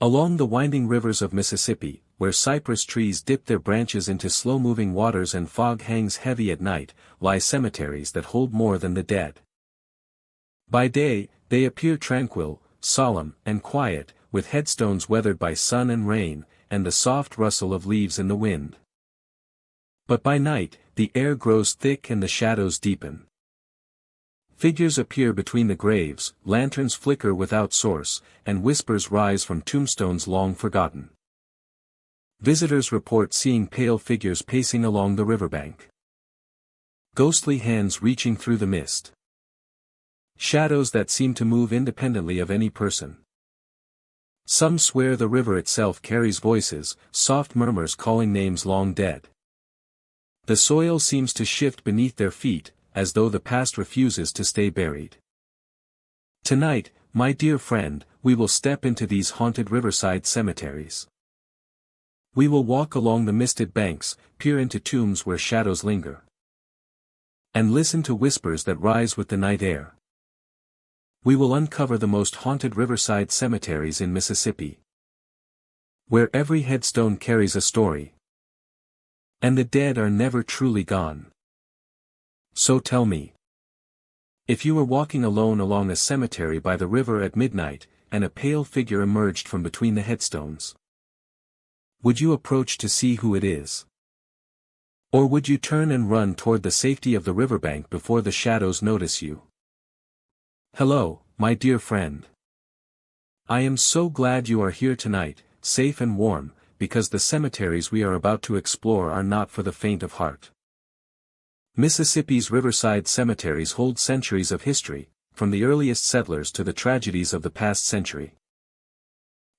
Along the winding rivers of Mississippi, where cypress trees dip their branches into slow-moving waters and fog hangs heavy at night, lie cemeteries that hold more than the dead. By day, they appear tranquil, solemn, and quiet, with headstones weathered by sun and rain, and the soft rustle of leaves in the wind. But by night, the air grows thick and the shadows deepen. Figures appear between the graves, lanterns flicker without source, and whispers rise from tombstones long forgotten. Visitors report seeing pale figures pacing along the riverbank. Ghostly hands reaching through the mist. Shadows that seem to move independently of any person. Some swear the river itself carries voices, soft murmurs calling names long dead. The soil seems to shift beneath their feet, as though the past refuses to stay buried. Tonight, my dear friend, we will step into these haunted riverside cemeteries. We will walk along the misted banks, peer into tombs where shadows linger, and listen to whispers that rise with the night air. We will uncover the most haunted riverside cemeteries in Mississippi, where every headstone carries a story, and the dead are never truly gone. So tell me, if you were walking alone along a cemetery by the river at midnight, and a pale figure emerged from between the headstones, would you approach to see who it is? Or would you turn and run toward the safety of the riverbank before the shadows notice you? Hello, my dear friend. I am so glad you are here tonight, safe and warm, because the cemeteries we are about to explore are not for the faint of heart. Mississippi's riverside cemeteries hold centuries of history, from the earliest settlers to the tragedies of the past century.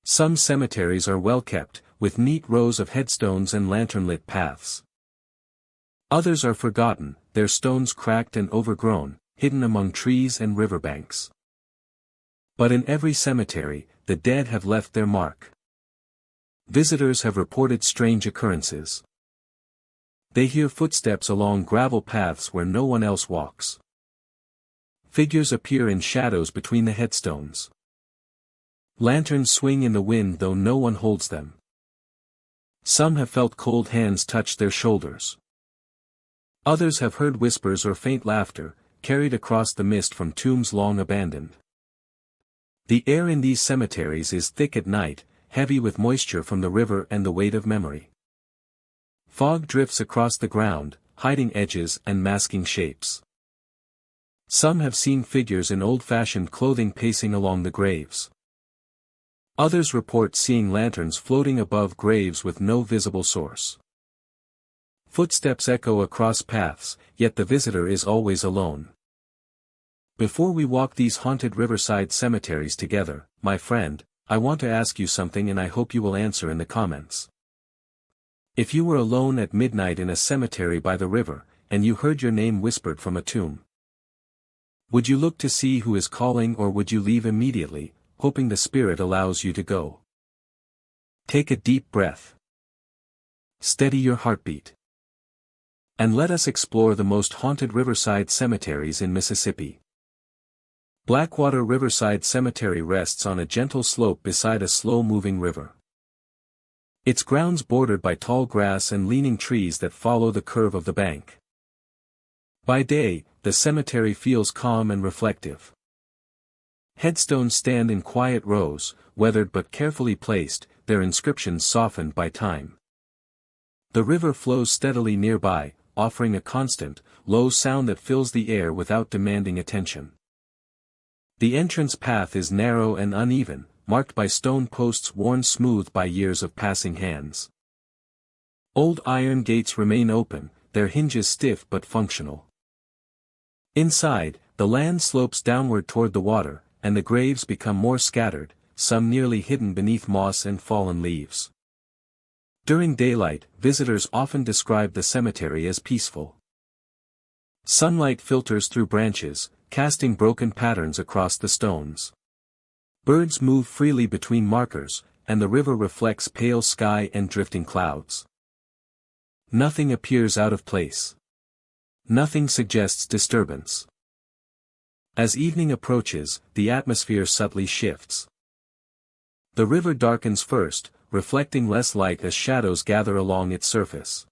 Some cemeteries are well kept, with neat rows of headstones and lantern-lit paths. Others are forgotten, their stones cracked and overgrown, hidden among trees and riverbanks. But in every cemetery, the dead have left their mark. Visitors have reported strange occurrences. They hear footsteps along gravel paths where no one else walks. Figures appear in shadows between the headstones. Lanterns swing in the wind though no one holds them. Some have felt cold hands touch their shoulders. Others have heard whispers or faint laughter, carried across the mist from tombs long abandoned. The air in these cemeteries is thick at night, heavy with moisture from the river and the weight of memory. Fog drifts across the ground, hiding edges and masking shapes. Some have seen figures in old-fashioned clothing pacing along the graves. Others report seeing lanterns floating above graves with no visible source. Footsteps echo across paths, yet the visitor is always alone. Before we walk these haunted riverside cemeteries together, my friend, I want to ask you something and I hope you will answer in the comments. If you were alone at midnight in a cemetery by the river, and you heard your name whispered from a tomb, would you look to see who is calling or would you leave immediately, hoping the spirit allows you to go? Take a deep breath. Steady your heartbeat. And let us explore the most haunted riverside cemeteries in Mississippi. Blackwater Riverside Cemetery rests on a gentle slope beside a slow-moving river. Its grounds bordered by tall grass and leaning trees that follow the curve of the bank. By day, the cemetery feels calm and reflective. Headstones stand in quiet rows, weathered but carefully placed, their inscriptions softened by time. The river flows steadily nearby, offering a constant, low sound that fills the air without demanding attention. The entrance path is narrow and uneven, marked by stone posts worn smooth by years of passing hands. Old iron gates remain open, their hinges stiff but functional. Inside, the land slopes downward toward the water, and the graves become more scattered, some nearly hidden beneath moss and fallen leaves. During daylight, visitors often describe the cemetery as peaceful. Sunlight filters through branches, casting broken patterns across the stones. Birds move freely between markers, and the river reflects pale sky and drifting clouds. Nothing appears out of place. Nothing suggests disturbance. As evening approaches, the atmosphere subtly shifts. The river darkens first, reflecting less light as shadows gather along its surface.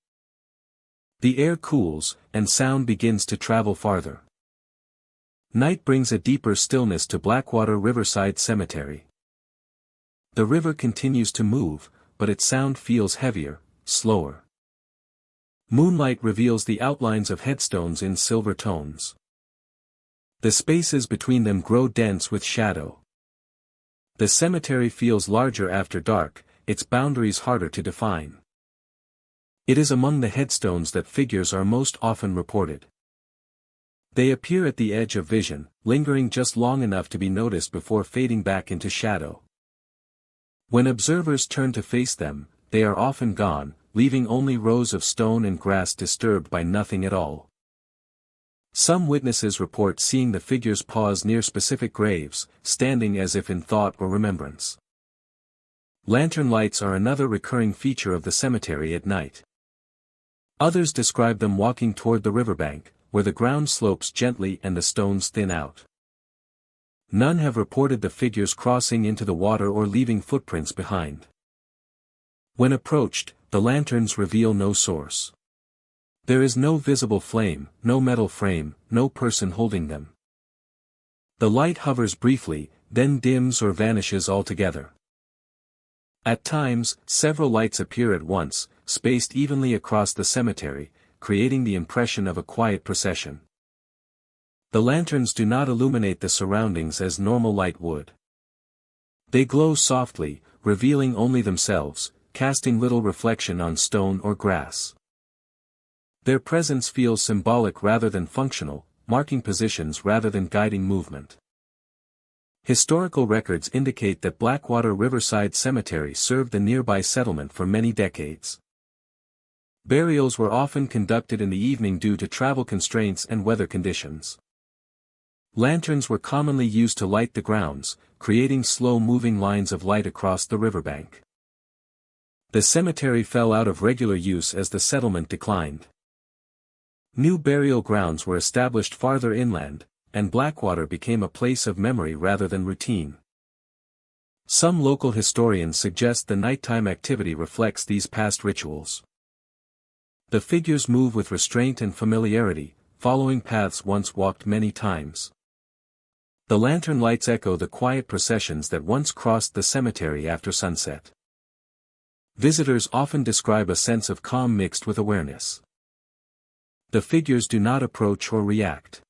The air cools, and sound begins to travel farther. Night brings a deeper stillness to Blackwater Riverside Cemetery. The river continues to move, but its sound feels heavier, slower. Moonlight reveals the outlines of headstones in silver tones. The spaces between them grow dense with shadow. The cemetery feels larger after dark, its boundaries harder to define. It is among the headstones that figures are most often reported. They appear at the edge of vision, lingering just long enough to be noticed before fading back into shadow. When observers turn to face them, they are often gone, leaving only rows of stone and grass disturbed by nothing at all. Some witnesses report seeing the figures pause near specific graves, standing as if in thought or remembrance. Lantern lights are another recurring feature of the cemetery at night. Others describe them walking toward the riverbank, where the ground slopes gently and the stones thin out. None have reported the figures crossing into the water or leaving footprints behind. When approached, the lanterns reveal no source. There is no visible flame, no metal frame, no person holding them. The light hovers briefly, then dims or vanishes altogether. At times, several lights appear at once, spaced evenly across the cemetery, creating the impression of a quiet procession. The lanterns do not illuminate the surroundings as normal light would. They glow softly, revealing only themselves, casting little reflection on stone or grass. Their presence feels symbolic rather than functional, marking positions rather than guiding movement. Historical records indicate that Blackwater Riverside Cemetery served the nearby settlement for many decades. Burials were often conducted in the evening due to travel constraints and weather conditions. Lanterns were commonly used to light the grounds, creating slow-moving lines of light across the riverbank. The cemetery fell out of regular use as the settlement declined. New burial grounds were established farther inland, and Blackwater became a place of memory rather than routine. Some local historians suggest the nighttime activity reflects these past rituals. The figures move with restraint and familiarity, following paths once walked many times. The lantern lights echo the quiet processions that once crossed the cemetery after sunset. Visitors often describe a sense of calm mixed with awareness. The figures do not approach or react.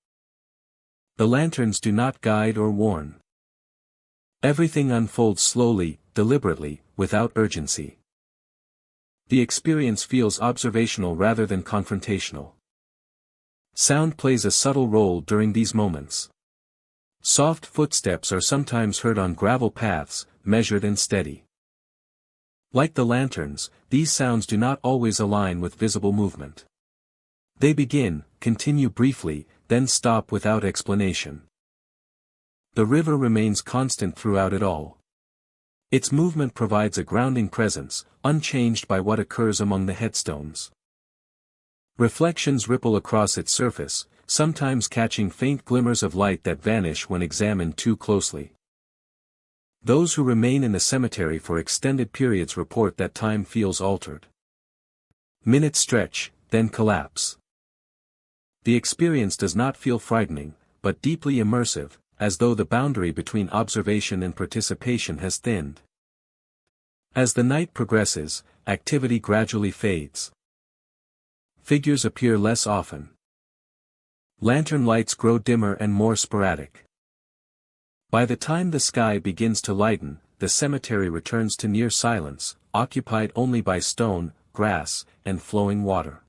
The lanterns do not guide or warn. Everything unfolds slowly, deliberately, without urgency. The experience feels observational rather than confrontational. Sound plays a subtle role during these moments. Soft footsteps are sometimes heard on gravel paths, measured and steady. Like the lanterns, these sounds do not always align with visible movement. They begin, continue briefly, then stop without explanation. The river remains constant throughout it all. Its movement provides a grounding presence, unchanged by what occurs among the headstones. Reflections ripple across its surface, sometimes catching faint glimmers of light that vanish when examined too closely. Those who remain in the cemetery for extended periods report that time feels altered. Minutes stretch, then collapse. The experience does not feel frightening, but deeply immersive, as though the boundary between observation and participation has thinned. As the night progresses, activity gradually fades. Figures appear less often. Lantern lights grow dimmer and more sporadic. By the time the sky begins to lighten, the cemetery returns to near silence, occupied only by stone, grass, and flowing water.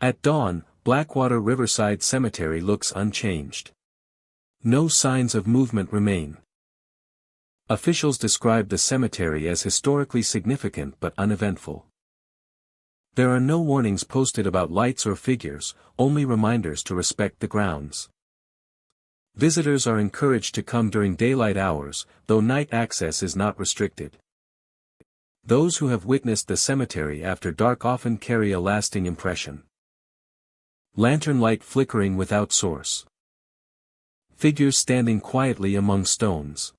At dawn, Blackwater Riverside Cemetery looks unchanged. No signs of movement remain. Officials describe the cemetery as historically significant but uneventful. There are no warnings posted about lights or figures, only reminders to respect the grounds. Visitors are encouraged to come during daylight hours, though night access is not restricted. Those who have witnessed the cemetery after dark often carry a lasting impression. Lantern light flickering without source. Figures standing quietly among stones.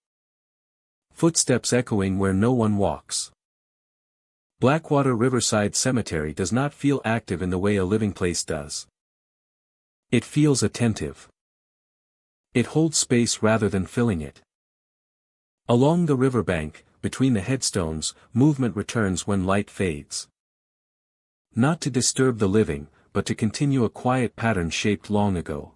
Footsteps echoing where no one walks. Blackwater Riverside Cemetery does not feel active in the way a living place does. It feels attentive. It holds space rather than filling it. Along the riverbank, between the headstones, movement returns when light fades. Not to disturb the living, but to continue a quiet pattern shaped long ago.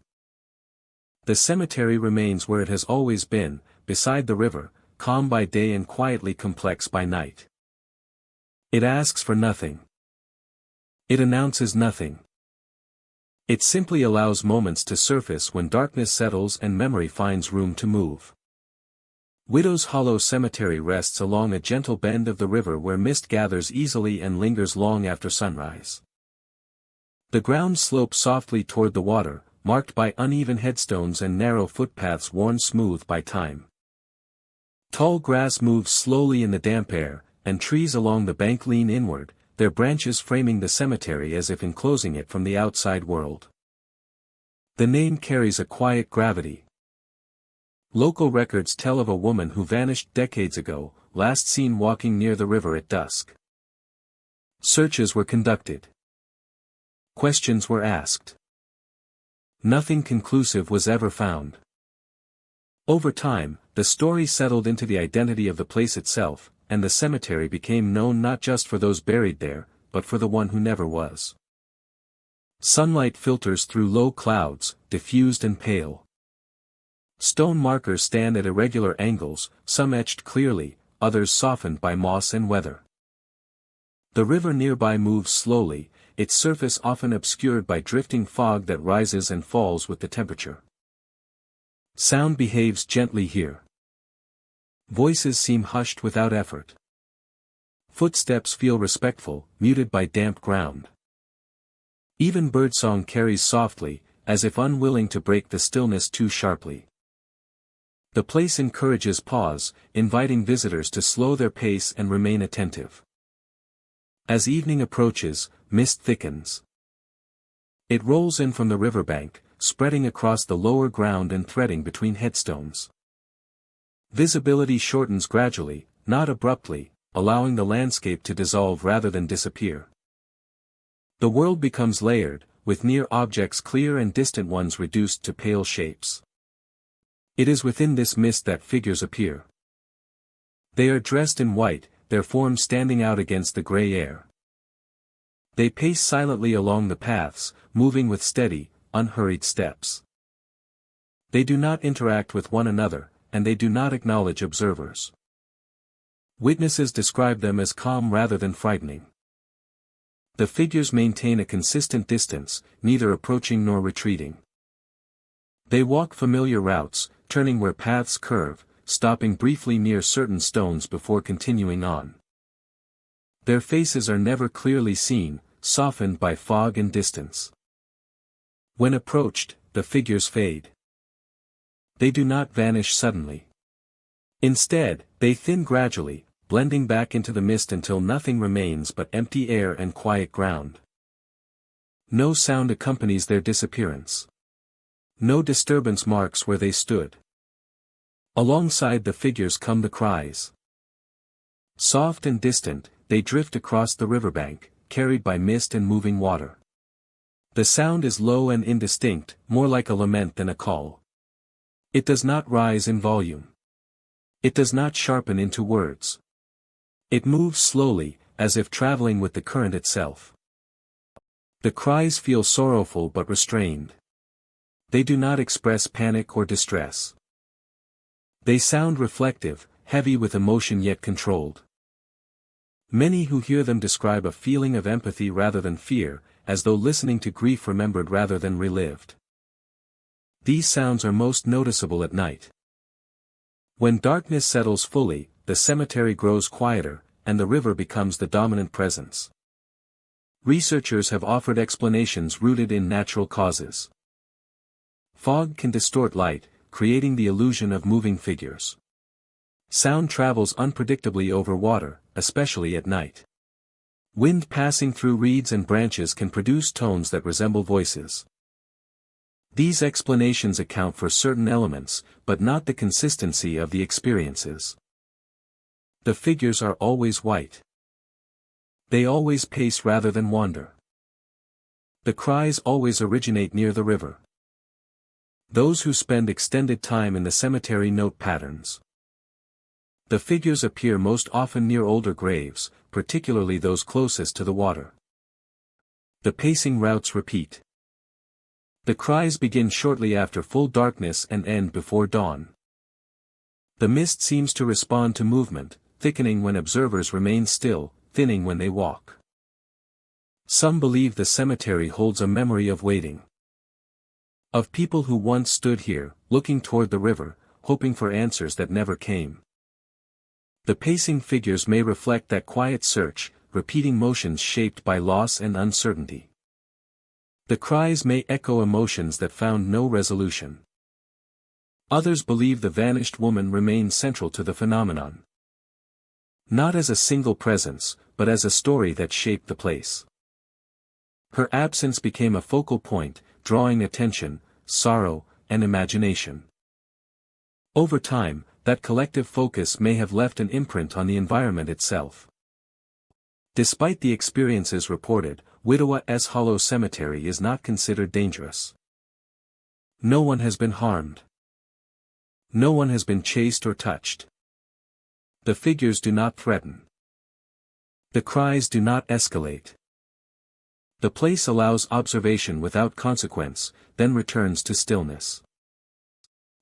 The cemetery remains where it has always been, beside the river, calm by day and quietly complex by night. It asks for nothing. It announces nothing. It simply allows moments to surface when darkness settles and memory finds room to move. Widow's Hollow Cemetery rests along a gentle bend of the river where mist gathers easily and lingers long after sunrise. The ground slopes softly toward the water, marked by uneven headstones and narrow footpaths worn smooth by time. Tall grass moves slowly in the damp air, and trees along the bank lean inward, their branches framing the cemetery as if enclosing it from the outside world. The name carries a quiet gravity. Local records tell of a woman who vanished decades ago, last seen walking near the river at dusk. Searches were conducted. Questions were asked. Nothing conclusive was ever found. Over time, the story settled into the identity of the place itself, and the cemetery became known not just for those buried there, but for the one who never was. Sunlight filters through low clouds, diffused and pale. Stone markers stand at irregular angles, some etched clearly, others softened by moss and weather. The river nearby moves slowly, its surface often obscured by drifting fog that rises and falls with the temperature. Sound behaves gently here. Voices seem hushed without effort. Footsteps feel respectful, muted by damp ground. Even birdsong carries softly, as if unwilling to break the stillness too sharply. The place encourages pause, inviting visitors to slow their pace and remain attentive. As evening approaches, mist thickens. It rolls in from the riverbank, spreading across the lower ground and threading between headstones. Visibility shortens gradually, not abruptly, allowing the landscape to dissolve rather than disappear. The world becomes layered, with near objects clear and distant ones reduced to pale shapes. It is within this mist that figures appear. They are dressed in white, their forms standing out against the gray air. They pace silently along the paths, moving with steady, unhurried steps. They do not interact with one another, and they do not acknowledge observers. Witnesses describe them as calm rather than frightening. The figures maintain a consistent distance, neither approaching nor retreating. They walk familiar routes, turning where paths curve, stopping briefly near certain stones before continuing on. Their faces are never clearly seen, softened by fog and distance. When approached, the figures fade. They do not vanish suddenly. Instead, they thin gradually, blending back into the mist until nothing remains but empty air and quiet ground. No sound accompanies their disappearance. No disturbance marks where they stood. Alongside the figures come the cries. Soft and distant, they drift across the riverbank, carried by mist and moving water. The sound is low and indistinct, more like a lament than a call. It does not rise in volume. It does not sharpen into words. It moves slowly, as if traveling with the current itself. The cries feel sorrowful but restrained. They do not express panic or distress. They sound reflective, heavy with emotion yet controlled. Many who hear them describe a feeling of empathy rather than fear, as though listening to grief remembered rather than relived. These sounds are most noticeable at night. When darkness settles fully, the cemetery grows quieter, and the river becomes the dominant presence. Researchers have offered explanations rooted in natural causes. Fog can distort light, creating the illusion of moving figures. Sound travels unpredictably over water, especially at night. Wind passing through reeds and branches can produce tones that resemble voices. These explanations account for certain elements, but not the consistency of the experiences. The figures are always white. They always pace rather than wander. The cries always originate near the river. Those who spend extended time in the cemetery note patterns. The figures appear most often near older graves, particularly those closest to the water. The pacing routes repeat. The cries begin shortly after full darkness and end before dawn. The mist seems to respond to movement, thickening when observers remain still, thinning when they walk. Some believe the cemetery holds a memory of waiting. Of people who once stood here, looking toward the river, hoping for answers that never came. The pacing figures may reflect that quiet search, repeating motions shaped by loss and uncertainty. The cries may echo emotions that found no resolution. Others believe the vanished woman remains central to the phenomenon. Not as a single presence, but as a story that shaped the place. Her absence became a focal point, drawing attention, sorrow, and imagination. Over time, that collective focus may have left an imprint on the environment itself. Despite the experiences reported, Widowa's Hollow Cemetery is not considered dangerous. No one has been harmed. No one has been chased or touched. The figures do not threaten. The cries do not escalate. The place allows observation without consequence, then returns to stillness.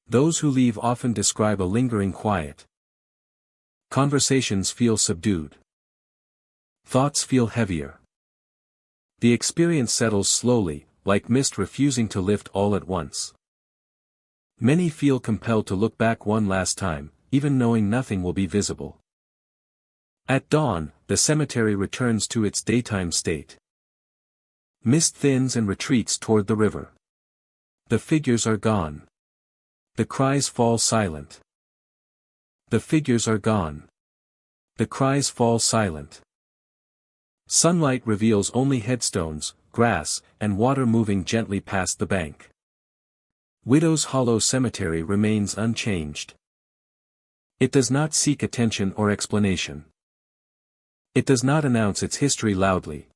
Those who leave often describe a lingering quiet. Conversations feel subdued. Thoughts feel heavier. The experience settles slowly, like mist refusing to lift all at once. Many feel compelled to look back one last time, even knowing nothing will be visible. At dawn, the cemetery returns to its daytime state. Mist thins and retreats toward the river. The figures are gone. The cries fall silent. The figures are gone. The cries fall silent. Sunlight reveals only headstones, grass, and water moving gently past the bank. Widow's Hollow Cemetery remains unchanged. It does not seek attention or explanation. It does not announce its history loudly.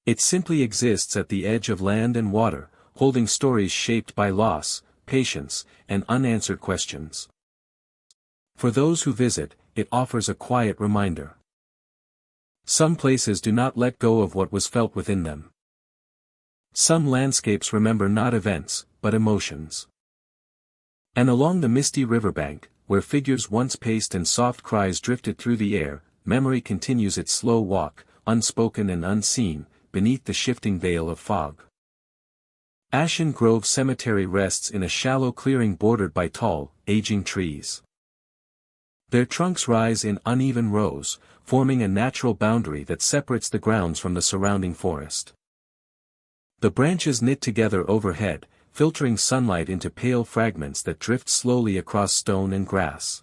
It simply exists at the edge of land and water, holding stories shaped by loss, patience, and unanswered questions. For those who visit, it offers a quiet reminder. Some places do not let go of what was felt within them. Some landscapes remember not events, but emotions. And along the misty riverbank, where figures once paced and soft cries drifted through the air, memory continues its slow walk, unspoken and unseen, beneath the shifting veil of fog. Ashen Grove Cemetery rests in a shallow clearing bordered by tall, aging trees. Their trunks rise in uneven rows, forming a natural boundary that separates the grounds from the surrounding forest. The branches knit together overhead, filtering sunlight into pale fragments that drift slowly across stone and grass.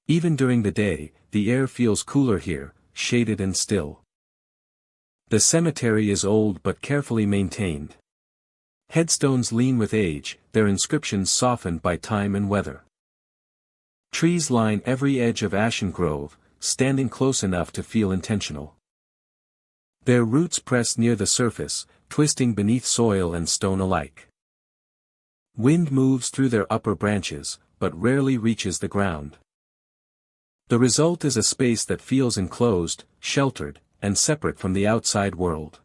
Even during the day, the air feels cooler here, shaded and still. The cemetery is old but carefully maintained. Headstones lean with age, their inscriptions softened by time and weather. Trees line every edge of Ashen Grove, standing close enough to feel intentional. Their roots press near the surface, twisting beneath soil and stone alike. Wind moves through their upper branches, but rarely reaches the ground. The result is a space that feels enclosed, sheltered, and separate from the outside world.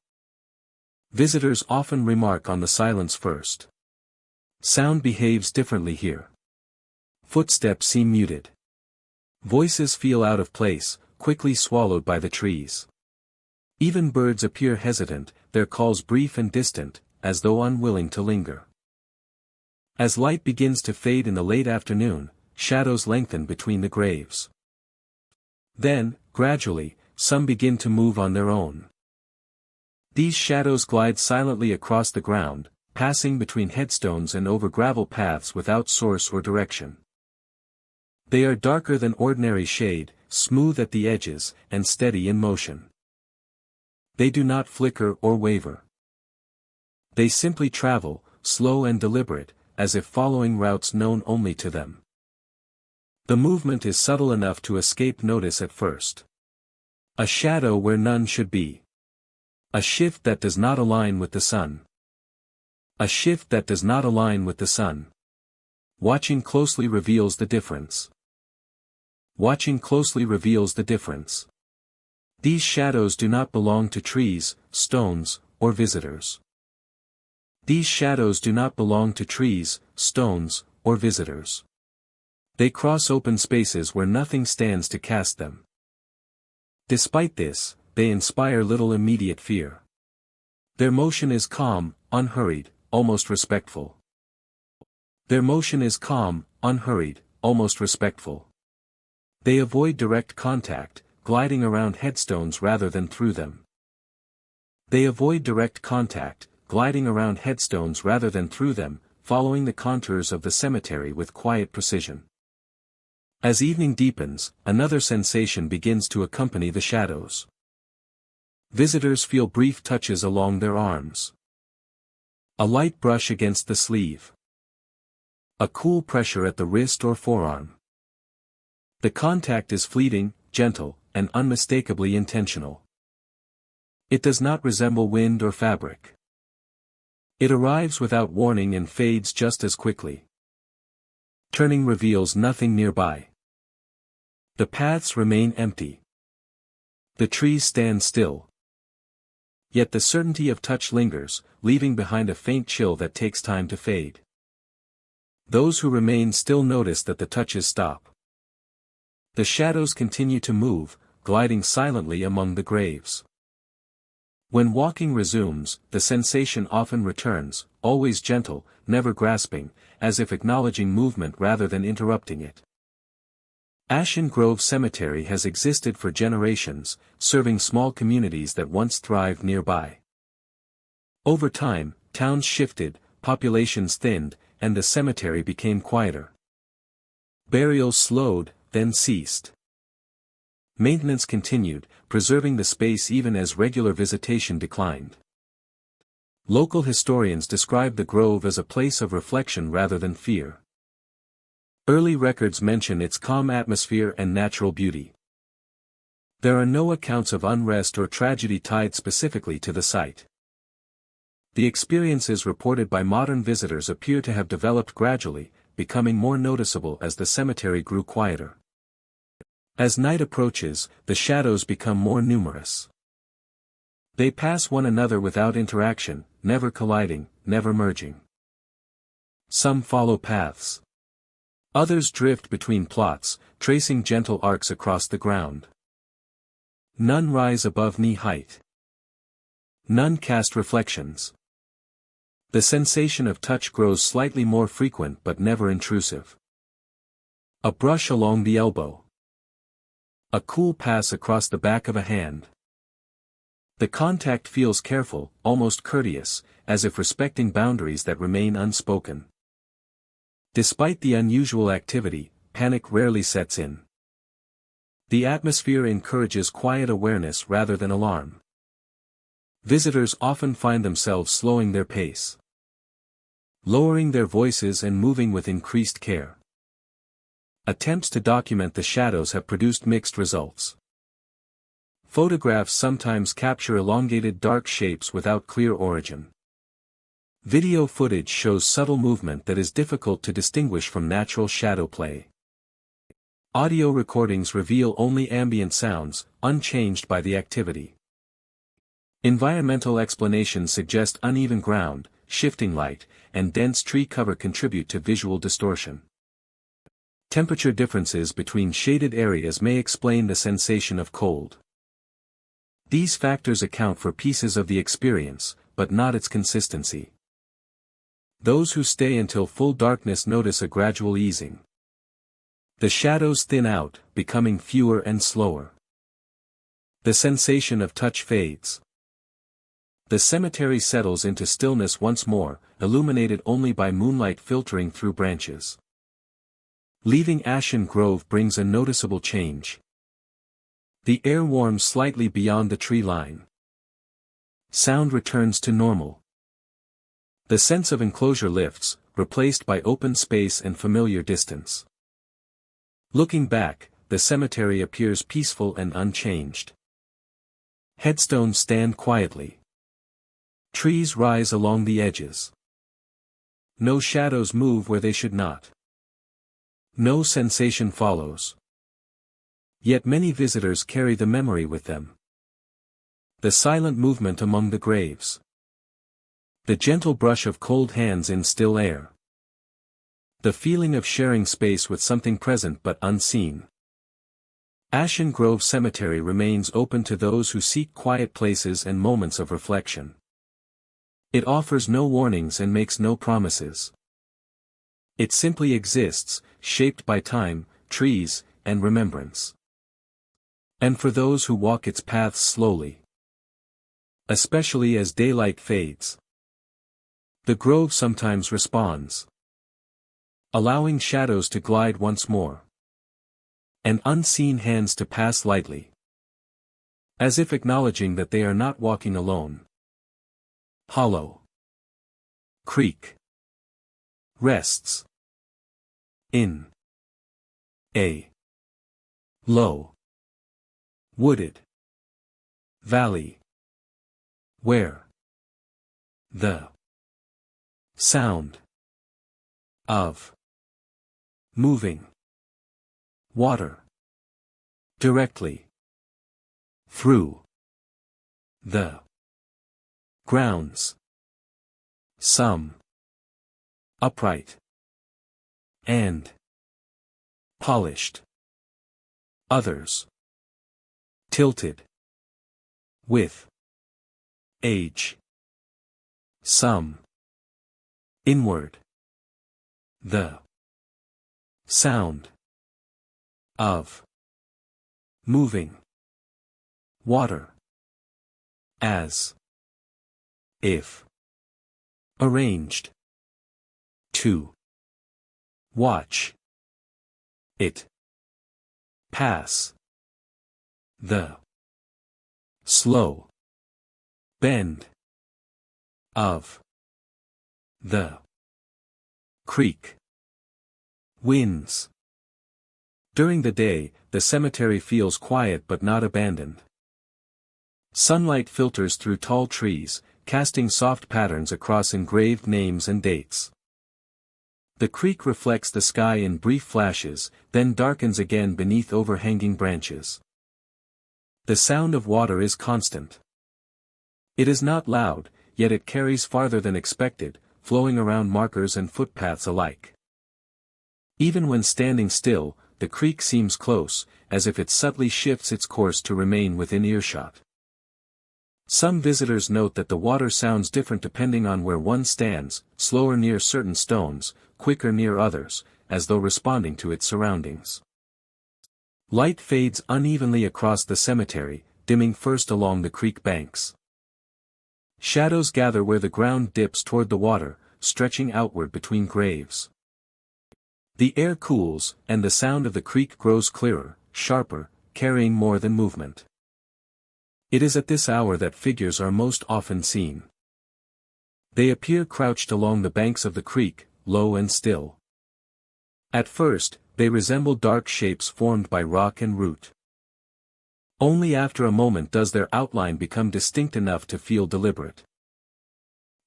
Visitors often remark on the silence first. Sound behaves differently here. Footsteps seem muted. Voices feel out of place, quickly swallowed by the trees. Even birds appear hesitant, their calls brief and distant, as though unwilling to linger. As light begins to fade in the late afternoon, shadows lengthen between the graves. Then, gradually, some begin to move on their own. These shadows glide silently across the ground, passing between headstones and over gravel paths without source or direction. They are darker than ordinary shade, smooth at the edges, and steady in motion. They do not flicker or waver. They simply travel, slow and deliberate, as if following routes known only to them. The movement is subtle enough to escape notice at first. A shadow where none should be. A shift that does not align with the sun. A shift that does not align with the sun. Watching closely reveals the difference. Watching closely reveals the difference. These shadows do not belong to trees, stones, or visitors. These shadows do not belong to trees, stones, or visitors. They cross open spaces where nothing stands to cast them. Despite this, they inspire little immediate fear. Their motion is calm, unhurried, almost respectful. Their motion is calm, unhurried, almost respectful. They avoid direct contact, gliding around headstones rather than through them. They avoid direct contact, gliding around headstones rather than through them, following the contours of the cemetery with quiet precision. As evening deepens, another sensation begins to accompany the shadows. Visitors feel brief touches along their arms. A light brush against the sleeve. A cool pressure at the wrist or forearm. The contact is fleeting, gentle, and unmistakably intentional. It does not resemble wind or fabric. It arrives without warning and fades just as quickly. Turning reveals nothing nearby. The paths remain empty. The trees stand still. Yet the certainty of touch lingers, leaving behind a faint chill that takes time to fade. Those who remain still notice that the touches stop. The shadows continue to move, gliding silently among the graves. When walking resumes, the sensation often returns, always gentle, never grasping, as if acknowledging movement rather than interrupting it. Ashen Grove Cemetery has existed for generations, serving small communities that once thrived nearby. Over time, towns shifted, populations thinned, and the cemetery became quieter. Burials slowed, then ceased. Maintenance continued, preserving the space even as regular visitation declined. Local historians describe the grove as a place of reflection rather than fear. Early records mention its calm atmosphere and natural beauty. There are no accounts of unrest or tragedy tied specifically to the site. The experiences reported by modern visitors appear to have developed gradually, becoming more noticeable as the cemetery grew quieter. As night approaches, the shadows become more numerous. They pass one another without interaction, never colliding, never merging. Some follow paths. Others drift between plots, tracing gentle arcs across the ground. None rise above knee height. None cast reflections. The sensation of touch grows slightly more frequent but never intrusive. A brush along the elbow. A cool pass across the back of a hand. The contact feels careful, almost courteous, as if respecting boundaries that remain unspoken. Despite the unusual activity, panic rarely sets in. The atmosphere encourages quiet awareness rather than alarm. Visitors often find themselves slowing their pace, lowering their voices and moving with increased care. Attempts to document the shadows have produced mixed results. Photographs sometimes capture elongated dark shapes without clear origin. Video footage shows subtle movement that is difficult to distinguish from natural shadow play. Audio recordings reveal only ambient sounds, unchanged by the activity. Environmental explanations suggest uneven ground, shifting light, and dense tree cover contribute to visual distortion. Temperature differences between shaded areas may explain the sensation of cold. These factors account for pieces of the experience, but not its consistency. Those who stay until full darkness notice a gradual easing. The shadows thin out, becoming fewer and slower. The sensation of touch fades. The cemetery settles into stillness once more, illuminated only by moonlight filtering through branches. Leaving Ashen Grove brings a noticeable change. The air warms slightly beyond the tree line. Sound returns to normal. The sense of enclosure lifts, replaced by open space and familiar distance. Looking back, the cemetery appears peaceful and unchanged. Headstones stand quietly. Trees rise along the edges. No shadows move where they should not. No sensation follows. Yet many visitors carry the memory with them. The silent movement among the graves. The gentle brush of cold hands in still air. The feeling of sharing space with something present but unseen. Ashen Grove Cemetery remains open to those who seek quiet places and moments of reflection. It offers no warnings and makes no promises. It simply exists, shaped by time, trees, and remembrance. And for those who walk its paths slowly. Especially as daylight fades. The grove sometimes responds. Allowing shadows to glide once more. And unseen hands to pass lightly. As if acknowledging that they are not walking alone. Hollow Creek rests in a low wooded valley where the sound of moving water directly through the grounds. Some upright and polished. Others tilted with age. Some inward. The sound of moving water as if arranged to watch it pass the slow bend of the creek winds. During the day, the cemetery feels quiet but not abandoned. Sunlight filters through tall trees, casting soft patterns across engraved names and dates. The creek reflects the sky in brief flashes, then darkens again beneath overhanging branches. The sound of water is constant. It is not loud, yet it carries farther than expected, flowing around markers and footpaths alike. Even when standing still, the creek seems close, as if it subtly shifts its course to remain within earshot. Some visitors note that the water sounds different depending on where one stands, slower near certain stones, quicker near others, as though responding to its surroundings. Light fades unevenly across the cemetery, dimming first along the creek banks. Shadows gather where the ground dips toward the water, stretching outward between graves. The air cools, and the sound of the creek grows clearer, sharper, carrying more than movement. It is at this hour that figures are most often seen. They appear crouched along the banks of the creek, low and still. At first, they resemble dark shapes formed by rock and root. Only after a moment does their outline become distinct enough to feel deliberate.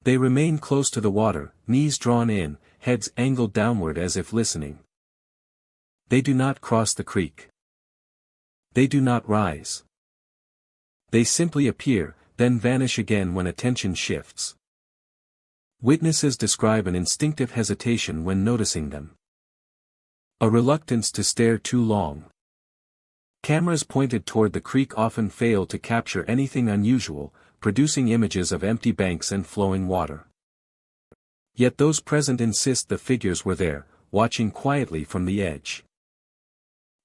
They remain close to the water, knees drawn in, heads angled downward as if listening. They do not cross the creek. They do not rise. They simply appear, then vanish again when attention shifts. Witnesses describe an instinctive hesitation when noticing them. A reluctance to stare too long. Cameras pointed toward the creek often fail to capture anything unusual, producing images of empty banks and flowing water. Yet those present insist the figures were there, watching quietly from the edge.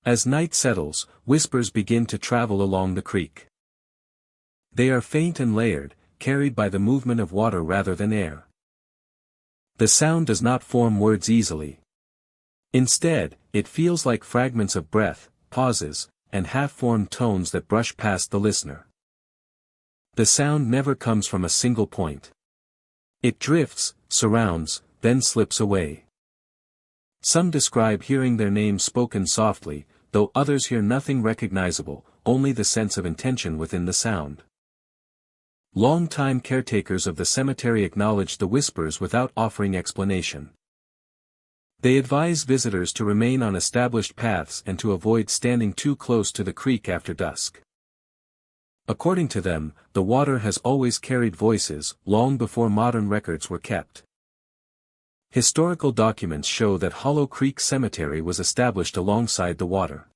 As night settles, whispers begin to travel along the creek. They are faint and layered, carried by the movement of water rather than air. The sound does not form words easily. Instead, it feels like fragments of breath, pauses, and half-formed tones that brush past the listener. The sound never comes from a single point. It drifts, surrounds, then slips away. Some describe hearing their names spoken softly, though others hear nothing recognizable, only the sense of intention within the sound. Long-time caretakers of the cemetery acknowledge the whispers without offering explanation. They advise visitors to remain on established paths and to avoid standing too close to the creek after dusk. According to them, the water has always carried voices, long before modern records were kept. Historical documents show that Hollow Creek Cemetery was established alongside the water.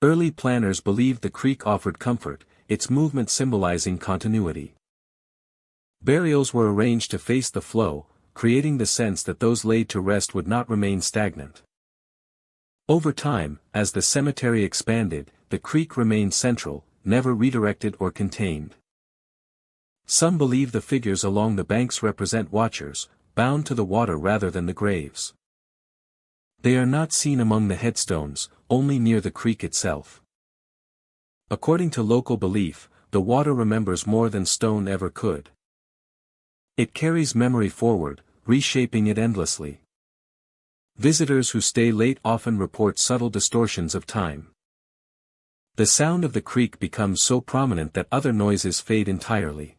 Early planners believed the creek offered comfort, its movement symbolizing continuity. Burials were arranged to face the flow, creating the sense that those laid to rest would not remain stagnant. Over time, as the cemetery expanded, the creek remained central, never redirected or contained. Some believe the figures along the banks represent watchers, bound to the water rather than the graves. They are not seen among the headstones, only near the creek itself. According to local belief, the water remembers more than stone ever could. It carries memory forward, reshaping it endlessly. Visitors who stay late often report subtle distortions of time. The sound of the creek becomes so prominent that other noises fade entirely.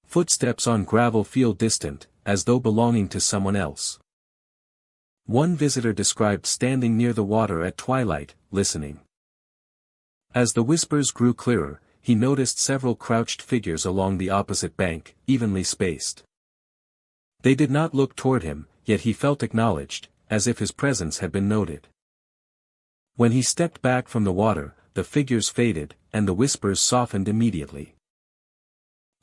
Footsteps on gravel feel distant, as though belonging to someone else. One visitor described standing near the water at twilight, listening. As the whispers grew clearer, he noticed several crouched figures along the opposite bank, evenly spaced. They did not look toward him, yet he felt acknowledged, as if his presence had been noted. When he stepped back from the water, the figures faded, and the whispers softened immediately.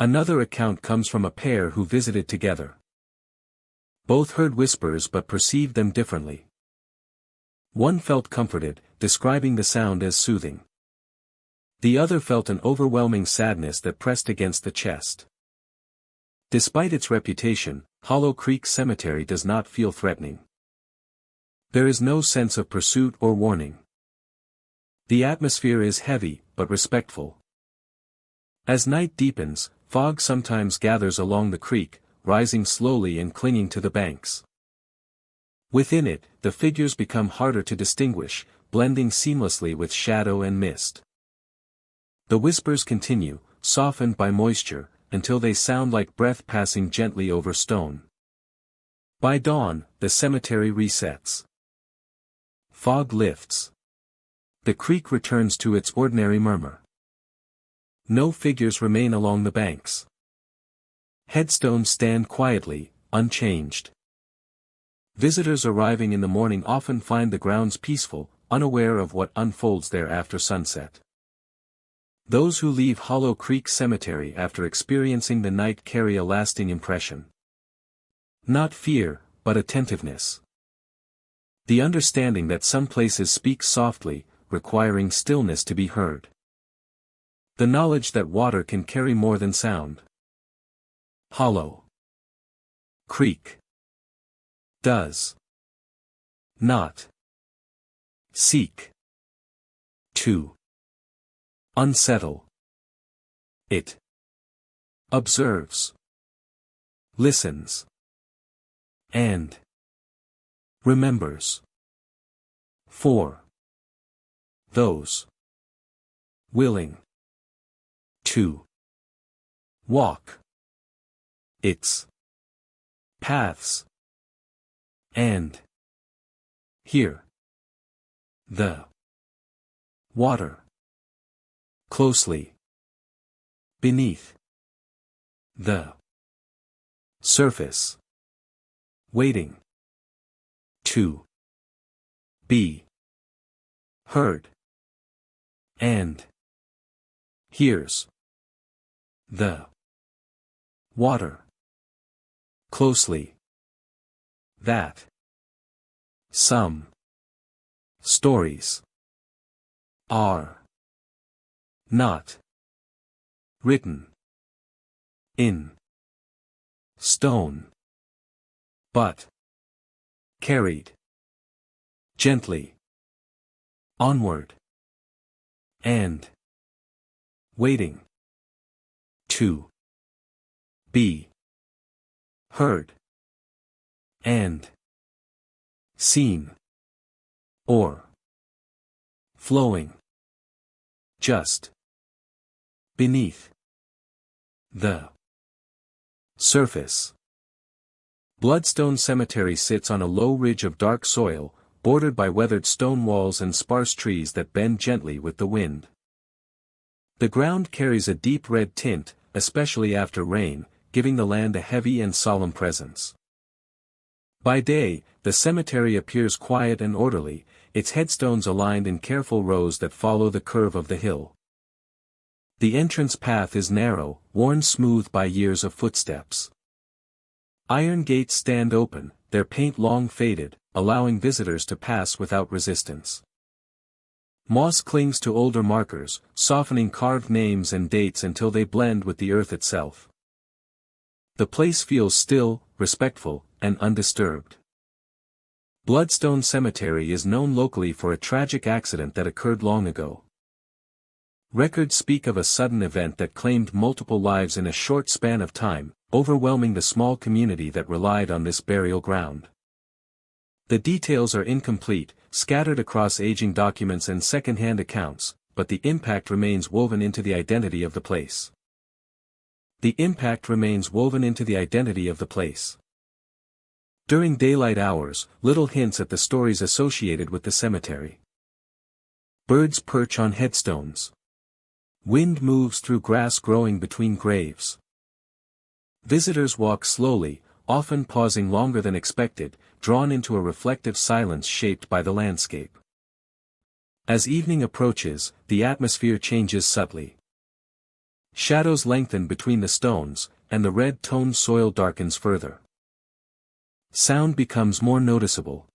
Another account comes from a pair who visited together. Both heard whispers but perceived them differently. One felt comforted, describing the sound as soothing. The other felt an overwhelming sadness that pressed against the chest. Despite its reputation, Hollow Creek Cemetery does not feel threatening. There is no sense of pursuit or warning. The atmosphere is heavy, but respectful. As night deepens, fog sometimes gathers along the creek, rising slowly and clinging to the banks. Within it, the figures become harder to distinguish, blending seamlessly with shadow and mist. The whispers continue, softened by moisture, until they sound like breath passing gently over stone. By dawn, the cemetery resets. Fog lifts. The creek returns to its ordinary murmur. No figures remain along the banks. Headstones stand quietly, unchanged. Visitors arriving in the morning often find the grounds peaceful, unaware of what unfolds there after sunset. Those who leave Hollow Creek Cemetery after experiencing the night carry a lasting impression. Not fear, but attentiveness. The understanding that some places speak softly, requiring stillness to be heard. The knowledge that water can carry more than sound. Hollow Creek does not seek to unsettle. It observes, listens, and remembers. For those willing to walk its paths and hear the water closely beneath the surface, waiting to be heard, and hears the water closely, that some stories are not written in stone, but carried gently onward and waiting to be heard and seen, or flowing just beneath the surface. Bloodstone Cemetery sits on a low ridge of dark soil, bordered by weathered stone walls and sparse trees that bend gently with the wind. The ground carries a deep red tint, especially after rain, giving the land a heavy and solemn presence. By day, the cemetery appears quiet and orderly, its headstones aligned in careful rows that follow the curve of the hill. The entrance path is narrow, worn smooth by years of footsteps. Iron gates stand open, their paint long faded, allowing visitors to pass without resistance. Moss clings to older markers, softening carved names and dates until they blend with the earth itself. The place feels still, respectful, and undisturbed. Bloodstone Cemetery is known locally for a tragic accident that occurred long ago. Records speak of a sudden event that claimed multiple lives in a short span of time, overwhelming the small community that relied on this burial ground. The details are incomplete, scattered across aging documents and second-hand accounts, but the impact remains woven into the identity of the place. During daylight hours, little hints at the stories associated with the cemetery. Birds perch on headstones. Wind moves through grass growing between graves. Visitors walk slowly, often pausing longer than expected, drawn into a reflective silence shaped by the landscape. As evening approaches, the atmosphere changes subtly. Shadows lengthen between the stones, and the red-toned soil darkens further. Sound becomes more noticeable.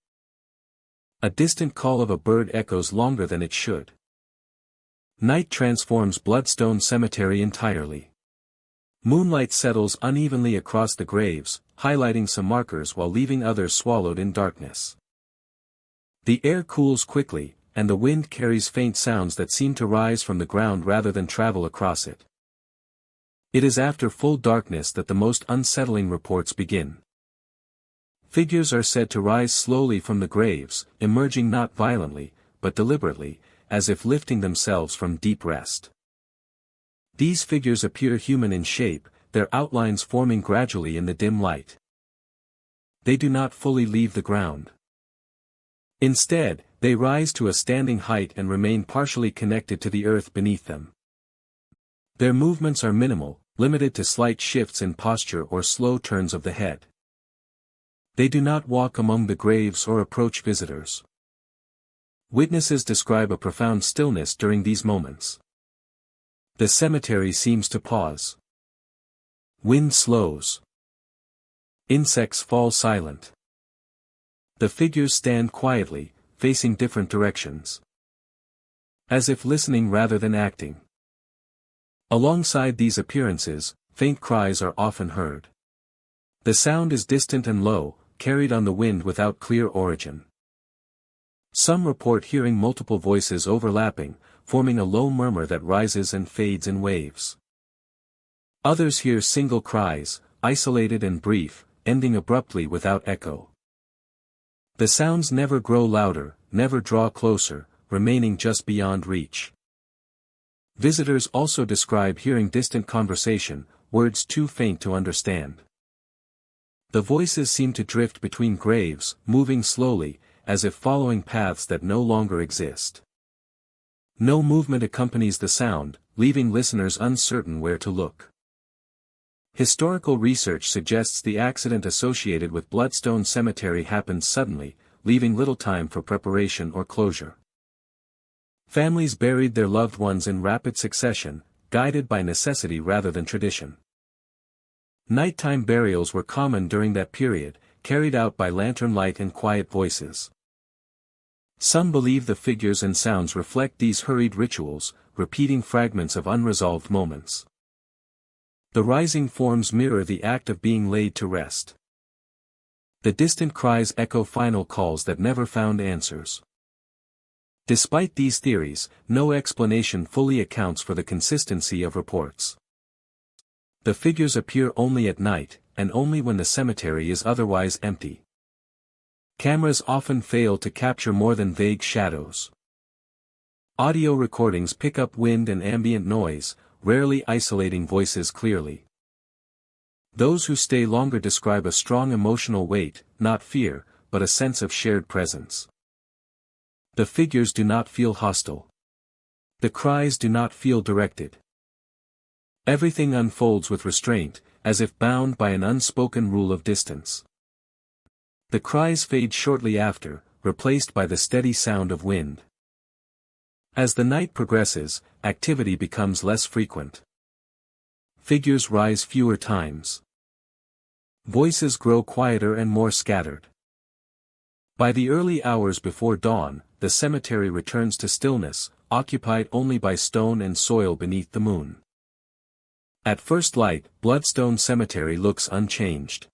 A distant call of a bird echoes longer than it should. Night transforms Bloodstone Cemetery entirely. Moonlight settles unevenly across the graves, highlighting some markers while leaving others swallowed in darkness. The air cools quickly, and the wind carries faint sounds that seem to rise from the ground rather than travel across it. It is after full darkness that the most unsettling reports begin. Figures are said to rise slowly from the graves, emerging not violently, but deliberately, as if lifting themselves from deep rest. These figures appear human in shape, their outlines forming gradually in the dim light. They do not fully leave the ground. Instead, they rise to a standing height and remain partially connected to the earth beneath them. Their movements are minimal, limited to slight shifts in posture or slow turns of the head. They do not walk among the graves or approach visitors. Witnesses describe a profound stillness during these moments. The cemetery seems to pause. Wind slows. Insects fall silent. The figures stand quietly, facing different directions. As if listening rather than acting. Alongside these appearances, faint cries are often heard. The sound is distant and low, carried on the wind without clear origin. Some report hearing multiple voices overlapping, forming a low murmur that rises and fades in waves. Others hear single cries, isolated and brief, ending abruptly without echo. The sounds never grow louder, never draw closer, remaining just beyond reach. Visitors also describe hearing distant conversation, words too faint to understand. The voices seem to drift between graves, moving slowly, as if following paths that no longer exist. No movement accompanies the sound, leaving listeners uncertain where to look. Historical research suggests the accident associated with Bloodstone Cemetery happened suddenly, leaving little time for preparation or closure. Families buried their loved ones in rapid succession, guided by necessity rather than tradition. Nighttime burials were common during that period, carried out by lantern light and quiet voices. Some believe the figures and sounds reflect these hurried rituals, repeating fragments of unresolved moments. The rising forms mirror the act of being laid to rest. The distant cries echo final calls that never found answers. Despite these theories, no explanation fully accounts for the consistency of reports. The figures appear only at night, and only when the cemetery is otherwise empty. Cameras often fail to capture more than vague shadows. Audio recordings pick up wind and ambient noise, rarely isolating voices clearly. Those who stay longer describe a strong emotional weight, not fear, but a sense of shared presence. The figures do not feel hostile. The cries do not feel directed. Everything unfolds with restraint, as if bound by an unspoken rule of distance. The cries fade shortly after, replaced by the steady sound of wind. As the night progresses, activity becomes less frequent. Figures rise fewer times. Voices grow quieter and more scattered. By the early hours before dawn, the cemetery returns to stillness, occupied only by stone and soil beneath the moon. At first light, Bloodstone Cemetery looks unchanged.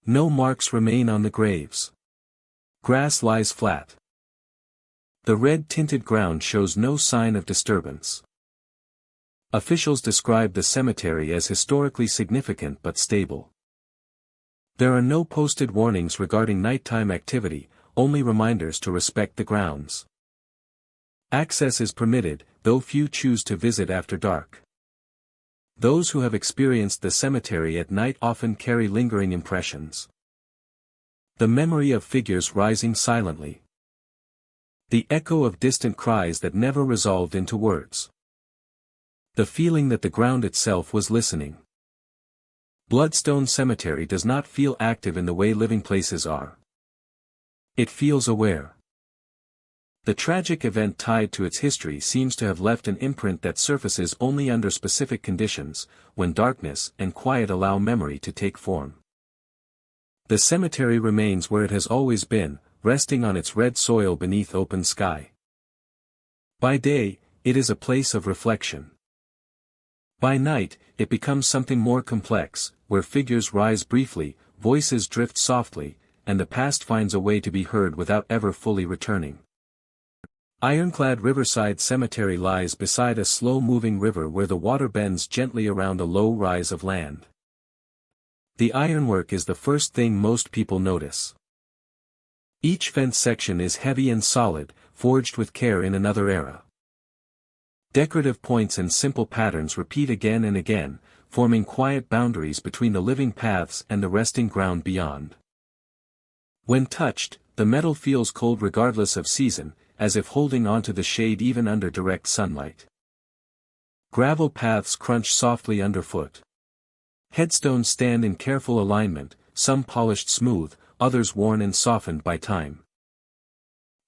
No marks remain on the graves. Grass lies flat. The red-tinted ground shows no sign of disturbance. Officials describe the cemetery as historically significant but stable. There are no posted warnings regarding nighttime activity, only reminders to respect the grounds. Access is permitted, though few choose to visit after dark. Those who have experienced the cemetery at night often carry lingering impressions. The memory of figures rising silently. The echo of distant cries that never resolved into words. The feeling that the ground itself was listening. Bloodstone Cemetery does not feel active in the way living places are. It feels aware. The tragic event tied to its history seems to have left an imprint that surfaces only under specific conditions, when darkness and quiet allow memory to take form. The cemetery remains where it has always been, resting on its red soil beneath open sky. By day, it is a place of reflection. By night, it becomes something more complex, where figures rise briefly, voices drift softly, and the past finds a way to be heard without ever fully returning. Ironclad Riverside Cemetery lies beside a slow-moving river where the water bends gently around a low rise of land. The ironwork is the first thing most people notice. Each fence section is heavy and solid, forged with care in another era. Decorative points and simple patterns repeat again and again, forming quiet boundaries between the living paths and the resting ground beyond. When touched, the metal feels cold regardless of season, as if holding onto the shade even under direct sunlight. Gravel paths crunch softly underfoot. Headstones stand in careful alignment, some polished smooth, others worn and softened by time.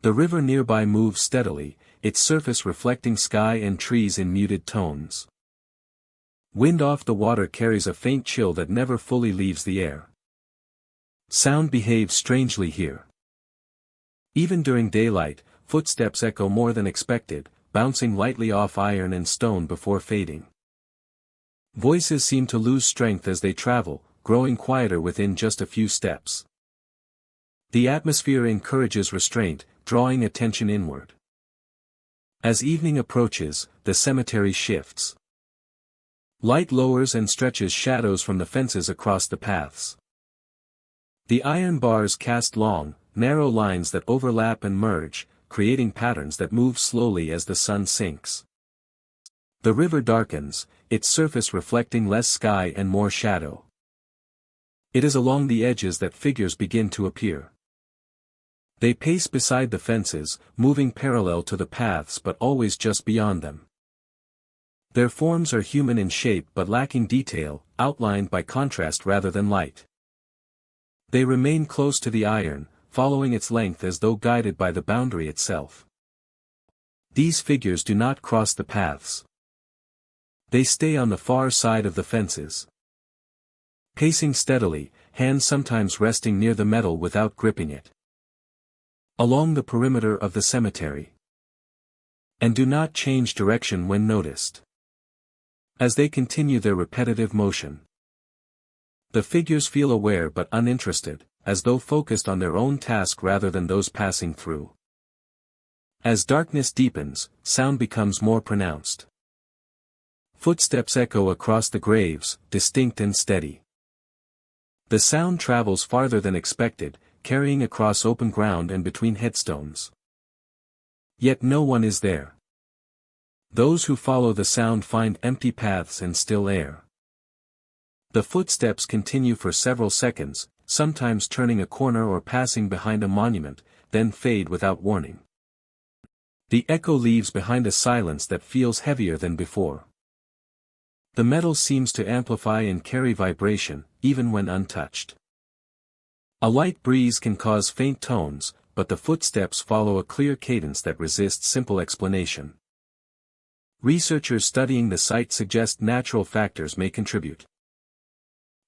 The river nearby moves steadily, its surface reflecting sky and trees in muted tones. Wind off the water carries a faint chill that never fully leaves the air. Sound behaves strangely here. Even during daylight, footsteps echo more than expected, bouncing lightly off iron and stone before fading. Voices seem to lose strength as they travel, growing quieter within just a few steps. The atmosphere encourages restraint, drawing attention inward. As evening approaches, the cemetery shifts. Light lowers and stretches shadows from the fences across the paths. The iron bars cast long, narrow lines that overlap and merge, creating patterns that move slowly as the sun sinks. The river darkens, its surface reflecting less sky and more shadow. It is along the edges that figures begin to appear. They pace beside the fences, moving parallel to the paths but always just beyond them. Their forms are human in shape but lacking detail, outlined by contrast rather than light. They remain close to the iron, following its length as though guided by the boundary itself. These figures do not cross the paths. They stay on the far side of the fences. Pacing steadily, hands sometimes resting near the metal without gripping it. Along the perimeter of the cemetery. And do not change direction when noticed. As they continue their repetitive motion. The figures feel aware but uninterested, as though focused on their own task rather than those passing through. As darkness deepens, sound becomes more pronounced. Footsteps echo across the graves, distinct and steady. The sound travels farther than expected, carrying across open ground and between headstones. Yet no one is there. Those who follow the sound find empty paths and still air. The footsteps continue for several seconds, sometimes turning a corner or passing behind a monument, then fade without warning. The echo leaves behind a silence that feels heavier than before. The metal seems to amplify and carry vibration, even when untouched. A light breeze can cause faint tones, but the footsteps follow a clear cadence that resists simple explanation. Researchers studying the site suggest natural factors may contribute.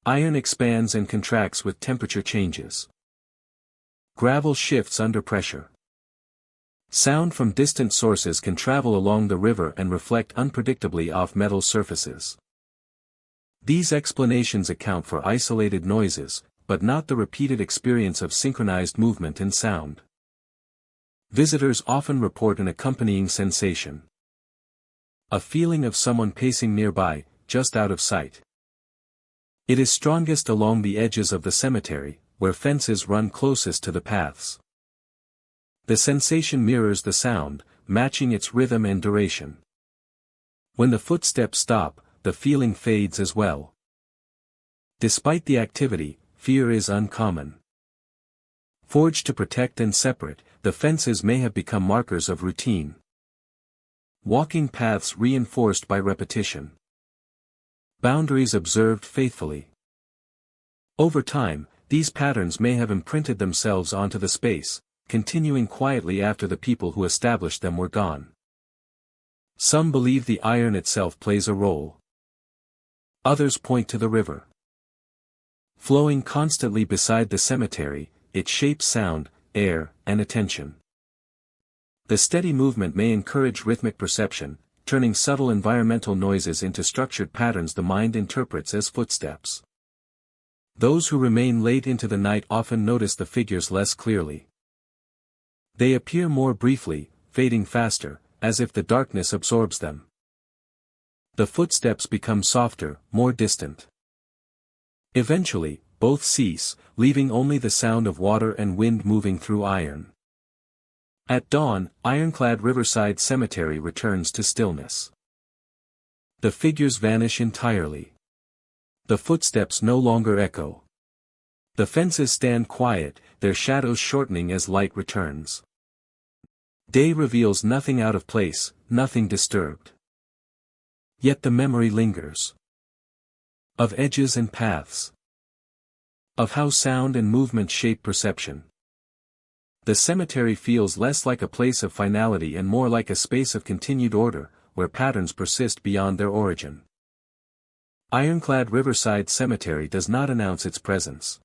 Iron expands and contracts with temperature changes. Gravel shifts under pressure. Sound from distant sources can travel along the river and reflect unpredictably off metal surfaces. These explanations account for isolated noises, but not the repeated experience of synchronized movement and sound. Visitors often report an accompanying sensation. A feeling of someone pacing nearby, just out of sight. It is strongest along the edges of the cemetery, where fences run closest to the paths. The sensation mirrors the sound, matching its rhythm and duration. When the footsteps stop, the feeling fades as well. Despite the activity, fear is uncommon. Forged to protect and separate, the fences may have become markers of routine. Walking paths reinforced by repetition. Boundaries observed faithfully. Over time, these patterns may have imprinted themselves onto the space, continuing quietly after the people who established them were gone. Some believe the iron itself plays a role. Others point to the river. Flowing constantly beside the cemetery, it shapes sound, air, and attention. The steady movement may encourage rhythmic perception, turning subtle environmental noises into structured patterns the mind interprets as footsteps. Those who remain late into the night often notice the figures less clearly. They appear more briefly, fading faster, as if the darkness absorbs them. The footsteps become softer, more distant. Eventually, both cease, leaving only the sound of water and wind moving through iron. At dawn, ironclad Riverside Cemetery returns to stillness. The figures vanish entirely. The footsteps no longer echo. The fences stand quiet, their shadows shortening as light returns. Day reveals nothing out of place, nothing disturbed. Yet the memory lingers. Of edges and paths. Of how sound and movement shape perception. The cemetery feels less like a place of finality and more like a space of continued order, where patterns persist beyond their origin. Ironclad Riverside Cemetery does not announce its presence.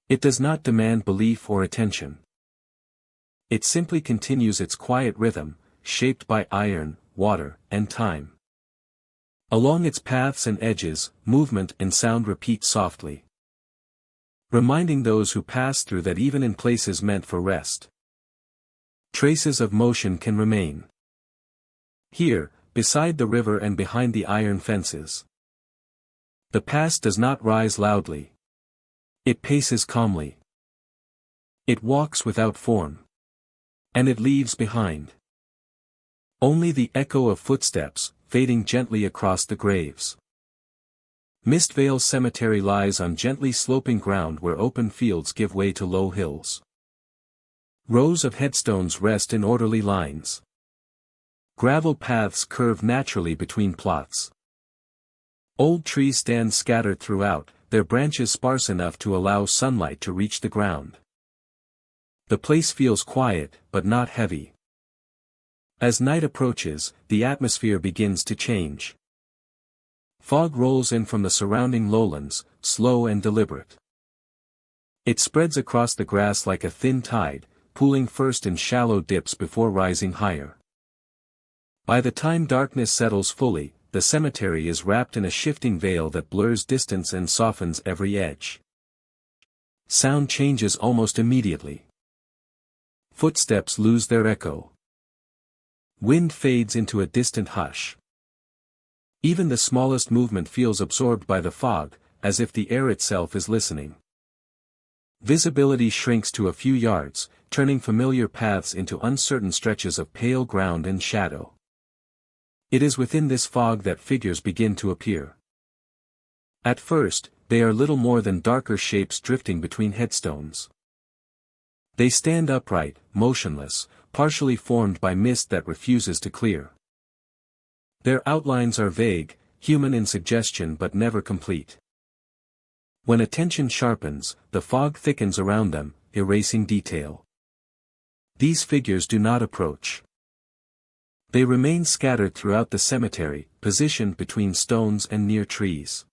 It does not demand belief or attention. It simply continues its quiet rhythm, shaped by iron, water, and time. Along its paths and edges, movement and sound repeat softly, reminding those who pass through that even in places meant for rest, traces of motion can remain. Here, beside the river and behind the iron fences, the past does not rise loudly. It paces calmly. It walks without form. And it leaves behind only the echo of footsteps, fading gently across the graves. Mistvale Cemetery lies on gently sloping ground where open fields give way to low hills. Rows of headstones rest in orderly lines. Gravel paths curve naturally between plots. Old trees stand scattered throughout, their branches sparse enough to allow sunlight to reach the ground. The place feels quiet, but not heavy. As night approaches, the atmosphere begins to change. Fog rolls in from the surrounding lowlands, slow and deliberate. It spreads across the grass like a thin tide, pooling first in shallow dips before rising higher. By the time darkness settles fully, the cemetery is wrapped in a shifting veil that blurs distance and softens every edge. Sound changes almost immediately. Footsteps lose their echo. Wind fades into a distant hush. Even the smallest movement feels absorbed by the fog, as if the air itself is listening. Visibility shrinks to a few yards, turning familiar paths into uncertain stretches of pale ground and shadow. It is within this fog that figures begin to appear. At first, they are little more than darker shapes drifting between headstones. They stand upright, motionless, partially formed by mist that refuses to clear. Their outlines are vague, human in suggestion but never complete. When attention sharpens, the fog thickens around them, erasing detail. These figures do not approach. They remain scattered throughout the cemetery, positioned between stones and near trees.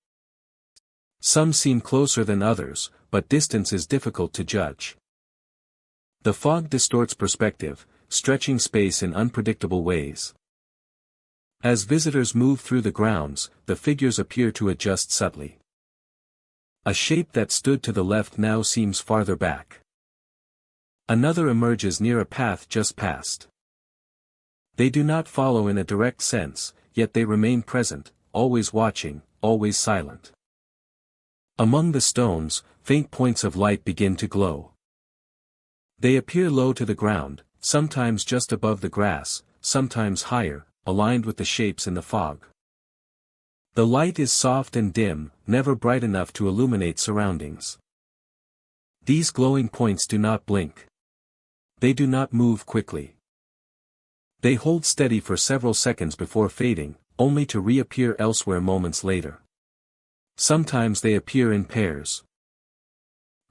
Some seem closer than others, but distance is difficult to judge. The fog distorts perspective, stretching space in unpredictable ways. As visitors move through the grounds, the figures appear to adjust subtly. A shape that stood to the left now seems farther back. Another emerges near a path just past. They do not follow in a direct sense, yet they remain present, always watching, always silent. Among the stones, faint points of light begin to glow. They appear low to the ground, sometimes just above the grass, sometimes higher, aligned with the shapes in the fog. The light is soft and dim, never bright enough to illuminate surroundings. These glowing points do not blink. They do not move quickly. They hold steady for several seconds before fading, only to reappear elsewhere moments later. Sometimes they appear in pairs.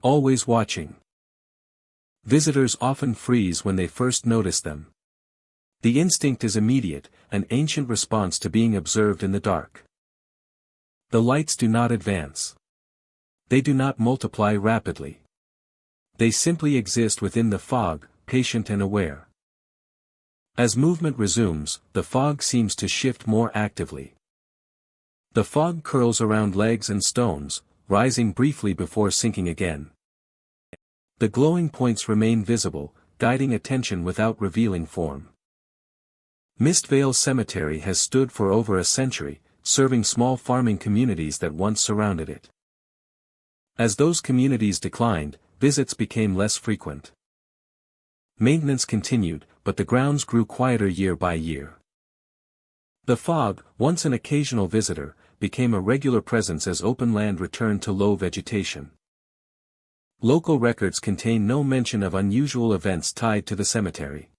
Always watching. Visitors often freeze when they first notice them. The instinct is immediate, an ancient response to being observed in the dark. The lights do not advance. They do not multiply rapidly. They simply exist within the fog, patient and aware. As movement resumes, the fog seems to shift more actively. The fog curls around legs and stones, rising briefly before sinking again. The glowing points remain visible, guiding attention without revealing form. Mistvale Cemetery has stood for over a century, serving small farming communities that once surrounded it. As those communities declined, visits became less frequent. Maintenance continued, but the grounds grew quieter year by year. The fog, once an occasional visitor, became a regular presence as open land returned to low vegetation. Local records contain no mention of unusual events tied to the cemetery.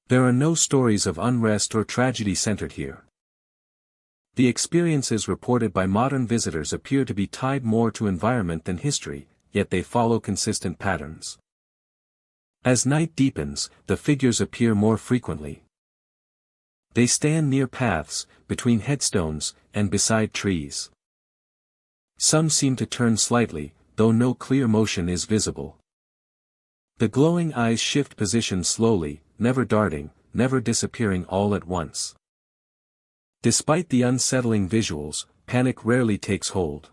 There are no stories of unrest or tragedy centered here. The experiences reported by modern visitors appear to be tied more to environment than history, yet they follow consistent patterns. As night deepens, the figures appear more frequently. They stand near paths, between headstones, and beside trees. Some seem to turn slightly, though no clear motion is visible. The glowing eyes shift position slowly, never darting, never disappearing all at once. Despite the unsettling visuals, panic rarely takes hold.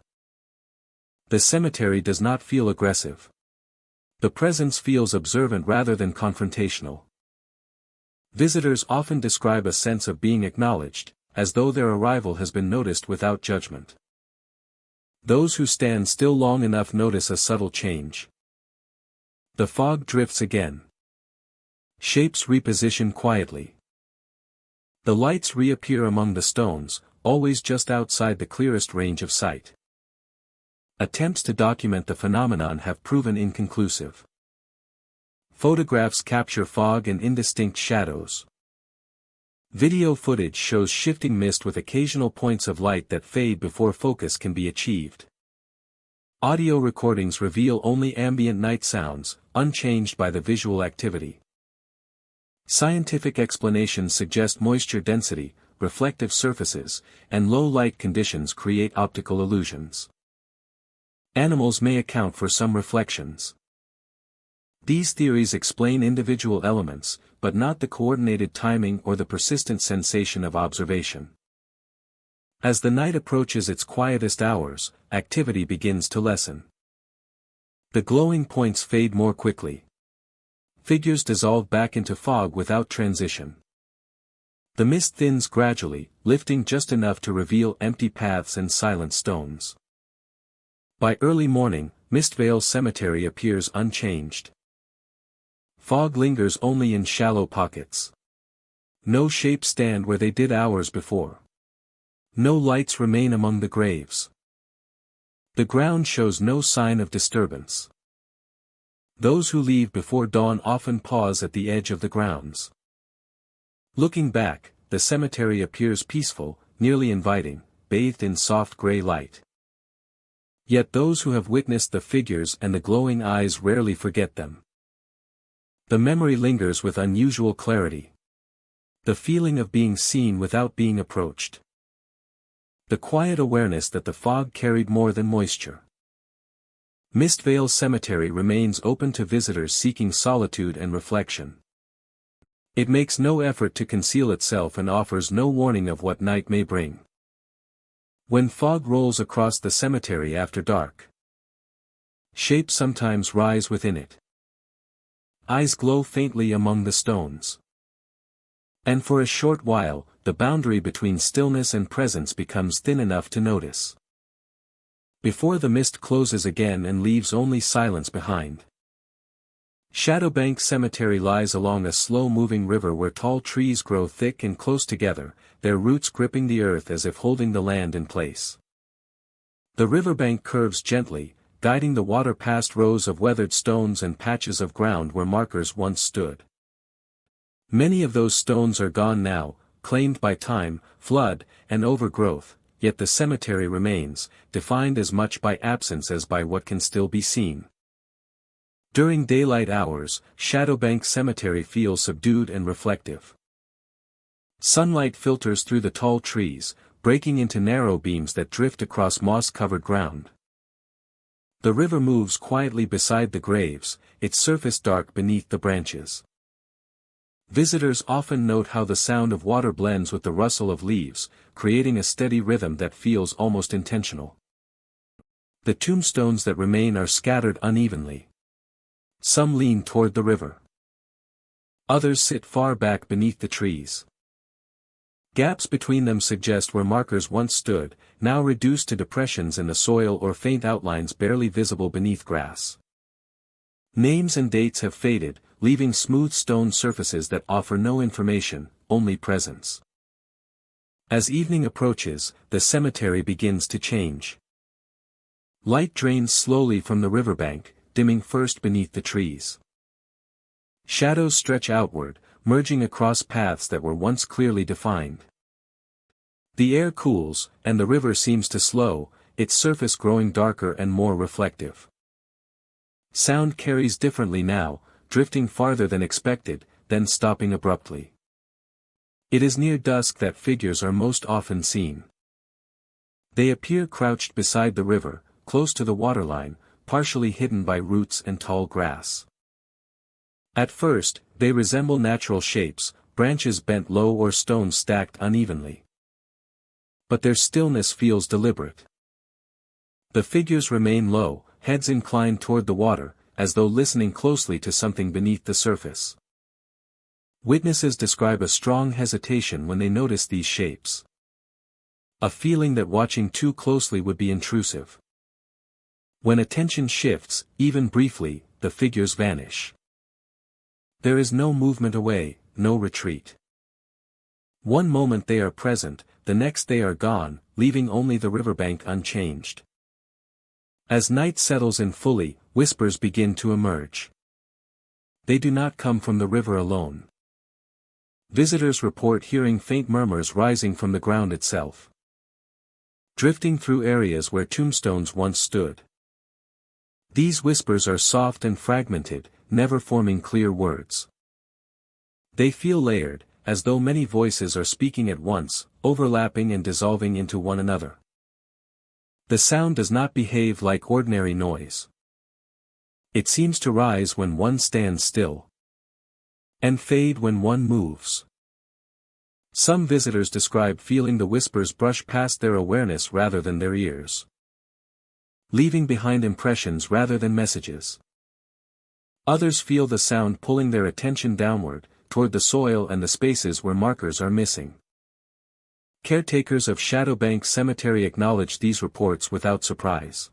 The cemetery does not feel aggressive. The presence feels observant rather than confrontational. Visitors often describe a sense of being acknowledged, as though their arrival has been noticed without judgment. Those who stand still long enough notice a subtle change. The fog drifts again. Shapes reposition quietly. The lights reappear among the stones, always just outside the clearest range of sight. Attempts to document the phenomenon have proven inconclusive. Photographs capture fog and indistinct shadows. Video footage shows shifting mist with occasional points of light that fade before focus can be achieved. Audio recordings reveal only ambient night sounds, unchanged by the visual activity. Scientific explanations suggest moisture density, reflective surfaces, and low light conditions create optical illusions. Animals may account for some reflections. These theories explain individual elements, but not the coordinated timing or the persistent sensation of observation. As the night approaches its quietest hours, activity begins to lessen. The glowing points fade more quickly. Figures dissolve back into fog without transition. The mist thins gradually, lifting just enough to reveal empty paths and silent stones. By early morning, Mistvale Cemetery appears unchanged. Fog lingers only in shallow pockets. No shapes stand where they did hours before. No lights remain among the graves. The ground shows no sign of disturbance. Those who leave before dawn often pause at the edge of the grounds. Looking back, the cemetery appears peaceful, nearly inviting, bathed in soft gray light. Yet those who have witnessed the figures and the glowing eyes rarely forget them. The memory lingers with unusual clarity. The feeling of being seen without being approached. The quiet awareness that the fog carried more than moisture. Mistvale Cemetery remains open to visitors seeking solitude and reflection. It makes no effort to conceal itself and offers no warning of what night may bring. When fog rolls across the cemetery after dark, shapes sometimes rise within it. Eyes glow faintly among the stones. And for a short while, the boundary between stillness and presence becomes thin enough to notice. Before the mist closes again and leaves only silence behind. Shadowbank Cemetery lies along a slow-moving river where tall trees grow thick and close together, their roots gripping the earth as if holding the land in place. The riverbank curves gently, guiding the water past rows of weathered stones and patches of ground where markers once stood. Many of those stones are gone now, claimed by time, flood, and overgrowth, yet the cemetery remains, defined as much by absence as by what can still be seen. During daylight hours, Shadowbank Cemetery feels subdued and reflective. Sunlight filters through the tall trees, breaking into narrow beams that drift across moss-covered ground. The river moves quietly beside the graves, its surface dark beneath the branches. Visitors often note how the sound of water blends with the rustle of leaves, creating a steady rhythm that feels almost intentional. The tombstones that remain are scattered unevenly. Some lean toward the river. Others sit far back beneath the trees. Gaps between them suggest where markers once stood, now reduced to depressions in the soil or faint outlines barely visible beneath grass. Names and dates have faded, leaving smooth stone surfaces that offer no information, only presence. As evening approaches, the cemetery begins to change. Light drains slowly from the riverbank, dimming first beneath the trees. Shadows stretch outward, merging across paths that were once clearly defined. The air cools, and the river seems to slow, its surface growing darker and more reflective. Sound carries differently now, drifting farther than expected, then stopping abruptly. It is near dusk that figures are most often seen. They appear crouched beside the river, close to the waterline, partially hidden by roots and tall grass. At first, they resemble natural shapes, branches bent low or stones stacked unevenly. But their stillness feels deliberate. The figures remain low, heads inclined toward the water, as though listening closely to something beneath the surface. Witnesses describe a strong hesitation when they notice these shapes. A feeling that watching too closely would be intrusive. When attention shifts, even briefly, the figures vanish. There is no movement away, no retreat. One moment they are present, the next they are gone, leaving only the riverbank unchanged. As night settles in fully, whispers begin to emerge. They do not come from the river alone. Visitors report hearing faint murmurs rising from the ground itself. Drifting through areas where tombstones once stood. These whispers are soft and fragmented, never forming clear words. They feel layered, as though many voices are speaking at once, overlapping and dissolving into one another. The sound does not behave like ordinary noise. It seems to rise when one stands still, and fade when one moves. Some visitors describe feeling the whispers brush past their awareness rather than their ears, leaving behind impressions rather than messages. Others feel the sound pulling their attention downward, toward the soil and the spaces where markers are missing. Caretakers of Shadowbank Cemetery acknowledge these reports without surprise.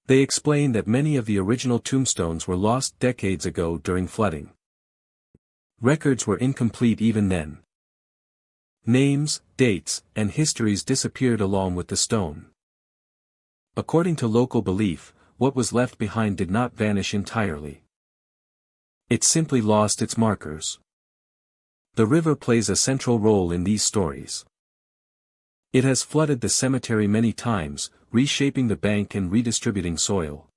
They explain that many of the original tombstones were lost decades ago during flooding. Records were incomplete even then. Names, dates, and histories disappeared along with the stone. According to local belief, what was left behind did not vanish entirely. It simply lost its markers. The river plays a central role in these stories. It has flooded the cemetery many times, reshaping the bank and redistributing soil.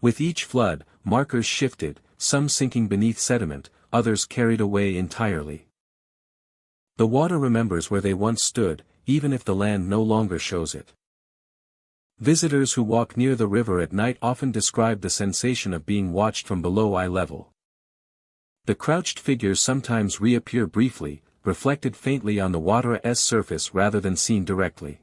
With each flood, markers shifted, some sinking beneath sediment, others carried away entirely. The water remembers where they once stood, even if the land no longer shows it. Visitors who walk near the river at night often describe the sensation of being watched from below eye level. The crouched figures sometimes reappear briefly, reflected faintly on the water's surface rather than seen directly.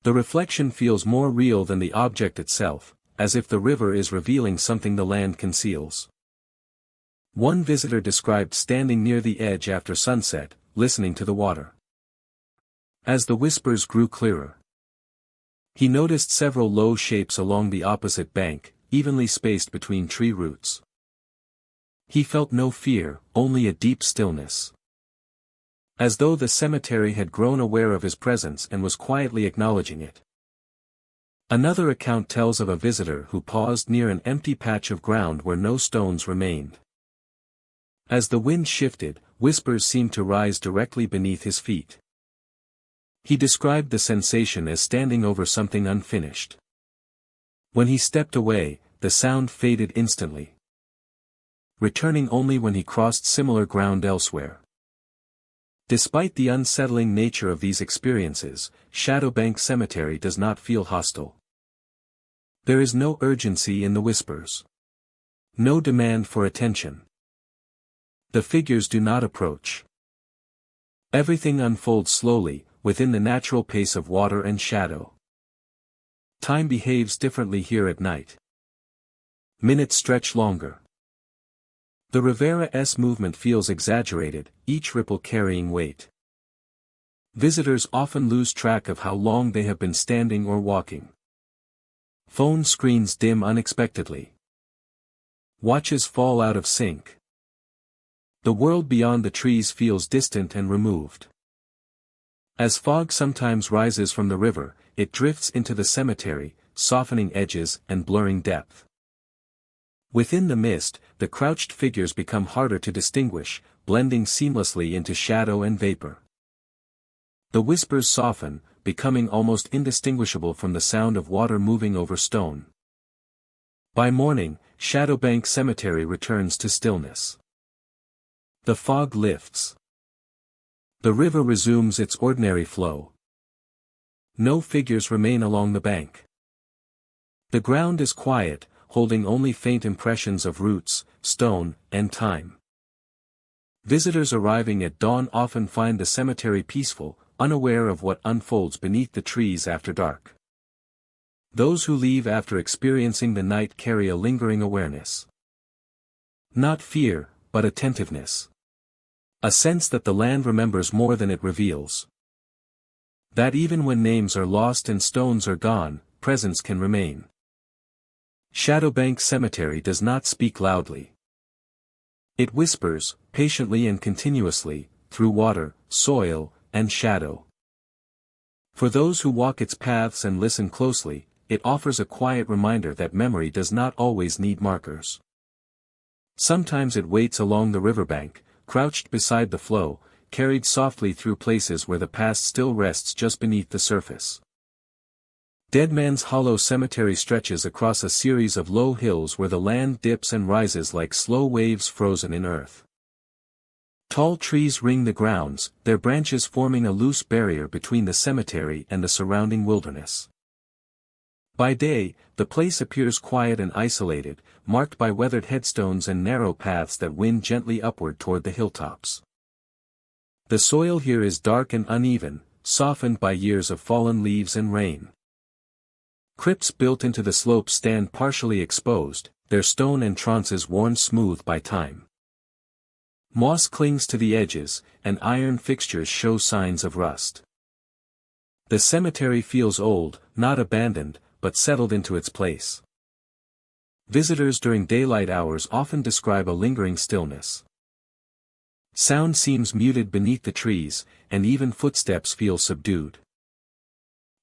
The reflection feels more real than the object itself, as if the river is revealing something the land conceals. One visitor described standing near the edge after sunset, listening to the water. As the whispers grew clearer, he noticed several low shapes along the opposite bank, evenly spaced between tree roots. He felt no fear, only a deep stillness. As though the cemetery had grown aware of his presence and was quietly acknowledging it. Another account tells of a visitor who paused near an empty patch of ground where no stones remained. As the wind shifted, whispers seemed to rise directly beneath his feet. He described the sensation as standing over something unfinished. When he stepped away, the sound faded instantly, returning only when he crossed similar ground elsewhere. Despite the unsettling nature of these experiences, Shadowbank Cemetery does not feel hostile. There is no urgency in the whispers. No demand for attention. The figures do not approach. Everything unfolds slowly, within the natural pace of water and shadow. Time behaves differently here at night. Minutes stretch longer. The Rivera's movement feels exaggerated, each ripple carrying weight. Visitors often lose track of how long they have been standing or walking. Phone screens dim unexpectedly. Watches fall out of sync. The world beyond the trees feels distant and removed. As fog sometimes rises from the river, it drifts into the cemetery, softening edges and blurring depth. Within the mist, the crouched figures become harder to distinguish, blending seamlessly into shadow and vapor. The whispers soften, becoming almost indistinguishable from the sound of water moving over stone. By morning, Shadowbank Cemetery returns to stillness. The fog lifts. The river resumes its ordinary flow. No figures remain along the bank. The ground is quiet, holding only faint impressions of roots, stone, and time. Visitors arriving at dawn often find the cemetery peaceful, unaware of what unfolds beneath the trees after dark. Those who leave after experiencing the night carry a lingering awareness. Not fear, but attentiveness. A sense that the land remembers more than it reveals. That even when names are lost and stones are gone, presence can remain. Shadowbank Cemetery does not speak loudly. It whispers, patiently and continuously, through water, soil, and shadow. For those who walk its paths and listen closely, it offers a quiet reminder that memory does not always need markers. Sometimes it waits along the riverbank, crouched beside the flow, carried softly through places where the past still rests just beneath the surface. Dead Man's Hollow Cemetery stretches across a series of low hills where the land dips and rises like slow waves frozen in earth. Tall trees ring the grounds, their branches forming a loose barrier between the cemetery and the surrounding wilderness. By day, the place appears quiet and isolated, marked by weathered headstones and narrow paths that wind gently upward toward the hilltops. The soil here is dark and uneven, softened by years of fallen leaves and rain. Crypts built into the slopes stand partially exposed, their stone entrances worn smooth by time. Moss clings to the edges, and iron fixtures show signs of rust. The cemetery feels old, not abandoned, but settled into its place. Visitors during daylight hours often describe a lingering stillness. Sound seems muted beneath the trees, and even footsteps feel subdued.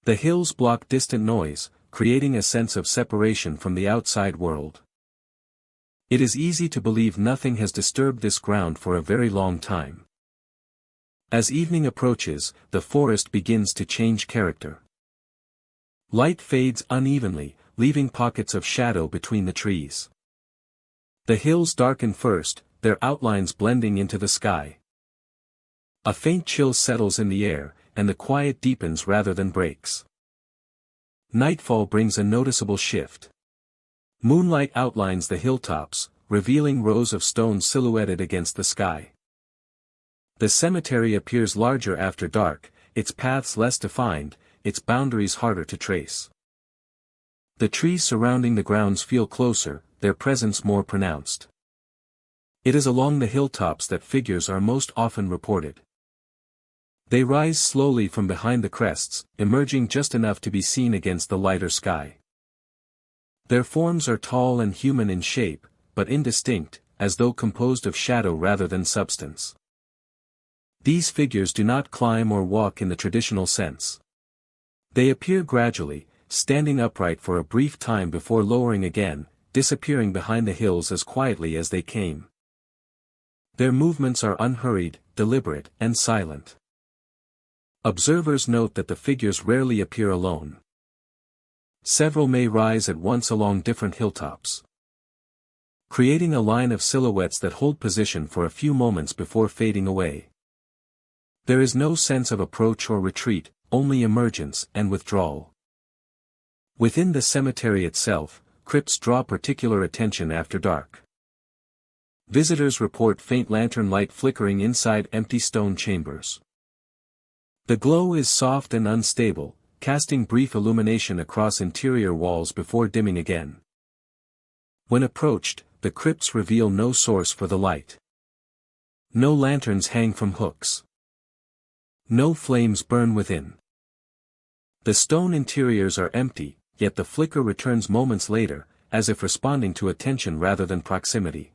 The hills block distant noise, creating a sense of separation from the outside world. It is easy to believe nothing has disturbed this ground for a very long time. As evening approaches, the forest begins to change character. Light fades unevenly, leaving pockets of shadow between the trees. The hills darken first, their outlines blending into the sky. A faint chill settles in the air, and the quiet deepens rather than breaks. Nightfall brings a noticeable shift. Moonlight outlines the hilltops, revealing rows of stones silhouetted against the sky. The cemetery appears larger after dark, its paths less defined, its boundaries harder to trace. The trees surrounding the grounds feel closer, their presence more pronounced. It is along the hilltops that figures are most often reported. They rise slowly from behind the crests, emerging just enough to be seen against the lighter sky. Their forms are tall and human in shape, but indistinct, as though composed of shadow rather than substance. These figures do not climb or walk in the traditional sense. They appear gradually, standing upright for a brief time before lowering again, disappearing behind the hills as quietly as they came. Their movements are unhurried, deliberate, and silent. Observers note that the figures rarely appear alone. Several may rise at once along different hilltops, creating a line of silhouettes that hold position for a few moments before fading away. There is no sense of approach or retreat, only emergence and withdrawal. Within the cemetery itself, crypts draw particular attention after dark. Visitors report faint lantern light flickering inside empty stone chambers. The glow is soft and unstable, casting brief illumination across interior walls before dimming again. When approached, the crypts reveal no source for the light. No lanterns hang from hooks. No flames burn within. The stone interiors are empty, yet the flicker returns moments later, as if responding to attention rather than proximity.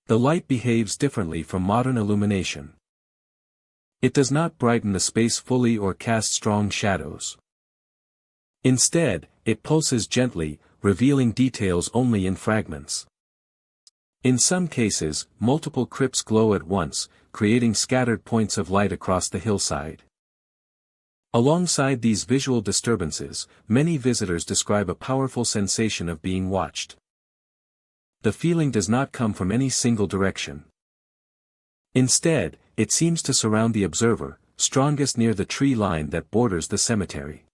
The light behaves differently from modern illumination. It does not brighten the space fully or cast strong shadows. Instead, it pulses gently, revealing details only in fragments. In some cases, multiple crypts glow at once, creating scattered points of light across the hillside. Alongside these visual disturbances, many visitors describe a powerful sensation of being watched. The feeling does not come from any single direction. Instead, it seems to surround the observer, strongest near the tree line that borders the cemetery.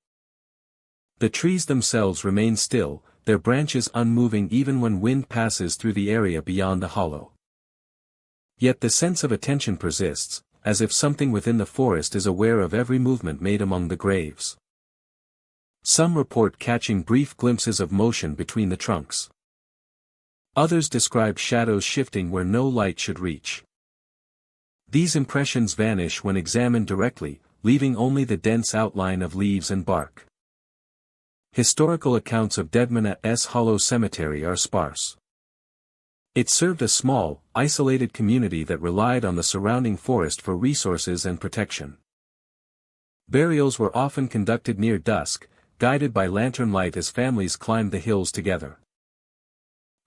The trees themselves remain still, their branches unmoving even when wind passes through the area beyond the hollow. Yet the sense of attention persists, as if something within the forest is aware of every movement made among the graves. Some report catching brief glimpses of motion between the trunks. Others describe shadows shifting where no light should reach. These impressions vanish when examined directly, leaving only the dense outline of leaves and bark. Historical accounts of Deadman's Hollow Cemetery are sparse. It served a small, isolated community that relied on the surrounding forest for resources and protection. Burials were often conducted near dusk, guided by lantern light as families climbed the hills together.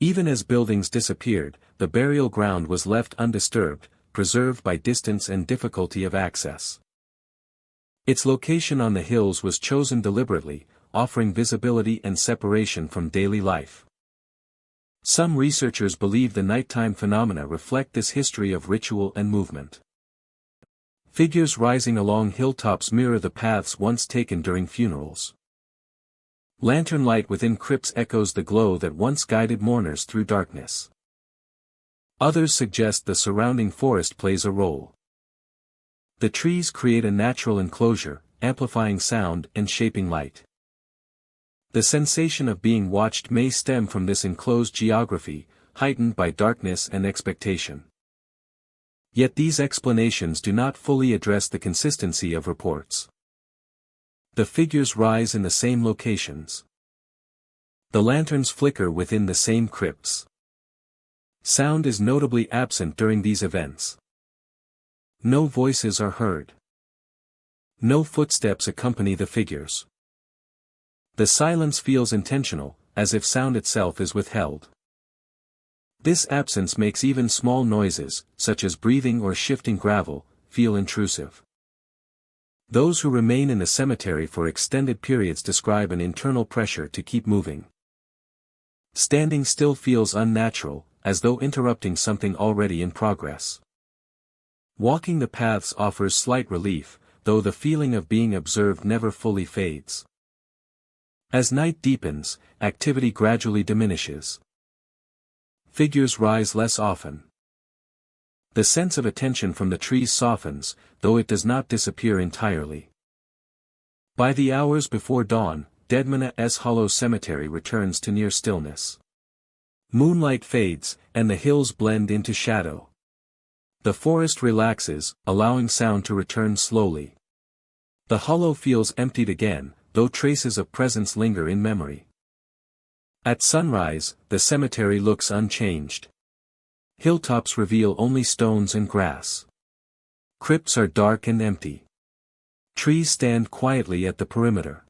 Even as buildings disappeared, the burial ground was left undisturbed, preserved by distance and difficulty of access. Its location on the hills was chosen deliberately, offering visibility and separation from daily life. Some researchers believe the nighttime phenomena reflect this history of ritual and movement. Figures rising along hilltops mirror the paths once taken during funerals. Lantern light within crypts echoes the glow that once guided mourners through darkness. Others suggest the surrounding forest plays a role. The trees create a natural enclosure, amplifying sound and shaping light. The sensation of being watched may stem from this enclosed geography, heightened by darkness and expectation. Yet these explanations do not fully address the consistency of reports. The figures rise in the same locations. The lanterns flicker within the same crypts. Sound is notably absent during these events. No voices are heard. No footsteps accompany the figures. The silence feels intentional, as if sound itself is withheld. This absence makes even small noises, such as breathing or shifting gravel, feel intrusive. Those who remain in the cemetery for extended periods describe an internal pressure to keep moving. Standing still feels unnatural, as though interrupting something already in progress. Walking the paths offers slight relief, though the feeling of being observed never fully fades. As night deepens, activity gradually diminishes. Figures rise less often. The sense of attention from the trees softens, though it does not disappear entirely. By the hours before dawn, Deadman's Hollow Cemetery returns to near stillness. Moonlight fades, and the hills blend into shadow. The forest relaxes, allowing sound to return slowly. The hollow feels emptied again, though traces of presence linger in memory. At sunrise, the cemetery looks unchanged. Hilltops reveal only stones and grass. Crypts are dark and empty. Trees stand quietly at the perimeter.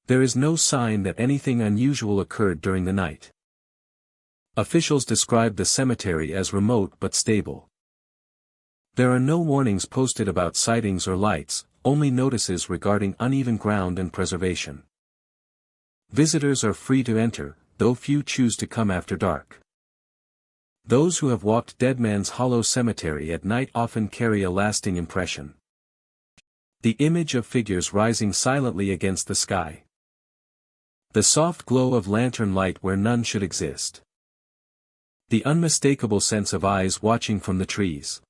There is no sign that anything unusual occurred during the night. Officials describe the cemetery as remote but stable. There are no warnings posted about sightings or lights, only notices regarding uneven ground and preservation. Visitors are free to enter, though few choose to come after dark. Those who have walked Deadman's Hollow Cemetery at night often carry a lasting impression. The image of figures rising silently against the sky. The soft glow of lantern light where none should exist. The unmistakable sense of eyes watching from the trees.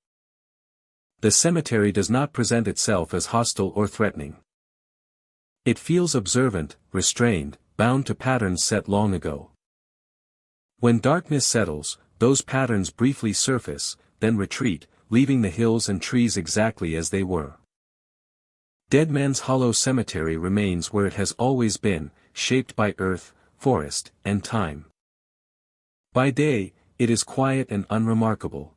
The cemetery does not present itself as hostile or threatening. It feels observant, restrained, bound to patterns set long ago. When darkness settles, those patterns briefly surface, then retreat, leaving the hills and trees exactly as they were. Deadman's Hollow Cemetery remains where it has always been, shaped by earth, forest, and time. By day, it is quiet and unremarkable.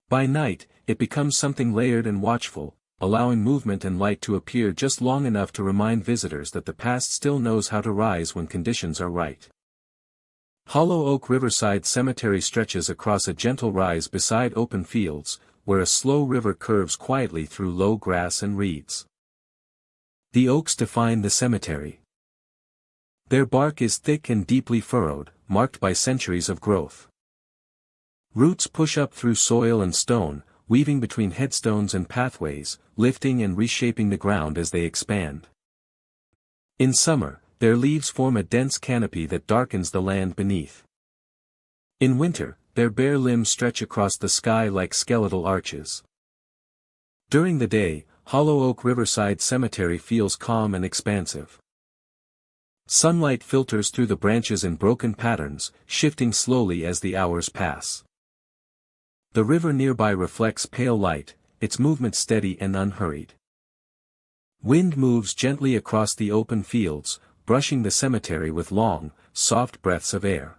By night, it becomes something layered and watchful, allowing movement and light to appear just long enough to remind visitors that the past still knows how to rise when conditions are right. Hollow Oak Riverside Cemetery stretches across a gentle rise beside open fields, where a slow river curves quietly through low grass and reeds. The oaks define the cemetery. Their bark is thick and deeply furrowed, marked by centuries of growth. Roots push up through soil and stone, weaving between headstones and pathways, lifting and reshaping the ground as they expand. In summer, their leaves form a dense canopy that darkens the land beneath. In winter, their bare limbs stretch across the sky like skeletal arches. During the day, Hollow Oak Riverside Cemetery feels calm and expansive. Sunlight filters through the branches in broken patterns, shifting slowly as the hours pass. The river nearby reflects pale light, its movement steady and unhurried. Wind moves gently across the open fields, brushing the cemetery with long, soft breaths of air.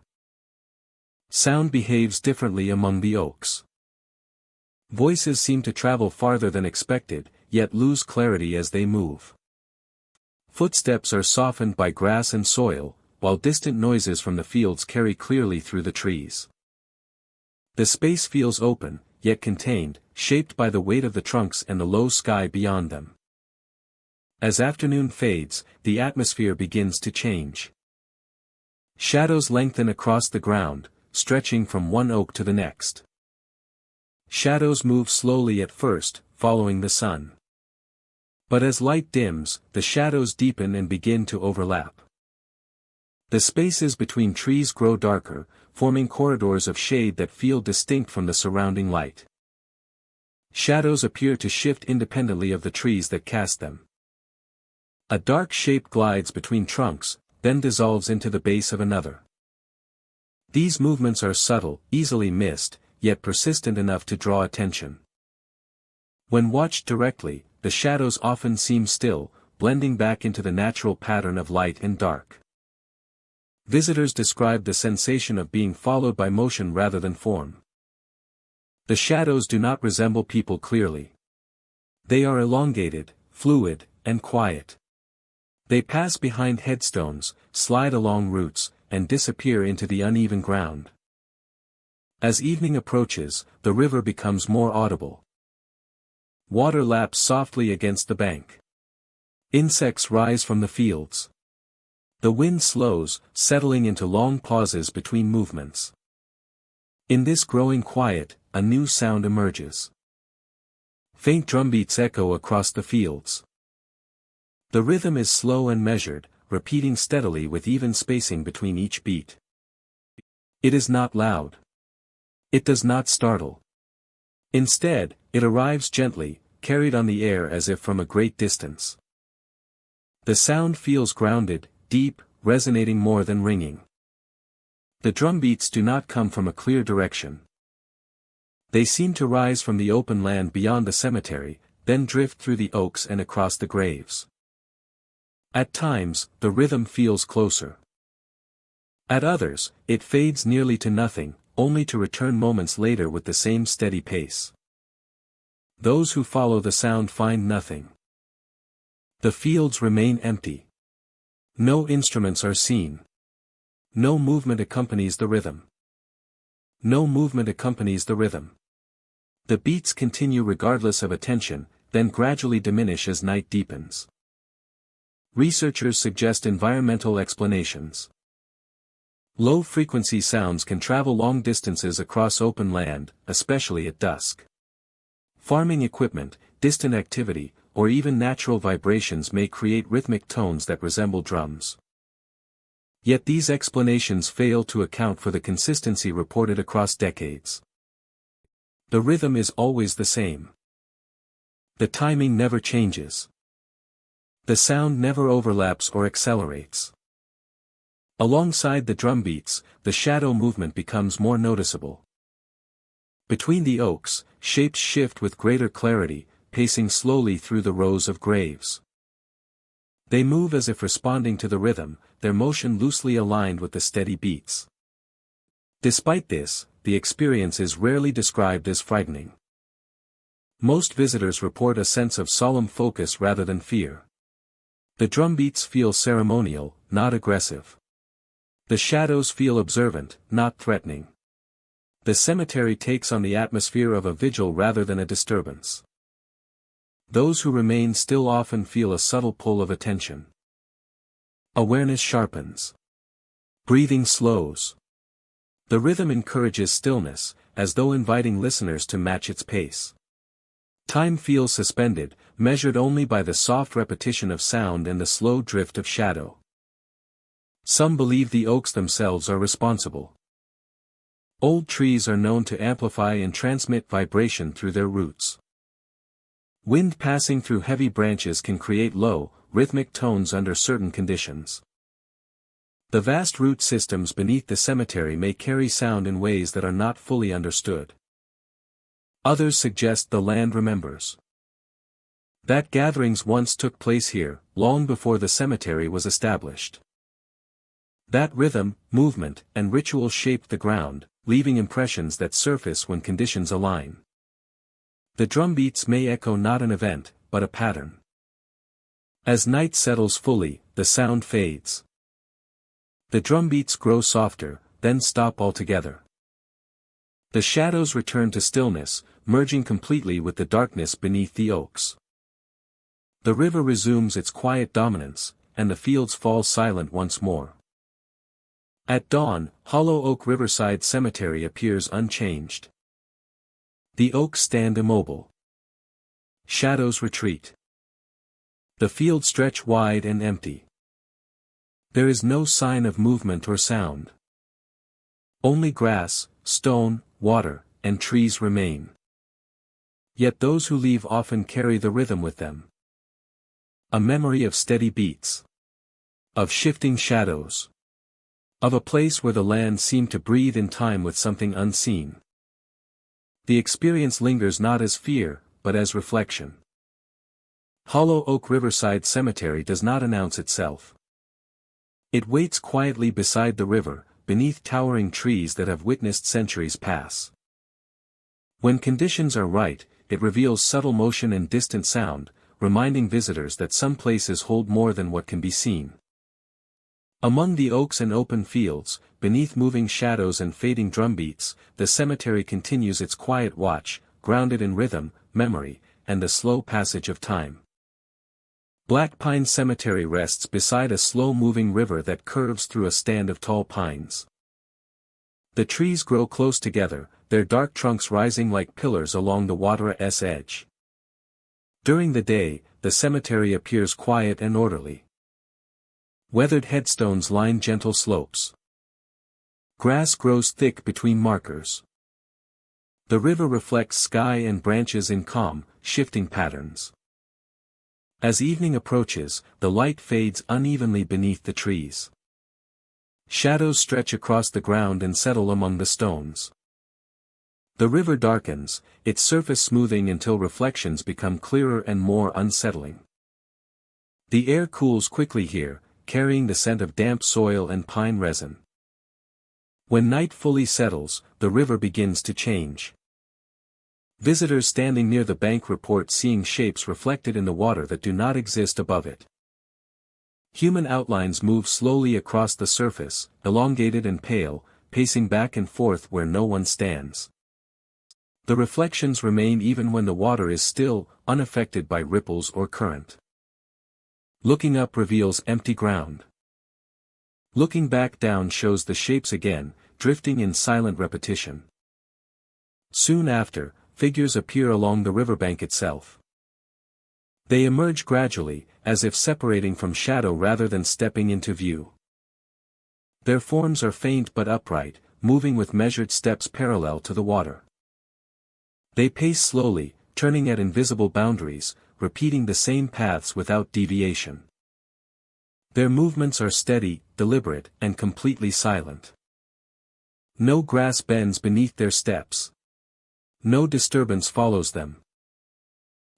Sound behaves differently among the oaks. Voices seem to travel farther than expected, yet lose clarity as they move. Footsteps are softened by grass and soil, while distant noises from the fields carry clearly through the trees. The space feels open, yet contained, shaped by the weight of the trunks and the low sky beyond them. As afternoon fades, the atmosphere begins to change. Shadows lengthen across the ground, stretching from one oak to the next. Shadows move slowly at first, following the sun. But as light dims, the shadows deepen and begin to overlap. The spaces between trees grow darker, forming corridors of shade that feel distinct from the surrounding light. Shadows appear to shift independently of the trees that cast them. A dark shape glides between trunks, then dissolves into the base of another. These movements are subtle, easily missed, yet persistent enough to draw attention. When watched directly, the shadows often seem still, blending back into the natural pattern of light and dark. Visitors describe the sensation of being followed by motion rather than form. The shadows do not resemble people clearly. They are elongated, fluid, and quiet. They pass behind headstones, slide along roots, and disappear into the uneven ground. As evening approaches, the river becomes more audible. Water laps softly against the bank. Insects rise from the fields. The wind slows, settling into long pauses between movements. In this growing quiet, a new sound emerges. Faint drumbeats echo across the fields. The rhythm is slow and measured, repeating steadily with even spacing between each beat. It is not loud. It does not startle. Instead, it arrives gently, carried on the air as if from a great distance. The sound feels grounded, deep, resonating more than ringing. The drumbeats do not come from a clear direction. They seem to rise from the open land beyond the cemetery, then drift through the oaks and across the graves. At times, the rhythm feels closer. At others, it fades nearly to nothing, only to return moments later with the same steady pace. Those who follow the sound find nothing. The fields remain empty. No instruments are seen. No movement accompanies the rhythm. No movement accompanies the rhythm. The beats continue regardless of attention, then gradually diminish as night deepens. Researchers suggest environmental explanations. Low-frequency sounds can travel long distances across open land, especially at dusk. Farming equipment, distant activity, or even natural vibrations may create rhythmic tones that resemble drums. Yet these explanations fail to account for the consistency reported across decades. The rhythm is always the same. The timing never changes. The sound never overlaps or accelerates. Alongside the drum beats, the shadow movement becomes more noticeable. Between the oaks, shapes shift with greater clarity, pacing slowly through the rows of graves. They move as if responding to the rhythm, their motion loosely aligned with the steady beats. Despite this, the experience is rarely described as frightening. Most visitors report a sense of solemn focus rather than fear. The drumbeats feel ceremonial, not aggressive. The shadows feel observant, not threatening. The cemetery takes on the atmosphere of a vigil rather than a disturbance. Those who remain still often feel a subtle pull of attention. Awareness sharpens. Breathing slows. The rhythm encourages stillness, as though inviting listeners to match its pace. Time feels suspended, measured only by the soft repetition of sound and the slow drift of shadow. Some believe the oaks themselves are responsible. Old trees are known to amplify and transmit vibration through their roots. Wind passing through heavy branches can create low, rhythmic tones under certain conditions. The vast root systems beneath the cemetery may carry sound in ways that are not fully understood. Others suggest the land remembers. That gatherings once took place here, long before the cemetery was established. That rhythm, movement, and ritual shaped the ground, leaving impressions that surface when conditions align. The drumbeats may echo not an event, but a pattern. As night settles fully, the sound fades. The drumbeats grow softer, then stop altogether. The shadows return to stillness, merging completely with the darkness beneath the oaks. The river resumes its quiet dominance, and the fields fall silent once more. At dawn, Hollow Oak Riverside Cemetery appears unchanged. The oaks stand immobile. Shadows retreat. The fields stretch wide and empty. There is no sign of movement or sound. Only grass, stone, water, and trees remain. Yet those who leave often carry the rhythm with them. A memory of steady beats. Of shifting shadows. Of a place where the land seemed to breathe in time with something unseen. The experience lingers not as fear, but as reflection. Hollow Oak Riverside Cemetery does not announce itself. It waits quietly beside the river, beneath towering trees that have witnessed centuries pass. When conditions are right, it reveals subtle motion and distant sound, reminding visitors that some places hold more than what can be seen. Among the oaks and open fields, beneath moving shadows and fading drumbeats, the cemetery continues its quiet watch, grounded in rhythm, memory, and the slow passage of time. Black Pine Cemetery rests beside a slow-moving river that curves through a stand of tall pines. The trees grow close together, their dark trunks rising like pillars along the water's edge. During the day, the cemetery appears quiet and orderly. Weathered headstones line gentle slopes. Grass grows thick between markers. The river reflects sky and branches in calm, shifting patterns. As evening approaches, the light fades unevenly beneath the trees. Shadows stretch across the ground and settle among the stones. The river darkens, its surface smoothing until reflections become clearer and more unsettling. The air cools quickly here, carrying the scent of damp soil and pine resin. When night fully settles, the river begins to change. Visitors standing near the bank report seeing shapes reflected in the water that do not exist above it. Human outlines move slowly across the surface, elongated and pale, pacing back and forth where no one stands. The reflections remain even when the water is still, unaffected by ripples or current. Looking up reveals empty ground. Looking back down shows the shapes again, drifting in silent repetition. Soon after, figures appear along the riverbank itself. They emerge gradually, as if separating from shadow rather than stepping into view. Their forms are faint but upright, moving with measured steps parallel to the water. They pace slowly, turning at invisible boundaries, repeating the same paths without deviation. Their movements are steady, deliberate, and completely silent. No grass bends beneath their steps. No disturbance follows them.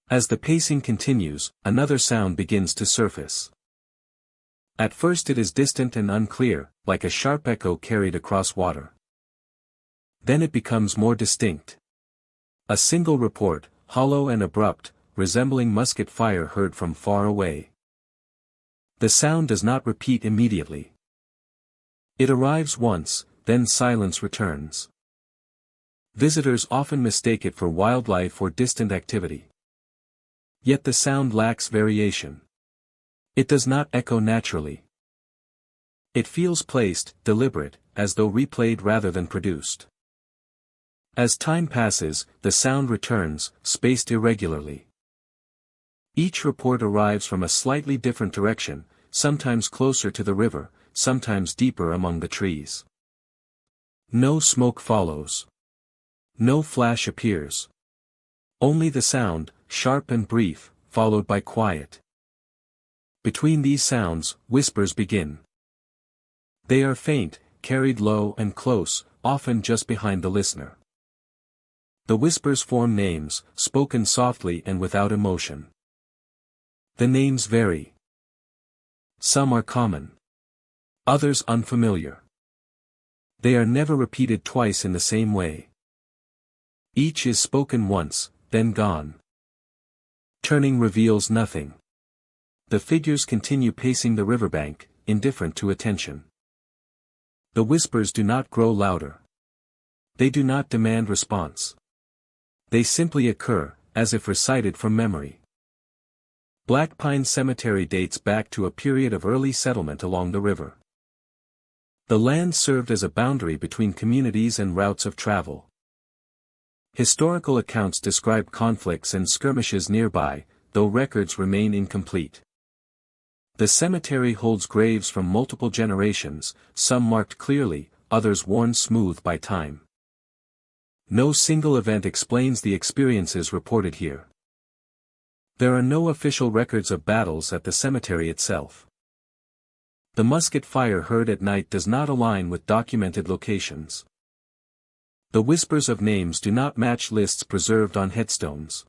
As the pacing continues, another sound begins to surface. At first it is distant and unclear, like a sharp echo carried across water. Then it becomes more distinct. A single report, hollow and abrupt, resembling musket fire heard from far away. The sound does not repeat immediately. It arrives once, then silence returns. Visitors often mistake it for wildlife or distant activity. Yet the sound lacks variation. It does not echo naturally. It feels placed, deliberate, as though replayed rather than produced. As time passes, the sound returns, spaced irregularly. Each report arrives from a slightly different direction, sometimes closer to the river, sometimes deeper among the trees. No smoke follows. No flash appears. Only the sound, sharp and brief, followed by quiet. Between these sounds, whispers begin. They are faint, carried low and close, often just behind the listener. The whispers form names, spoken softly and without emotion. The names vary. Some are common. Others unfamiliar. They are never repeated twice in the same way. Each is spoken once, then gone. Turning reveals nothing. The figures continue pacing the riverbank, indifferent to attention. The whispers do not grow louder. They do not demand response. They simply occur, as if recited from memory. Black Pine Cemetery dates back to a period of early settlement along the river. The land served as a boundary between communities and routes of travel. Historical accounts describe conflicts and skirmishes nearby, though records remain incomplete. The cemetery holds graves from multiple generations, some marked clearly, others worn smooth by time. No single event explains the experiences reported here. There are no official records of battles at the cemetery itself. The musket fire heard at night does not align with documented locations. The whispers of names do not match lists preserved on headstones.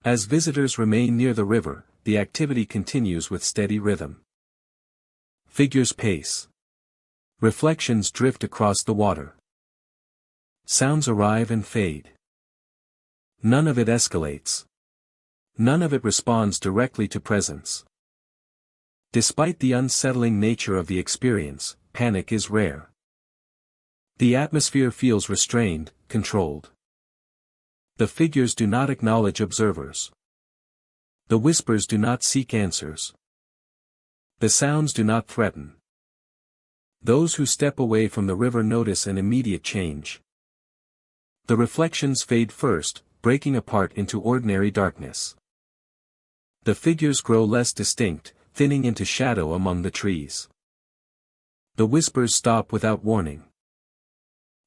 As visitors remain near the river, the activity continues with steady rhythm. Figures pace. Reflections drift across the water. Sounds arrive and fade. None of it escalates. None of it responds directly to presence. Despite the unsettling nature of the experience, panic is rare. The atmosphere feels restrained, controlled. The figures do not acknowledge observers. The whispers do not seek answers. The sounds do not threaten. Those who step away from the river notice an immediate change. The reflections fade first, breaking apart into ordinary darkness. The figures grow less distinct, thinning into shadow among the trees. The whispers stop without warning.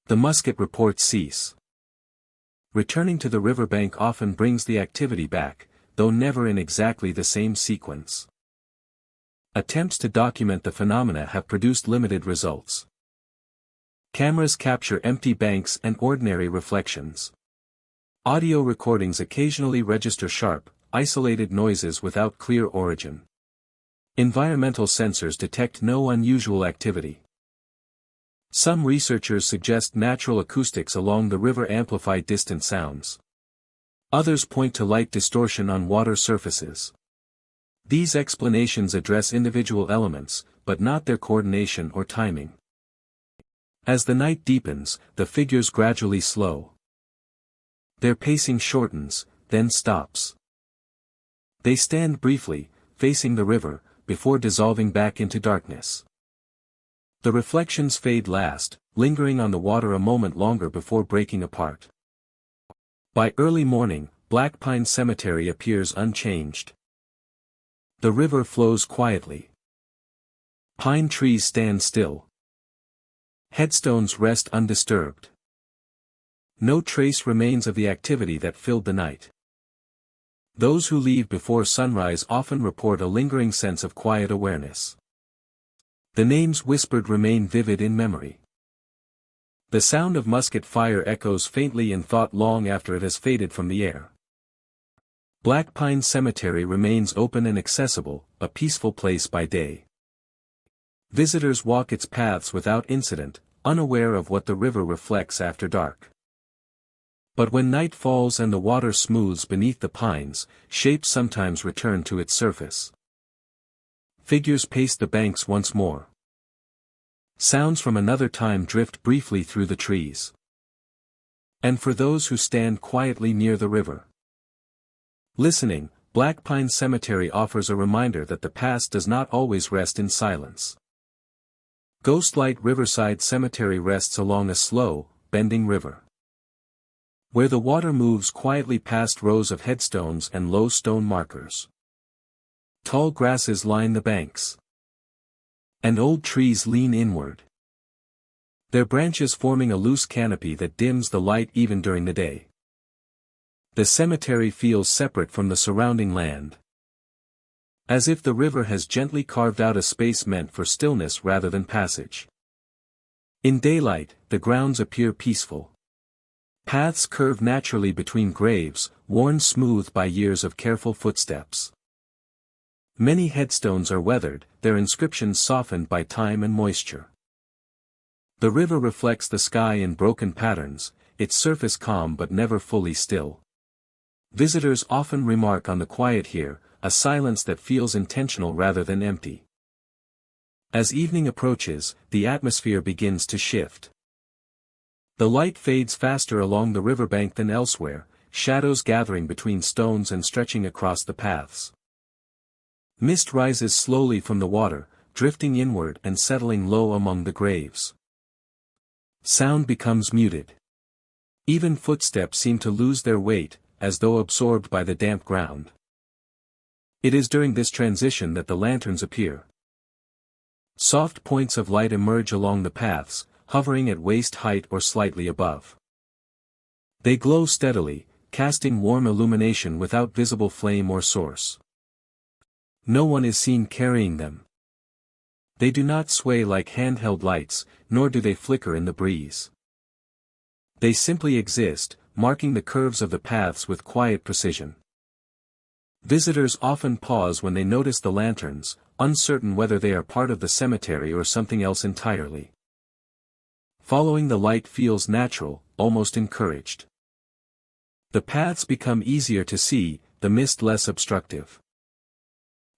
The musket reports cease. Returning to the riverbank often brings the activity back, though never in exactly the same sequence. Attempts to document the phenomena have produced limited results. Cameras capture empty banks and ordinary reflections. Audio recordings occasionally register sharp, isolated noises without clear origin. Environmental sensors detect no unusual activity. Some researchers suggest natural acoustics along the river amplify distant sounds. Others point to light distortion on water surfaces. These explanations address individual elements, but not their coordination or timing. As the night deepens, the figures gradually slow. Their pacing shortens, then stops. They stand briefly, facing the river, before dissolving back into darkness. The reflections fade last, lingering on the water a moment longer before breaking apart. By early morning, Black Pine Cemetery appears unchanged. The river flows quietly. Pine trees stand still. Headstones rest undisturbed. No trace remains of the activity that filled the night. Those who leave before sunrise often report a lingering sense of quiet awareness. The names whispered remain vivid in memory. The sound of musket fire echoes faintly in thought long after it has faded from the air. Black Pine Cemetery remains open and accessible, a peaceful place by day. Visitors walk its paths without incident, unaware of what the river reflects after dark. But when night falls and the water smooths beneath the pines, shapes sometimes return to its surface. Figures pace the banks once more. Sounds from another time drift briefly through the trees. And for those who stand quietly near the river, listening, Black Pine Cemetery offers a reminder that the past does not always rest in silence. Ghostlight Riverside Cemetery rests along a slow, bending river, where the water moves quietly past rows of headstones and low stone markers. Tall grasses line the banks, and old trees lean inward, their branches forming a loose canopy that dims the light even during the day. The cemetery feels separate from the surrounding land, as if the river has gently carved out a space meant for stillness rather than passage. In daylight, the grounds appear peaceful. Paths curve naturally between graves, worn smooth by years of careful footsteps. Many headstones are weathered, their inscriptions softened by time and moisture. The river reflects the sky in broken patterns, its surface calm but never fully still. Visitors often remark on the quiet here, a silence that feels intentional rather than empty. As evening approaches, the atmosphere begins to shift. The light fades faster along the riverbank than elsewhere, shadows gathering between stones and stretching across the paths. Mist rises slowly from the water, drifting inward and settling low among the graves. Sound becomes muted. Even footsteps seem to lose their weight, as though absorbed by the damp ground. It is during this transition that the lanterns appear. Soft points of light emerge along the paths, hovering at waist height or slightly above. They glow steadily, casting warm illumination without visible flame or source. No one is seen carrying them. They do not sway like handheld lights, nor do they flicker in the breeze. They simply exist, marking the curves of the paths with quiet precision. Visitors often pause when they notice the lanterns, uncertain whether they are part of the cemetery or something else entirely. Following the light feels natural, almost encouraged. The paths become easier to see, the mist less obstructive.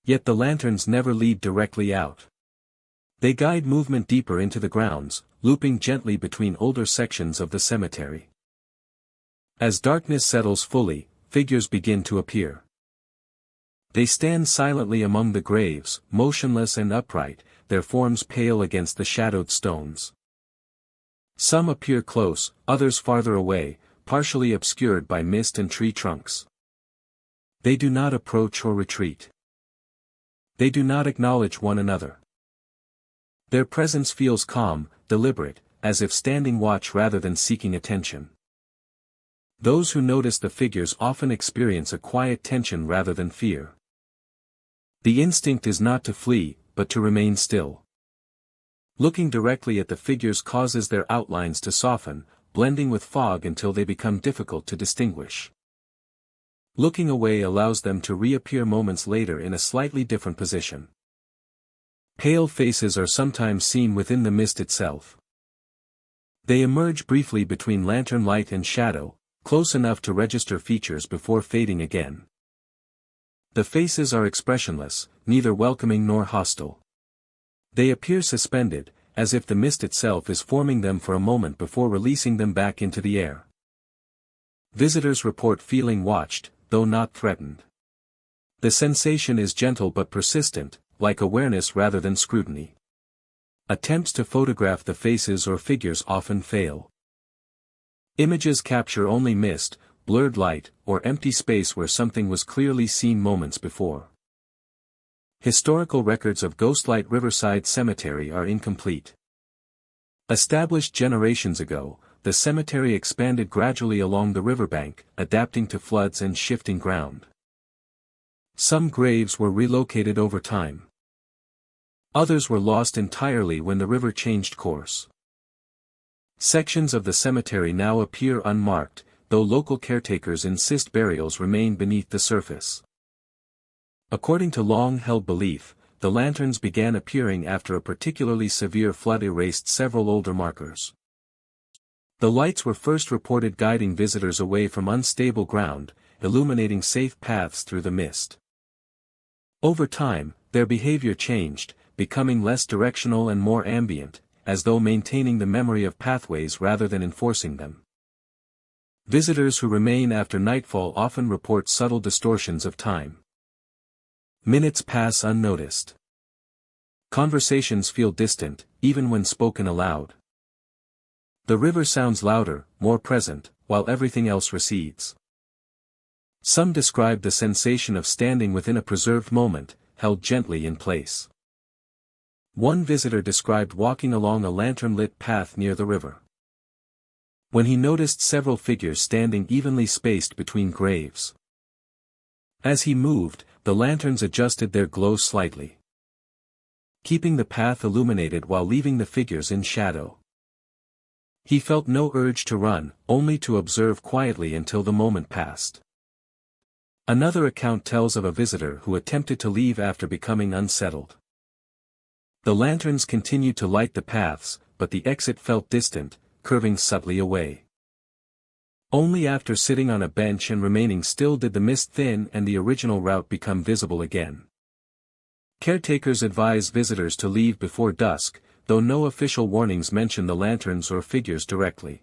Yet the lanterns never lead directly out. They guide movement deeper into the grounds, looping gently between older sections of the cemetery. As darkness settles fully, figures begin to appear. They stand silently among the graves, motionless and upright, their forms pale against the shadowed stones. Some appear close, others farther away, partially obscured by mist and tree trunks. They do not approach or retreat. They do not acknowledge one another. Their presence feels calm, deliberate, as if standing watch rather than seeking attention. Those who notice the figures often experience a quiet tension rather than fear. The instinct is not to flee, but to remain still. Looking directly at the figures causes their outlines to soften, blending with fog until they become difficult to distinguish. Looking away allows them to reappear moments later in a slightly different position. Pale faces are sometimes seen within the mist itself. They emerge briefly between lantern light and shadow, close enough to register features before fading again. The faces are expressionless, neither welcoming nor hostile. They appear suspended, as if the mist itself is forming them for a moment before releasing them back into the air. Visitors report feeling watched, though not threatened. The sensation is gentle but persistent, like awareness rather than scrutiny. Attempts to photograph the faces or figures often fail. Images capture only mist, blurred light, or empty space where something was clearly seen moments before. Historical records of Ghostlight Riverside Cemetery are incomplete. Established generations ago, the cemetery expanded gradually along the riverbank, adapting to floods and shifting ground. Some graves were relocated over time. Others were lost entirely when the river changed course. Sections of the cemetery now appear unmarked, though local caretakers insist burials remain beneath the surface. According to long-held belief, the lanterns began appearing after a particularly severe flood erased several older markers. The lights were first reported guiding visitors away from unstable ground, illuminating safe paths through the mist. Over time, their behavior changed, becoming less directional and more ambient, as though maintaining the memory of pathways rather than enforcing them. Visitors who remain after nightfall often report subtle distortions of time. Minutes pass unnoticed. Conversations feel distant, even when spoken aloud. The river sounds louder, more present, while everything else recedes. Some describe the sensation of standing within a preserved moment, held gently in place. One visitor described walking along a lantern-lit path near the river. When he noticed several figures standing evenly spaced between graves. As he moved, the lanterns adjusted their glow slightly, keeping the path illuminated while leaving the figures in shadow. He felt no urge to run, only to observe quietly until the moment passed. Another account tells of a visitor who attempted to leave after becoming unsettled. The lanterns continued to light the paths, but the exit felt distant, curving subtly away. Only after sitting on a bench and remaining still did the mist thin and the original route become visible again. Caretakers advise visitors to leave before dusk, though no official warnings mention the lanterns or figures directly.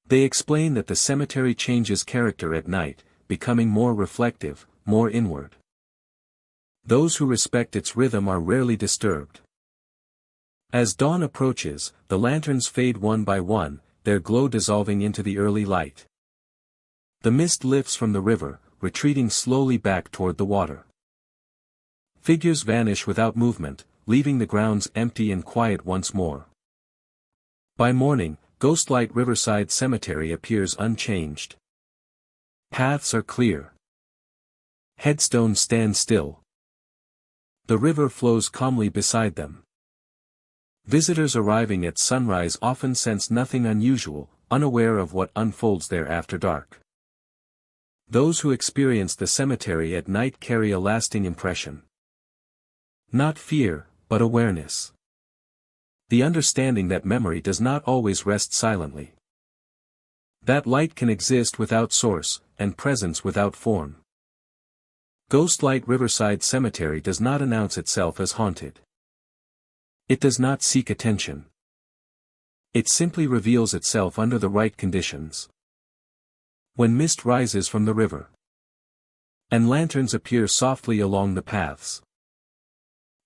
They explain that the cemetery changes character at night, becoming more reflective, more inward. Those who respect its rhythm are rarely disturbed. As dawn approaches, the lanterns fade one by one, their glow dissolving into the early light. The mist lifts from the river, retreating slowly back toward the water. Figures vanish without movement, leaving the grounds empty and quiet once more. By morning, Ghostlight Riverside Cemetery appears unchanged. Paths are clear. Headstones stand still. The river flows calmly beside them. Visitors arriving at sunrise often sense nothing unusual, unaware of what unfolds there after dark. Those who experience the cemetery at night carry a lasting impression. Not fear, but awareness. The understanding that memory does not always rest silently. That light can exist without source, and presence without form. Ghostlight Riverside Cemetery does not announce itself as haunted. It does not seek attention. It simply reveals itself under the right conditions. When mist rises from the river, and lanterns appear softly along the paths.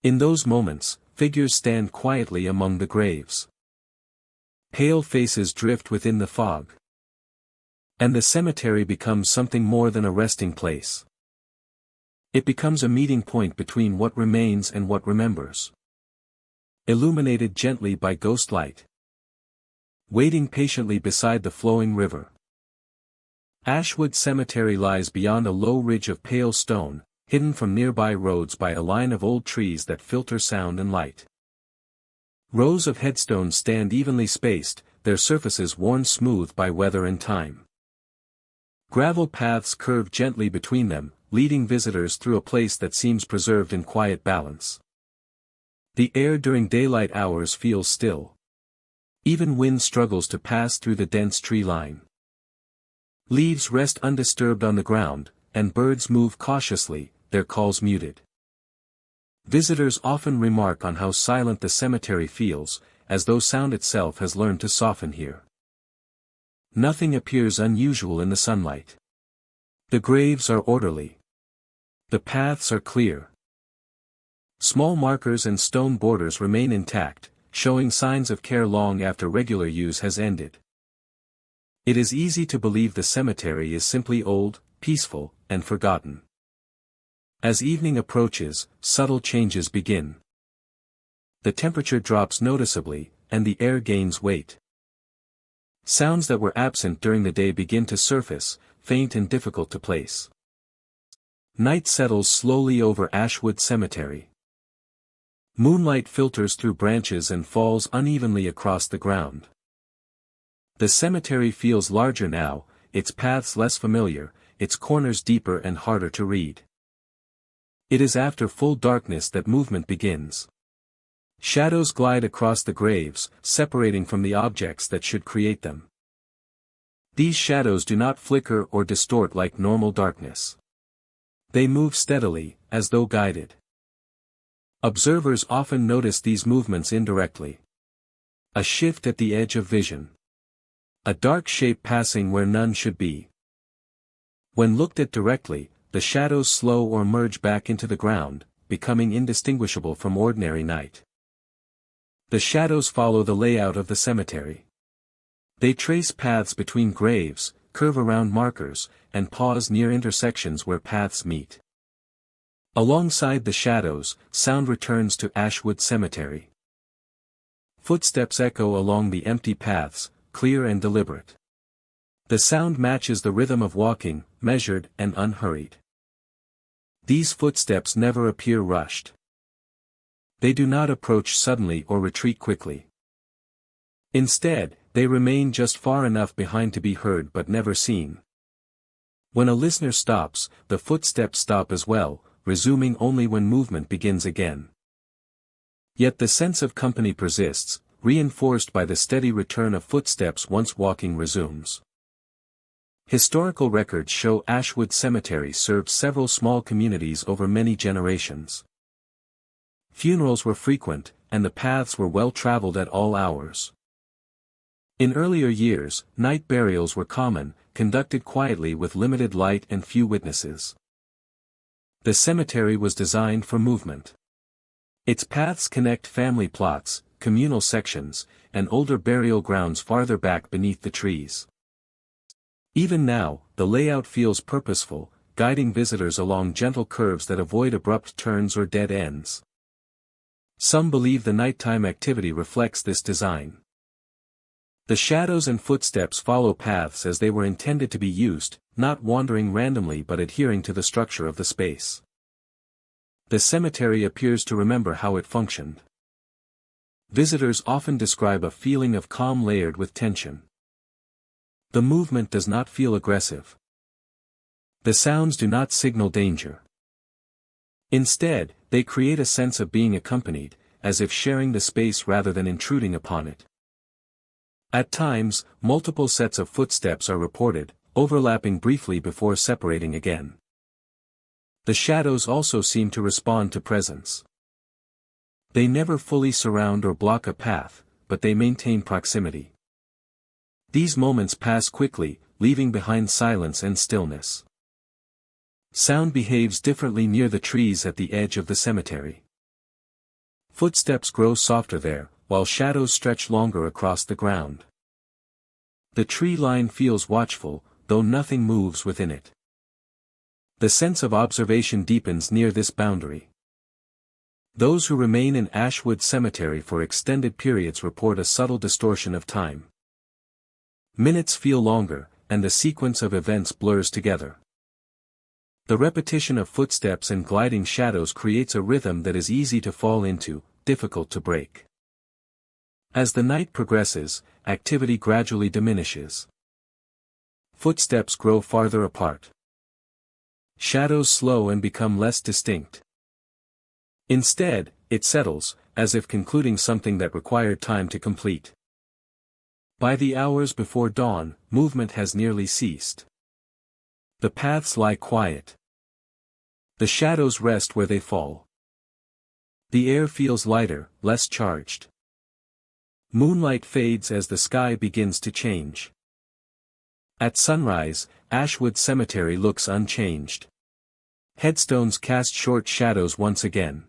In those moments, figures stand quietly among the graves. Pale faces drift within the fog. And the cemetery becomes something more than a resting place. It becomes a meeting point between what remains and what remembers. Illuminated gently by ghost light. Waiting patiently beside the flowing river. Ashwood Cemetery lies beyond a low ridge of pale stone, hidden from nearby roads by a line of old trees that filter sound and light. Rows of headstones stand evenly spaced, their surfaces worn smooth by weather and time. Gravel paths curve gently between them, leading visitors through a place that seems preserved in quiet balance. The air during daylight hours feels still. Even wind struggles to pass through the dense tree line. Leaves rest undisturbed on the ground, and birds move cautiously, their calls muted. Visitors often remark on how silent the cemetery feels, as though sound itself has learned to soften here. Nothing appears unusual in the sunlight. The graves are orderly. The paths are clear. Small markers and stone borders remain intact, showing signs of care long after regular use has ended. It is easy to believe the cemetery is simply old, peaceful, and forgotten. As evening approaches, subtle changes begin. The temperature drops noticeably, and the air gains weight. Sounds that were absent during the day begin to surface, faint and difficult to place. Night settles slowly over Ashwood Cemetery. Moonlight filters through branches and falls unevenly across the ground. The cemetery feels larger now, its paths less familiar, its corners deeper and harder to read. It is after full darkness that movement begins. Shadows glide across the graves, separating from the objects that should create them. These shadows do not flicker or distort like normal darkness. They move steadily, as though guided. Observers often notice these movements indirectly. A shift at the edge of vision. A dark shape passing where none should be. When looked at directly, the shadows slow or merge back into the ground, becoming indistinguishable from ordinary night. The shadows follow the layout of the cemetery. They trace paths between graves, curve around markers, and pause near intersections where paths meet. Alongside the shadows, sound returns to Ashwood Cemetery. Footsteps echo along the empty paths, clear and deliberate. The sound matches the rhythm of walking, measured and unhurried. These footsteps never appear rushed. They do not approach suddenly or retreat quickly. Instead, they remain just far enough behind to be heard but never seen. When a listener stops, the footsteps stop as well, resuming only when movement begins again. Yet the sense of company persists, reinforced by the steady return of footsteps once walking resumes. Historical records show Ashwood Cemetery served several small communities over many generations. Funerals were frequent, and the paths were well traveled at all hours. In earlier years, night burials were common, conducted quietly with limited light and few witnesses. The cemetery was designed for movement. Its paths connect family plots, communal sections, and older burial grounds farther back beneath the trees. Even now, the layout feels purposeful, guiding visitors along gentle curves that avoid abrupt turns or dead ends. Some believe the nighttime activity reflects this design. The shadows and footsteps follow paths as they were intended to be used, not wandering randomly but adhering to the structure of the space. The cemetery appears to remember how it functioned. Visitors often describe a feeling of calm layered with tension. The movement does not feel aggressive. The sounds do not signal danger. Instead, they create a sense of being accompanied, as if sharing the space rather than intruding upon it. At times, multiple sets of footsteps are reported, overlapping briefly before separating again. The shadows also seem to respond to presence. They never fully surround or block a path, but they maintain proximity. These moments pass quickly, leaving behind silence and stillness. Sound behaves differently near the trees at the edge of the cemetery. Footsteps grow softer there, while shadows stretch longer across the ground. The tree line feels watchful, though nothing moves within it. The sense of observation deepens near this boundary. Those who remain in Ashwood Cemetery for extended periods report a subtle distortion of time. Minutes feel longer, and the sequence of events blurs together. The repetition of footsteps and gliding shadows creates a rhythm that is easy to fall into, difficult to break. As the night progresses, activity gradually diminishes. Footsteps grow farther apart. Shadows slow and become less distinct. Instead, it settles, as if concluding something that required time to complete. By the hours before dawn, movement has nearly ceased. The paths lie quiet. The shadows rest where they fall. The air feels lighter, less charged. Moonlight fades as the sky begins to change. At sunrise, Ashwood Cemetery looks unchanged. Headstones cast short shadows once again.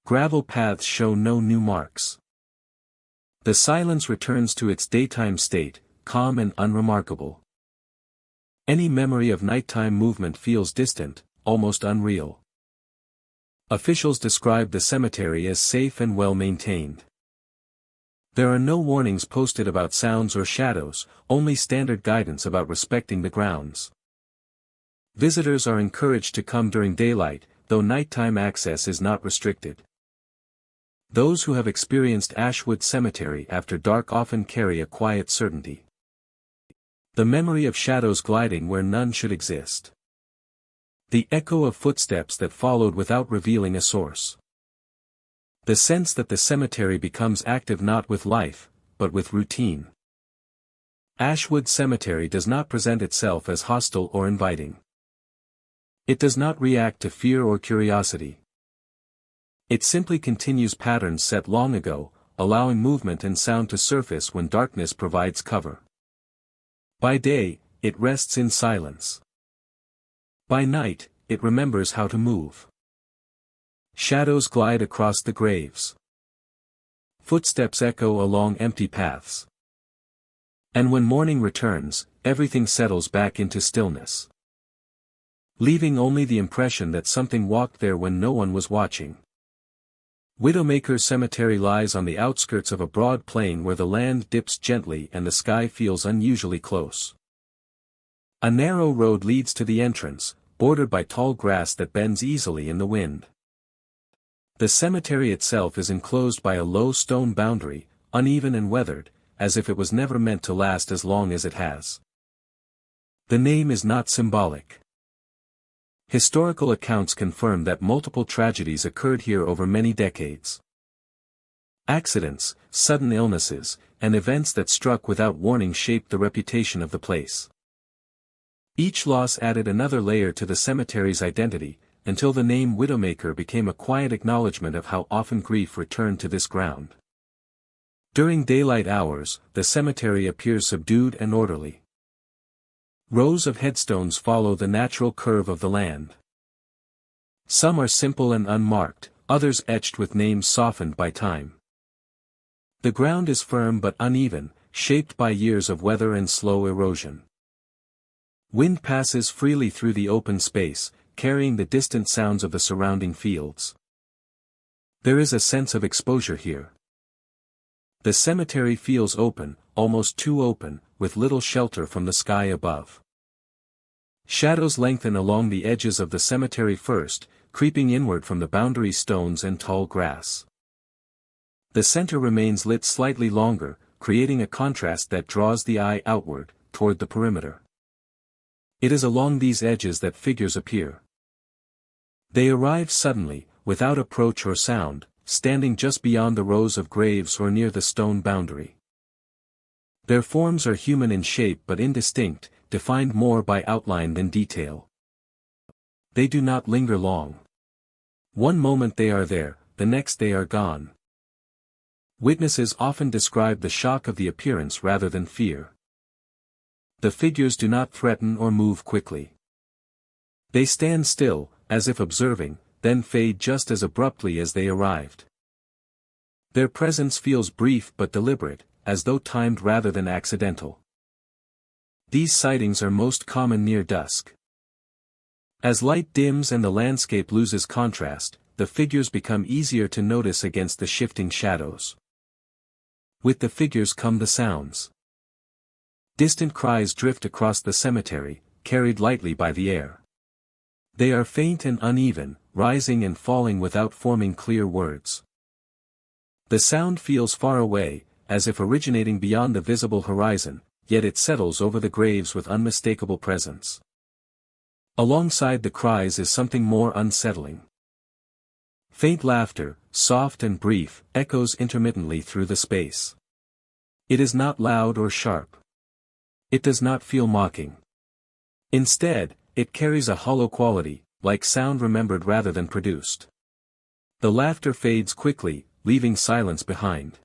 Gravel paths show no new marks. The silence returns to its daytime state, calm and unremarkable. Any memory of nighttime movement feels distant, almost unreal. Officials describe the cemetery as safe and well maintained. There are no warnings posted about sounds or shadows, only standard guidance about respecting the grounds. Visitors are encouraged to come during daylight, though nighttime access is not restricted. Those who have experienced Ashwood Cemetery after dark often carry a quiet certainty. The memory of shadows gliding where none should exist. The echo of footsteps that followed without revealing a source. The sense that the cemetery becomes active not with life, but with routine. Ashwood Cemetery does not present itself as hostile or inviting. It does not react to fear or curiosity. It simply continues patterns set long ago, allowing movement and sound to surface when darkness provides cover. By day, it rests in silence. By night, it remembers how to move. Shadows glide across the graves. Footsteps echo along empty paths. And when morning returns, everything settles back into stillness, leaving only the impression that something walked there when no one was watching. Widowmaker Cemetery lies on the outskirts of a broad plain where the land dips gently and the sky feels unusually close. A narrow road leads to the entrance, bordered by tall grass that bends easily in the wind. The cemetery itself is enclosed by a low stone boundary, uneven and weathered, as if it was never meant to last as long as it has. The name is not symbolic. Historical accounts confirm that multiple tragedies occurred here over many decades. Accidents, sudden illnesses, and events that struck without warning shaped the reputation of the place. Each loss added another layer to the cemetery's identity, until the name Widowmaker became a quiet acknowledgement of how often grief returned to this ground. During daylight hours, the cemetery appears subdued and orderly. Rows of headstones follow the natural curve of the land. Some are simple and unmarked, others etched with names softened by time. The ground is firm but uneven, shaped by years of weather and slow erosion. Wind passes freely through the open space, carrying the distant sounds of the surrounding fields. There is a sense of exposure here. The cemetery feels open, almost too open, with little shelter from the sky above. Shadows lengthen along the edges of the cemetery first, creeping inward from the boundary stones and tall grass. The center remains lit slightly longer, creating a contrast that draws the eye outward, toward the perimeter. It is along these edges that figures appear. They arrive suddenly, without approach or sound, standing just beyond the rows of graves or near the stone boundary. Their forms are human in shape but indistinct, defined more by outline than detail. They do not linger long. One moment they are there, the next they are gone. Witnesses often describe the shock of the appearance rather than fear. The figures do not threaten or move quickly. They stand still, as if observing, then fade just as abruptly as they arrived. Their presence feels brief but deliberate, as though timed rather than accidental. These sightings are most common near dusk. As light dims and the landscape loses contrast, the figures become easier to notice against the shifting shadows. With the figures come the sounds. Distant cries drift across the cemetery, carried lightly by the air. They are faint and uneven, rising and falling without forming clear words. The sound feels far away, as if originating beyond the visible horizon, yet it settles over the graves with unmistakable presence. Alongside the cries is something more unsettling. Faint laughter, soft and brief, echoes intermittently through the space. It is not loud or sharp. It does not feel mocking. Instead, it carries a hollow quality, like sound remembered rather than produced. The laughter fades quickly, leaving silence behind.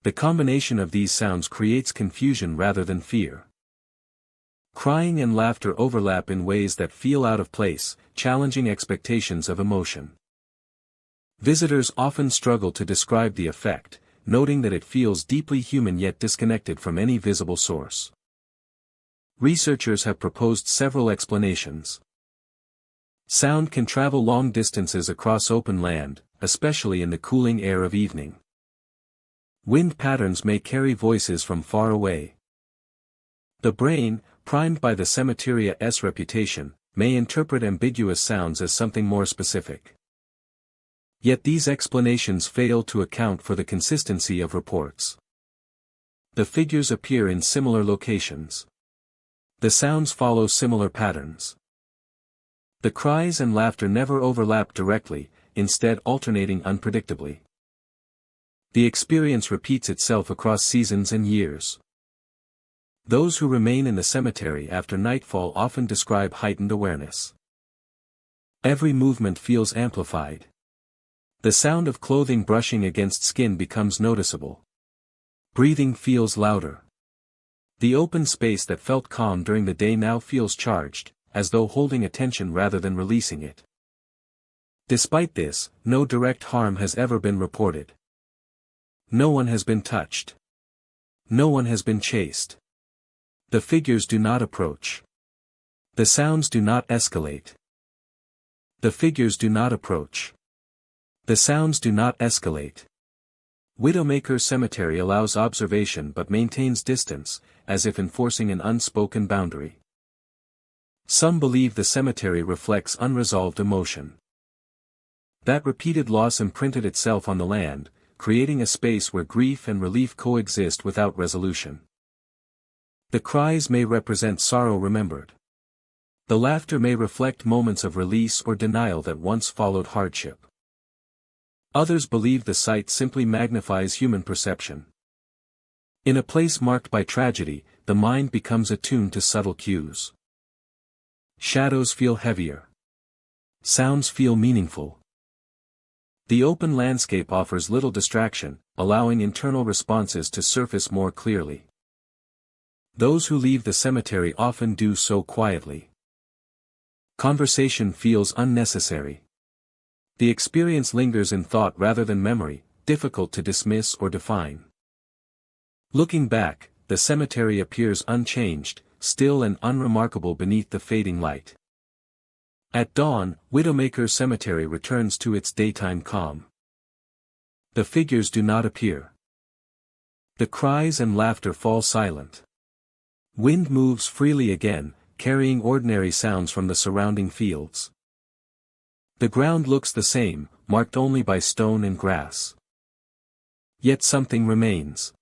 The combination of these sounds creates confusion rather than fear. Crying and laughter overlap in ways that feel out of place, challenging expectations of emotion. Visitors often struggle to describe the effect, noting that it feels deeply human yet disconnected from any visible source. Researchers have proposed several explanations. Sound can travel long distances across open land, especially in the cooling air of evening. Wind patterns may carry voices from far away. The brain, primed by the cemeteria's reputation, may interpret ambiguous sounds as something more specific. Yet these explanations fail to account for the consistency of reports. The figures appear in similar locations. The sounds follow similar patterns. The cries and laughter never overlap directly, instead alternating unpredictably. The experience repeats itself across seasons and years. Those who remain in the cemetery after nightfall often describe heightened awareness. Every movement feels amplified. The sound of clothing brushing against skin becomes noticeable. Breathing feels louder. The open space that felt calm during the day now feels charged, as though holding attention rather than releasing it. Despite this, no direct harm has ever been reported. No one has been touched. No one has been chased. The figures do not approach. The sounds do not escalate. The figures do not approach. The sounds do not escalate. Widowmaker Cemetery allows observation but maintains distance, as if enforcing an unspoken boundary. Some believe the cemetery reflects unresolved emotion. That repeated loss imprinted itself on the land, creating a space where grief and relief coexist without resolution. The cries may represent sorrow remembered. The laughter may reflect moments of release or denial that once followed hardship. Others believe the site simply magnifies human perception. In a place marked by tragedy, the mind becomes attuned to subtle cues. Shadows feel heavier. Sounds feel meaningful. The open landscape offers little distraction, allowing internal responses to surface more clearly. Those who leave the cemetery often do so quietly. Conversation feels unnecessary. The experience lingers in thought rather than memory, difficult to dismiss or define. Looking back, the cemetery appears unchanged, still and unremarkable beneath the fading light. At dawn, Widowmaker Cemetery returns to its daytime calm. The figures do not appear. The cries and laughter fall silent. Wind moves freely again, carrying ordinary sounds from the surrounding fields. The ground looks the same, marked only by stone and grass. Yet something remains.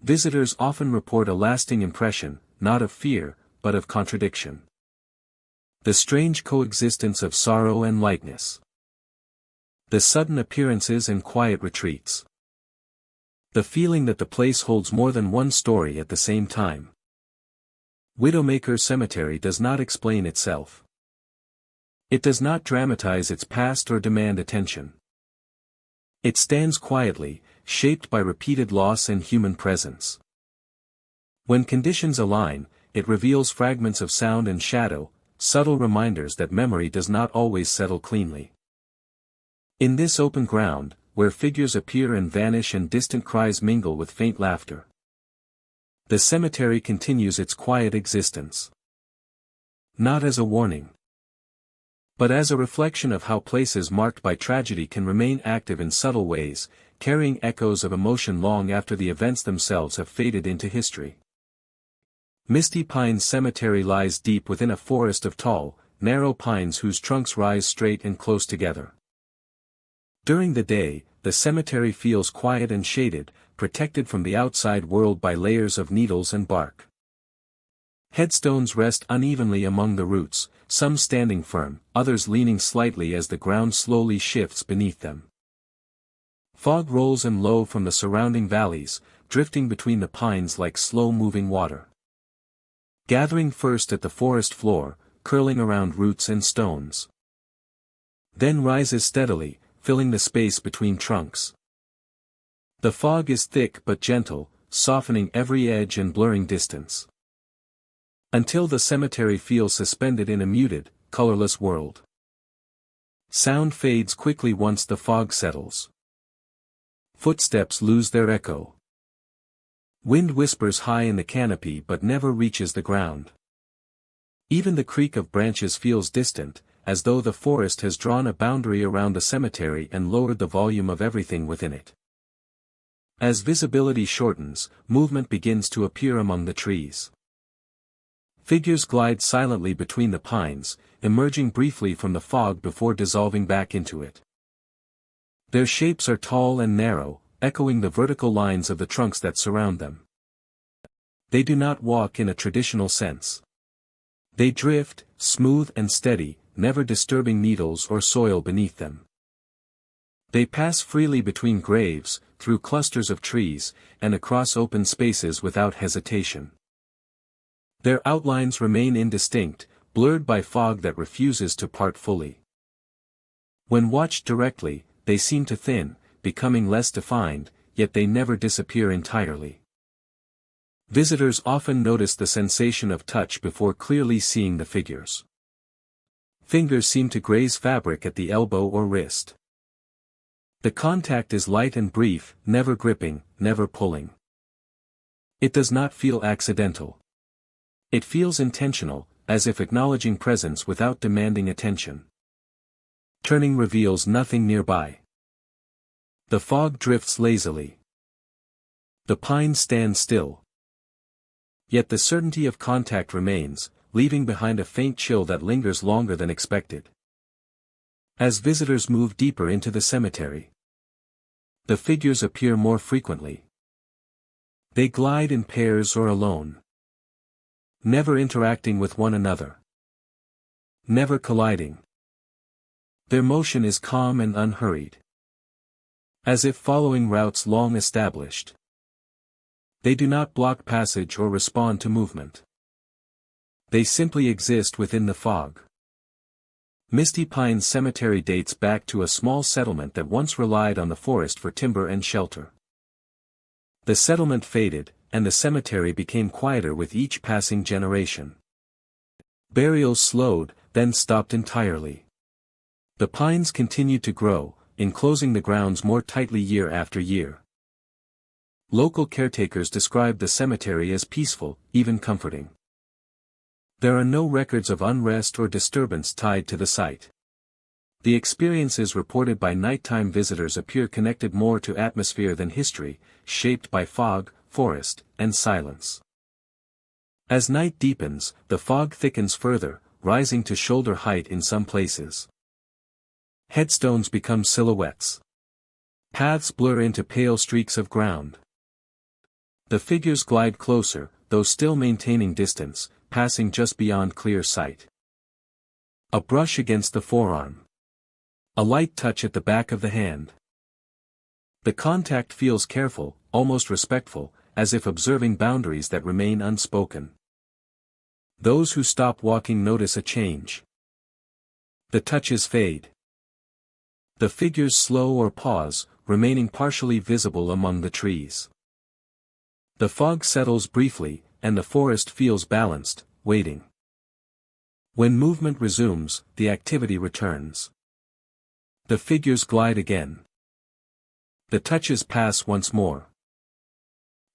Visitors often report a lasting impression, not of fear, but of contradiction. The strange coexistence of sorrow and lightness. The sudden appearances and quiet retreats. The feeling that the place holds more than one story at the same time. Widowmaker Cemetery does not explain itself. It does not dramatize its past or demand attention. It stands quietly, shaped by repeated loss and human presence. When conditions align, it reveals fragments of sound and shadow, subtle reminders that memory does not always settle cleanly. In this open ground, where figures appear and vanish and distant cries mingle with faint laughter, the cemetery continues its quiet existence. Not as a warning, but as a reflection of how places marked by tragedy can remain active in subtle ways, carrying echoes of emotion long after the events themselves have faded into history. Misty Pines Cemetery lies deep within a forest of tall, narrow pines whose trunks rise straight and close together. During the day, the cemetery feels quiet and shaded, protected from the outside world by layers of needles and bark. Headstones rest unevenly among the roots, some standing firm, others leaning slightly as the ground slowly shifts beneath them. Fog rolls in low from the surrounding valleys, drifting between the pines like slow-moving water. Gathering first at the forest floor, curling around roots and stones. Then rises steadily, filling the space between trunks. The fog is thick but gentle, softening every edge and blurring distance. Until the cemetery feels suspended in a muted, colorless world. Sound fades quickly once the fog settles. Footsteps lose their echo. Wind whispers high in the canopy but never reaches the ground. Even the creak of branches feels distant, as though the forest has drawn a boundary around the cemetery and lowered the volume of everything within it. As visibility shortens, movement begins to appear among the trees. Figures glide silently between the pines, emerging briefly from the fog before dissolving back into it. Their shapes are tall and narrow, echoing the vertical lines of the trunks that surround them. They do not walk in a traditional sense. They drift, smooth and steady, never disturbing needles or soil beneath them. They pass freely between graves, through clusters of trees, and across open spaces without hesitation. Their outlines remain indistinct, blurred by fog that refuses to part fully. When watched directly, they seem to thin, becoming less defined, yet they never disappear entirely. Visitors often notice the sensation of touch before clearly seeing the figures. Fingers seem to graze fabric at the elbow or wrist. The contact is light and brief, never gripping, never pulling. It does not feel accidental. It feels intentional, as if acknowledging presence without demanding attention. Turning reveals nothing nearby. The fog drifts lazily. The pines stand still. Yet the certainty of contact remains, leaving behind a faint chill that lingers longer than expected. As visitors move deeper into the cemetery, the figures appear more frequently. They glide in pairs or alone, never interacting with one another, never colliding. Their motion is calm and unhurried, as if following routes long established. They do not block passage or respond to movement. They simply exist within the fog. Misty Pines Cemetery dates back to a small settlement that once relied on the forest for timber and shelter. The settlement faded, and the cemetery became quieter with each passing generation. Burials slowed, then stopped entirely. The pines continued to grow, enclosing the grounds more tightly year after year. Local caretakers described the cemetery as peaceful, even comforting. There are no records of unrest or disturbance tied to the site. The experiences reported by nighttime visitors appear connected more to atmosphere than history, shaped by fog, forest, and silence. As night deepens, the fog thickens further, rising to shoulder height in some places. Headstones become silhouettes. Paths blur into pale streaks of ground. The figures glide closer, though still maintaining distance, passing just beyond clear sight. A brush against the forearm. A light touch at the back of the hand. The contact feels careful, almost respectful, as if observing boundaries that remain unspoken. Those who stop walking notice a change. The touches fade. The figures slow or pause, remaining partially visible among the trees. The fog settles briefly, and the forest feels balanced, waiting. When movement resumes, the activity returns. The figures glide again. The touches pass once more.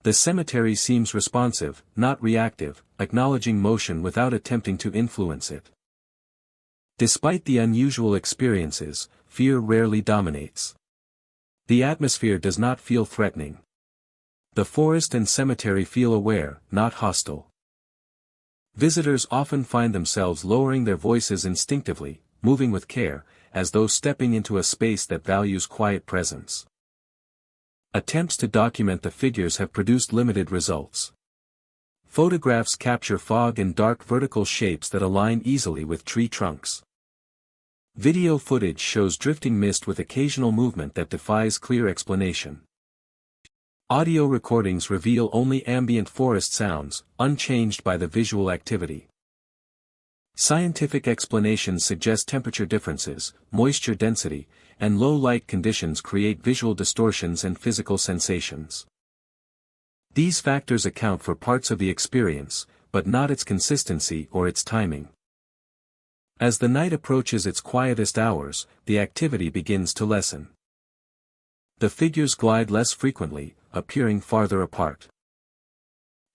The cemetery seems responsive, not reactive, acknowledging motion without attempting to influence it. Despite the unusual experiences, fear rarely dominates. The atmosphere does not feel threatening. The forest and cemetery feel aware, not hostile. Visitors often find themselves lowering their voices instinctively, moving with care, as though stepping into a space that values quiet presence. Attempts to document the figures have produced limited results. Photographs capture fog and dark vertical shapes that align easily with tree trunks. Video footage shows drifting mist with occasional movement that defies clear explanation. Audio recordings reveal only ambient forest sounds, unchanged by the visual activity. Scientific explanations suggest temperature differences, moisture density, and low light conditions create visual distortions and physical sensations. These factors account for parts of the experience, but not its consistency or its timing. As the night approaches its quietest hours, the activity begins to lessen. The figures glide less frequently, appearing farther apart.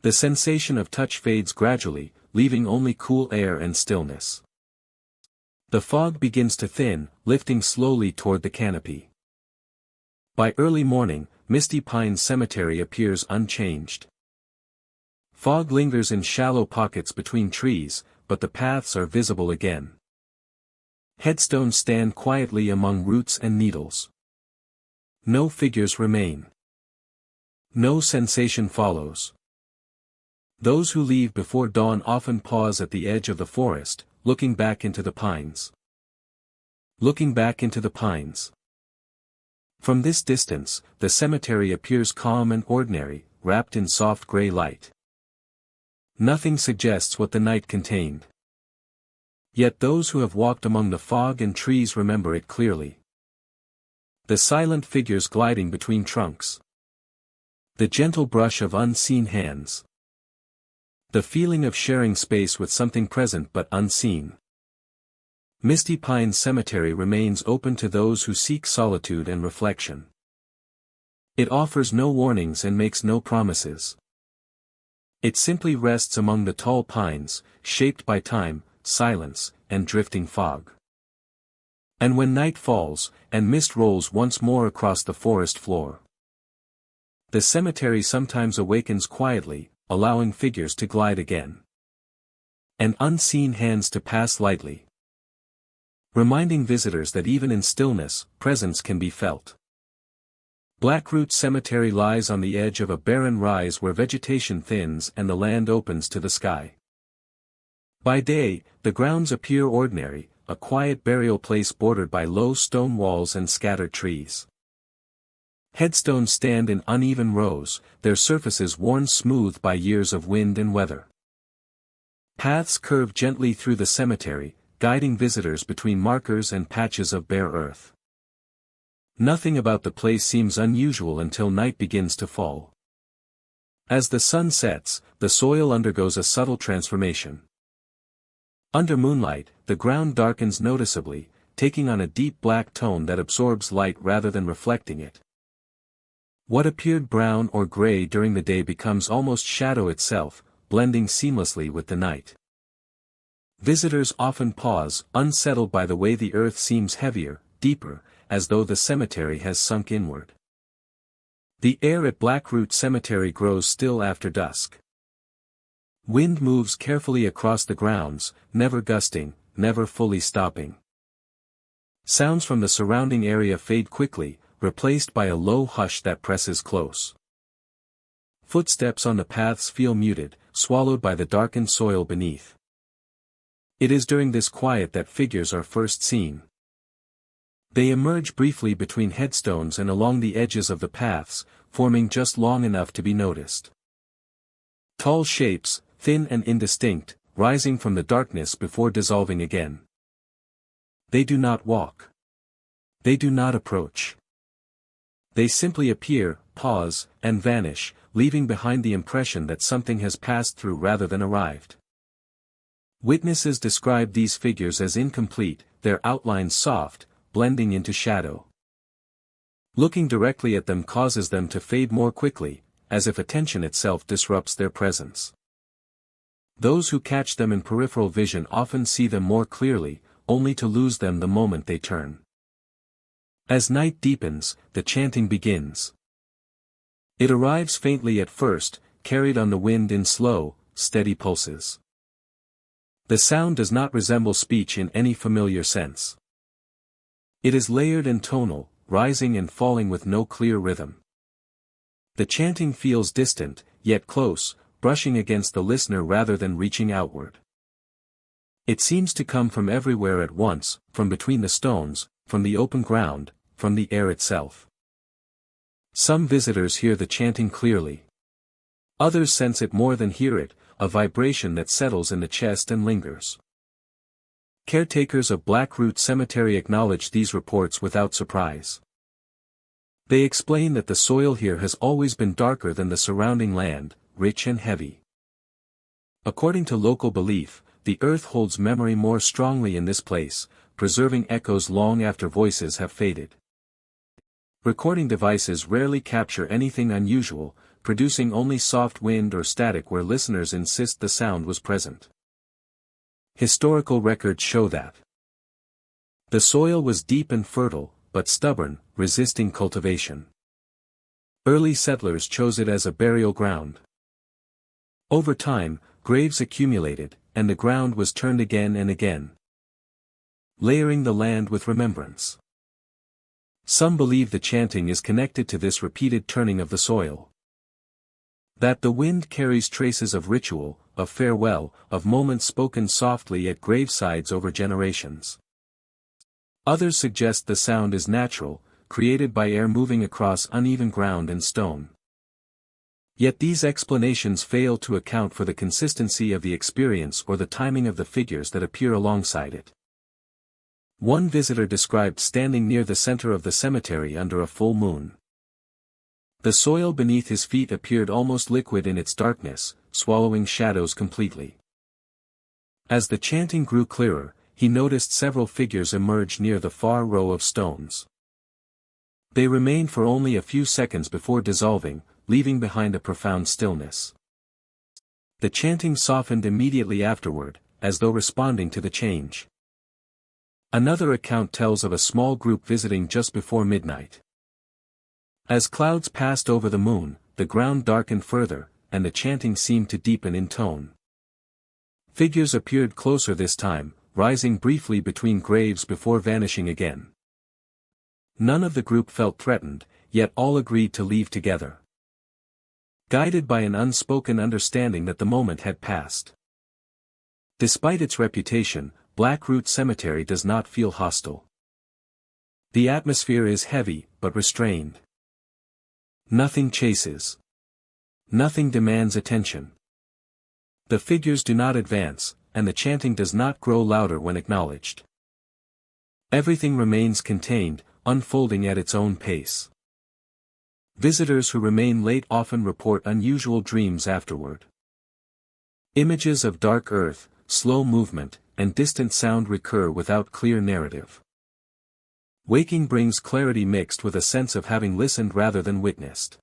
The sensation of touch fades gradually, leaving only cool air and stillness. The fog begins to thin, lifting slowly toward the canopy. By early morning, Misty Pines Cemetery appears unchanged. Fog lingers in shallow pockets between trees, but the paths are visible again. Headstones stand quietly among roots and needles. No figures remain. No sensation follows. Those who leave before dawn often pause at the edge of the forest, looking back into the pines. Looking back into the pines. From this distance, the cemetery appears calm and ordinary, wrapped in soft gray light. Nothing suggests what the night contained. Yet those who have walked among the fog and trees remember it clearly. The silent figures gliding between trunks. The gentle brush of unseen hands. The feeling of sharing space with something present but unseen. Misty Pines Cemetery remains open to those who seek solitude and reflection. It offers no warnings and makes no promises. It simply rests among the tall pines, shaped by time, silence, and drifting fog. And when night falls, and mist rolls once more across the forest floor, the cemetery sometimes awakens quietly, allowing figures to glide again. And unseen hands to pass lightly. Reminding visitors that even in stillness, presence can be felt. Blackroot Cemetery lies on the edge of a barren rise where vegetation thins and the land opens to the sky. By day, the grounds appear ordinary, a quiet burial place bordered by low stone walls and scattered trees. Headstones stand in uneven rows, their surfaces worn smooth by years of wind and weather. Paths curve gently through the cemetery, guiding visitors between markers and patches of bare earth. Nothing about the place seems unusual until night begins to fall. As the sun sets, the soil undergoes a subtle transformation. Under moonlight, the ground darkens noticeably, taking on a deep black tone that absorbs light rather than reflecting it. What appeared brown or gray during the day becomes almost shadow itself, blending seamlessly with the night. Visitors often pause, unsettled by the way the earth seems heavier, deeper, as though the cemetery has sunk inward. The air at Blackroot Cemetery grows still after dusk. Wind moves carefully across the grounds, never gusting, never fully stopping. Sounds from the surrounding area fade quickly, replaced by a low hush that presses close. Footsteps on the paths feel muted, swallowed by the darkened soil beneath. It is during this quiet that figures are first seen. They emerge briefly between headstones and along the edges of the paths, forming just long enough to be noticed. Tall shapes, thin and indistinct, rising from the darkness before dissolving again. They do not walk. They do not approach. They simply appear, pause, and vanish, leaving behind the impression that something has passed through rather than arrived. Witnesses describe these figures as incomplete, their outlines soft, blending into shadow. Looking directly at them causes them to fade more quickly, as if attention itself disrupts their presence. Those who catch them in peripheral vision often see them more clearly, only to lose them the moment they turn. As night deepens, the chanting begins. It arrives faintly at first, carried on the wind in slow, steady pulses. The sound does not resemble speech in any familiar sense. It is layered and tonal, rising and falling with no clear rhythm. The chanting feels distant, yet close, brushing against the listener rather than reaching outward. It seems to come from everywhere at once, from between the stones, from the open ground, from the air itself. Some visitors hear the chanting clearly. Others sense it more than hear it, a vibration that settles in the chest and lingers. Caretakers of Blackroot Cemetery acknowledge these reports without surprise. They explain that the soil here has always been darker than the surrounding land, rich and heavy. According to local belief, the earth holds memory more strongly in this place, preserving echoes long after voices have faded. Recording devices rarely capture anything unusual, producing only soft wind or static where listeners insist the sound was present. Historical records show that the soil was deep and fertile, but stubborn, resisting cultivation. Early settlers chose it as a burial ground. Over time, graves accumulated, and the ground was turned again and again, layering the land with remembrance. Some believe the chanting is connected to this repeated turning of the soil. That the wind carries traces of ritual, of farewell, of moments spoken softly at gravesides over generations. Others suggest the sound is natural, created by air moving across uneven ground and stone. Yet these explanations fail to account for the consistency of the experience or the timing of the figures that appear alongside it. One visitor described standing near the center of the cemetery under a full moon. The soil beneath his feet appeared almost liquid in its darkness, swallowing shadows completely. As the chanting grew clearer, he noticed several figures emerge near the far row of stones. They remained for only a few seconds before dissolving, leaving behind a profound stillness. The chanting softened immediately afterward, as though responding to the change. Another account tells of a small group visiting just before midnight. As clouds passed over the moon, the ground darkened further, and the chanting seemed to deepen in tone. Figures appeared closer this time, rising briefly between graves before vanishing again. None of the group felt threatened, yet all agreed to leave together, guided by an unspoken understanding that the moment had passed. Despite its reputation, Blackroot Cemetery does not feel hostile. The atmosphere is heavy, but restrained. Nothing chases. Nothing demands attention. The figures do not advance, and the chanting does not grow louder when acknowledged. Everything remains contained, unfolding at its own pace. Visitors who remain late often report unusual dreams afterward. Images of dark earth, slow movement, and distant sound recur without clear narrative. Waking brings clarity mixed with a sense of having listened rather than witnessed.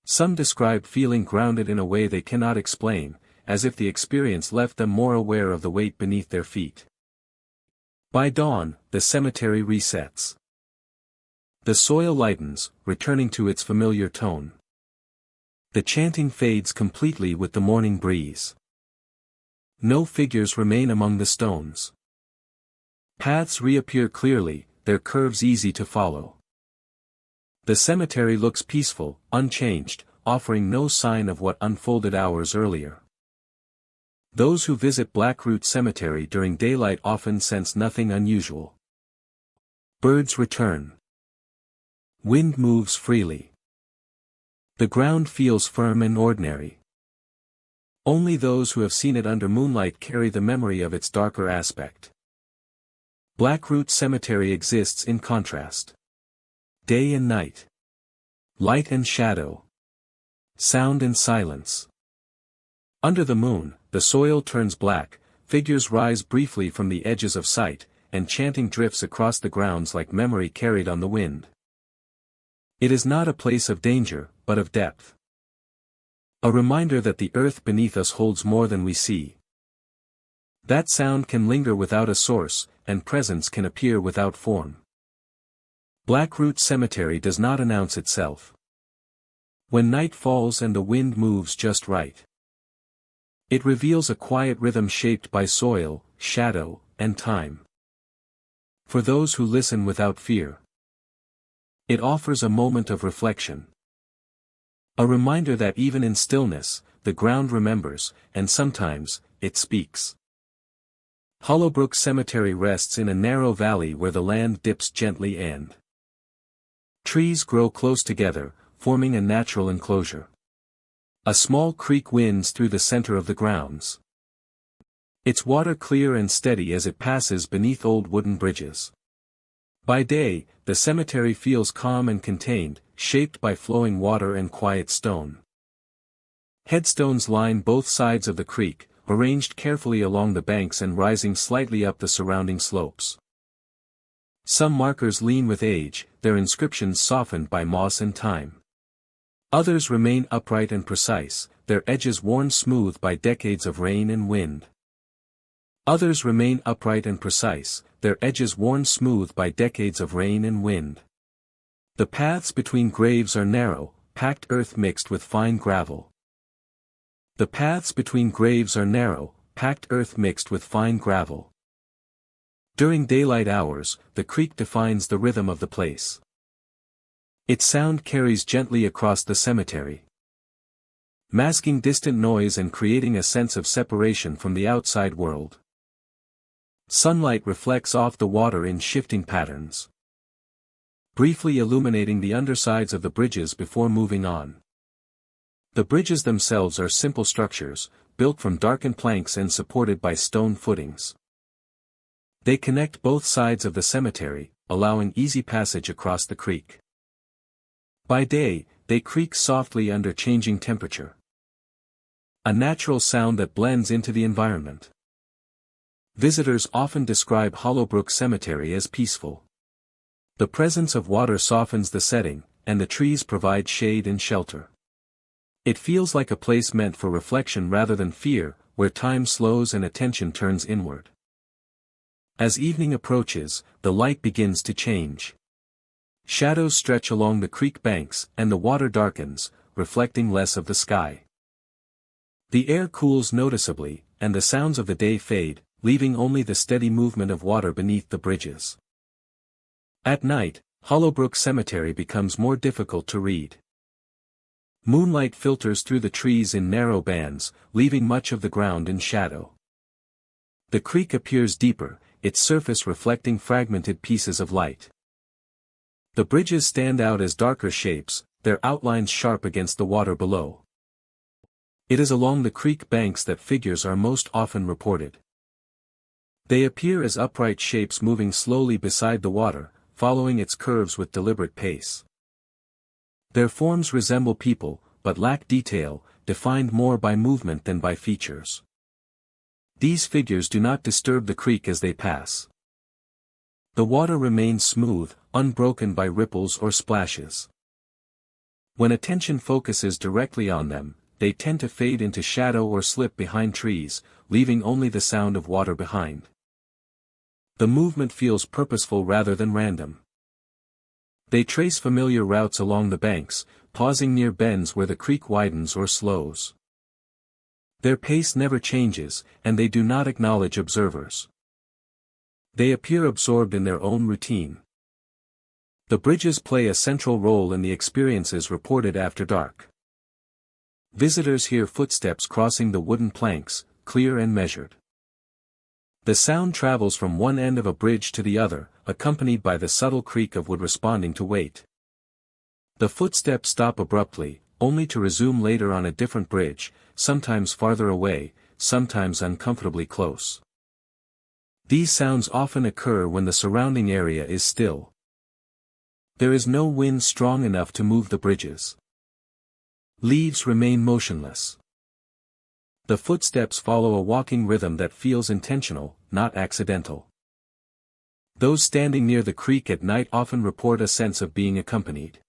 Some describe feeling grounded in a way they cannot explain, as if the experience left them more aware of the weight beneath their feet. By dawn, the cemetery resets. The soil lightens, returning to its familiar tone. The chanting fades completely with the morning breeze. No figures remain among the stones. Paths reappear clearly, their curves easy to follow. The cemetery looks peaceful, unchanged, offering no sign of what unfolded hours earlier. Those who visit Blackroot Cemetery during daylight often sense nothing unusual. Birds return. Wind moves freely. The ground feels firm and ordinary. Only those who have seen it under moonlight carry the memory of its darker aspect. Blackroot Cemetery exists in contrast. Day and night. Light and shadow. Sound and silence. Under the moon, the soil turns black, figures rise briefly from the edges of sight, and chanting drifts across the grounds like memory carried on the wind. It is not a place of danger, but of depth. A reminder that the earth beneath us holds more than we see. That sound can linger without a source, and presence can appear without form. Blackroot Cemetery does not announce itself. When night falls and the wind moves just right, it reveals a quiet rhythm shaped by soil, shadow, and time. For those who listen without fear, it offers a moment of reflection. A reminder that even in stillness, the ground remembers, and sometimes, it speaks. Hollowbrook Cemetery rests in a narrow valley where the land dips gently and trees grow close together, forming a natural enclosure. A small creek winds through the center of the grounds. Its water clear and steady as it passes beneath old wooden bridges. By day, the cemetery feels calm and contained, shaped by flowing water and quiet stone. Headstones line both sides of the creek, arranged carefully along the banks and rising slightly up the surrounding slopes. Some markers lean with age, their inscriptions softened by moss and time. Others remain upright and precise, their edges worn smooth by decades of rain and wind. Others remain upright and precise, their edges worn smooth by decades of rain and wind. The paths between graves are narrow, packed earth mixed with fine gravel. The paths between graves are narrow, packed earth mixed with fine gravel. During daylight hours, the creek defines the rhythm of the place. Its sound carries gently across the cemetery, masking distant noise and creating a sense of separation from the outside world. Sunlight reflects off the water in shifting patterns, briefly illuminating the undersides of the bridges before moving on. The bridges themselves are simple structures, built from darkened planks and supported by stone footings. They connect both sides of the cemetery, allowing easy passage across the creek. By day, they creak softly under changing temperature. A natural sound that blends into the environment. Visitors often describe Hollowbrook Cemetery as peaceful. The presence of water softens the setting, and the trees provide shade and shelter. It feels like a place meant for reflection rather than fear, where time slows and attention turns inward. As evening approaches, the light begins to change. Shadows stretch along the creek banks, and the water darkens, reflecting less of the sky. The air cools noticeably, and the sounds of the day fade, leaving only the steady movement of water beneath the bridges. At night, Hollowbrook Cemetery becomes more difficult to read. Moonlight filters through the trees in narrow bands, leaving much of the ground in shadow. The creek appears deeper, its surface reflecting fragmented pieces of light. The bridges stand out as darker shapes, their outlines sharp against the water below. It is along the creek banks that figures are most often reported. They appear as upright shapes moving slowly beside the water, following its curves with deliberate pace. Their forms resemble people, but lack detail, defined more by movement than by features. These figures do not disturb the creek as they pass. The water remains smooth, unbroken by ripples or splashes. When attention focuses directly on them, they tend to fade into shadow or slip behind trees, leaving only the sound of water behind. The movement feels purposeful rather than random. They trace familiar routes along the banks, pausing near bends where the creek widens or slows. Their pace never changes, and they do not acknowledge observers. They appear absorbed in their own routine. The bridges play a central role in the experiences reported after dark. Visitors hear footsteps crossing the wooden planks, clear and measured. The sound travels from one end of a bridge to the other, accompanied by the subtle creak of wood responding to weight. The footsteps stop abruptly, only to resume later on a different bridge, sometimes farther away, sometimes uncomfortably close. These sounds often occur when the surrounding area is still. There is no wind strong enough to move the bridges. Leaves remain motionless. The footsteps follow a walking rhythm that feels intentional, not accidental. Those standing near the creek at night often report a sense of being accompanied.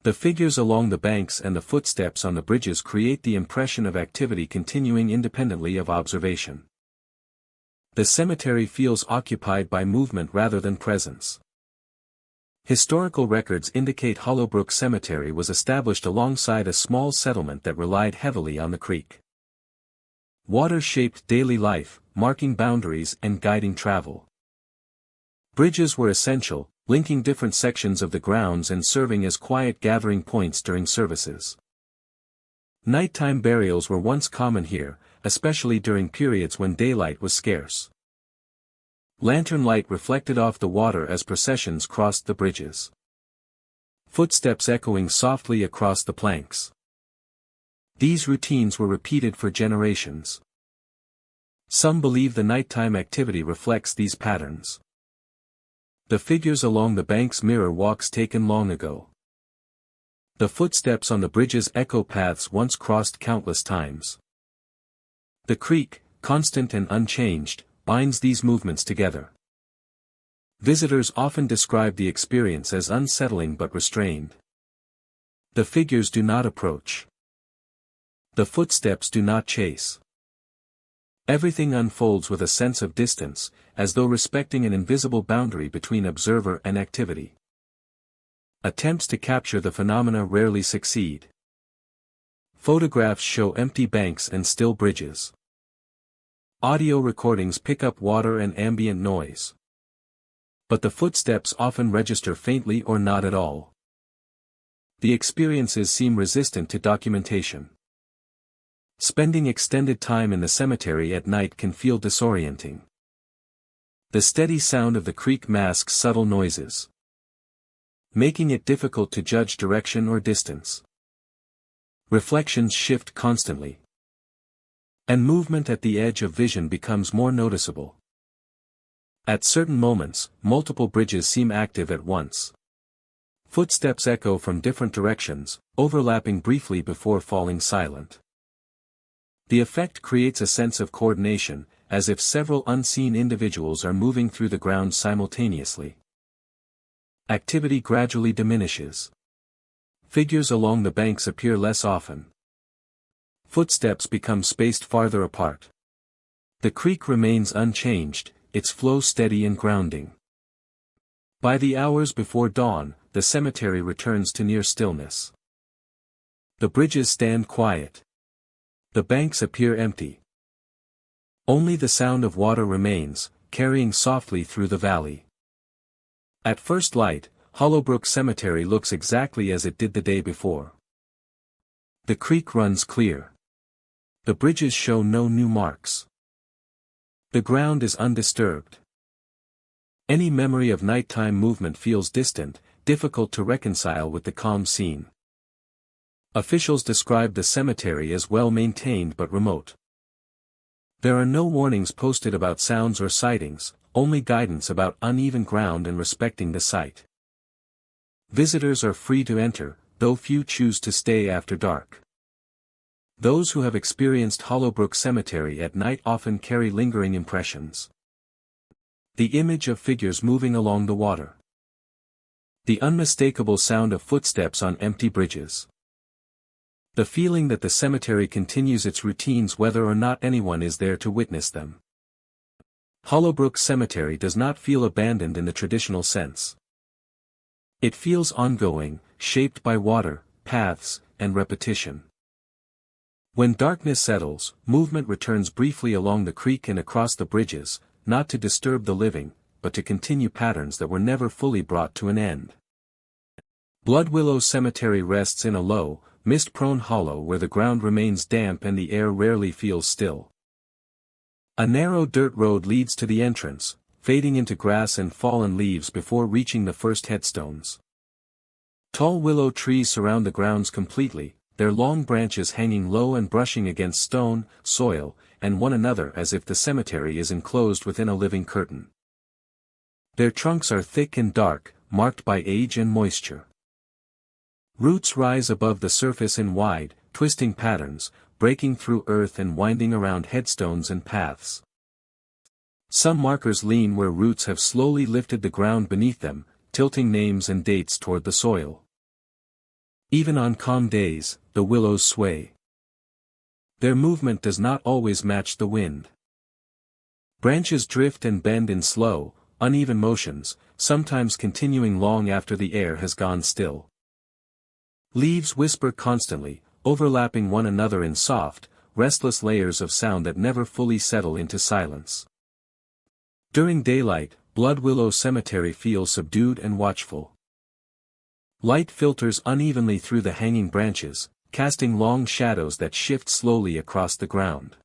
The figures along the banks and the footsteps on the bridges create the impression of activity continuing independently of observation. The cemetery feels occupied by movement rather than presence. Historical records indicate Hollowbrook Cemetery was established alongside a small settlement that relied heavily on the creek. Water shaped daily life, marking boundaries and guiding travel. Bridges were essential, linking different sections of the grounds and serving as quiet gathering points during services. Nighttime burials were once common here, especially during periods when daylight was scarce. Lantern light reflected off the water as processions crossed the bridges. Footsteps echoing softly across the planks. These routines were repeated for generations. Some believe the nighttime activity reflects these patterns. The figures along the banks mirror walks taken long ago. The footsteps on the bridges echo paths once crossed countless times. The creek, constant and unchanged, binds these movements together. Visitors often describe the experience as unsettling but restrained. The figures do not approach. The footsteps do not chase. Everything unfolds with a sense of distance, as though respecting an invisible boundary between observer and activity. Attempts to capture the phenomena rarely succeed. Photographs show empty banks and still bridges. Audio recordings pick up water and ambient noise. But the footsteps often register faintly or not at all. The experiences seem resistant to documentation. Spending extended time in the cemetery at night can feel disorienting. The steady sound of the creek masks subtle noises, making it difficult to judge direction or distance. Reflections shift constantly, and movement at the edge of vision becomes more noticeable. At certain moments, multiple bridges seem active at once. Footsteps echo from different directions, overlapping briefly before falling silent. The effect creates a sense of coordination, as if several unseen individuals are moving through the ground simultaneously. Activity gradually diminishes. Figures along the banks appear less often. Footsteps become spaced farther apart. The creek remains unchanged, its flow steady and grounding. By the hours before dawn, the cemetery returns to near stillness. The bridges stand quiet. The banks appear empty. Only the sound of water remains, carrying softly through the valley. At first light, Hollowbrook Cemetery looks exactly as it did the day before. The creek runs clear. The bridges show no new marks. The ground is undisturbed. Any memory of nighttime movement feels distant, difficult to reconcile with the calm scene. Officials describe the cemetery as well maintained but remote. There are no warnings posted about sounds or sightings, only guidance about uneven ground and respecting the site. Visitors are free to enter, though few choose to stay after dark. Those who have experienced Hollowbrook Cemetery at night often carry lingering impressions. The image of figures moving along the water. The unmistakable sound of footsteps on empty bridges. The feeling that the cemetery continues its routines whether or not anyone is there to witness them. Hollowbrook Cemetery does not feel abandoned in the traditional sense. It feels ongoing, shaped by water, paths, and repetition. When darkness settles, movement returns briefly along the creek and across the bridges, not to disturb the living, but to continue patterns that were never fully brought to an end. Blood Willow Cemetery rests in a low, mist-prone hollow where the ground remains damp and the air rarely feels still. A narrow dirt road leads to the entrance, fading into grass and fallen leaves before reaching the first headstones. Tall willow trees surround the grounds completely, their long branches hanging low and brushing against stone, soil, and one another as if the cemetery is enclosed within a living curtain. Their trunks are thick and dark, marked by age and moisture. Roots rise above the surface in wide, twisting patterns, breaking through earth and winding around headstones and paths. Some markers lean where roots have slowly lifted the ground beneath them, tilting names and dates toward the soil. Even on calm days, the willows sway. Their movement does not always match the wind. Branches drift and bend in slow, uneven motions, sometimes continuing long after the air has gone still. Leaves whisper constantly, overlapping one another in soft, restless layers of sound that never fully settle into silence. During daylight, Blood Willow Cemetery feels subdued and watchful. Light filters unevenly through the hanging branches, casting long shadows that shift slowly across the ground.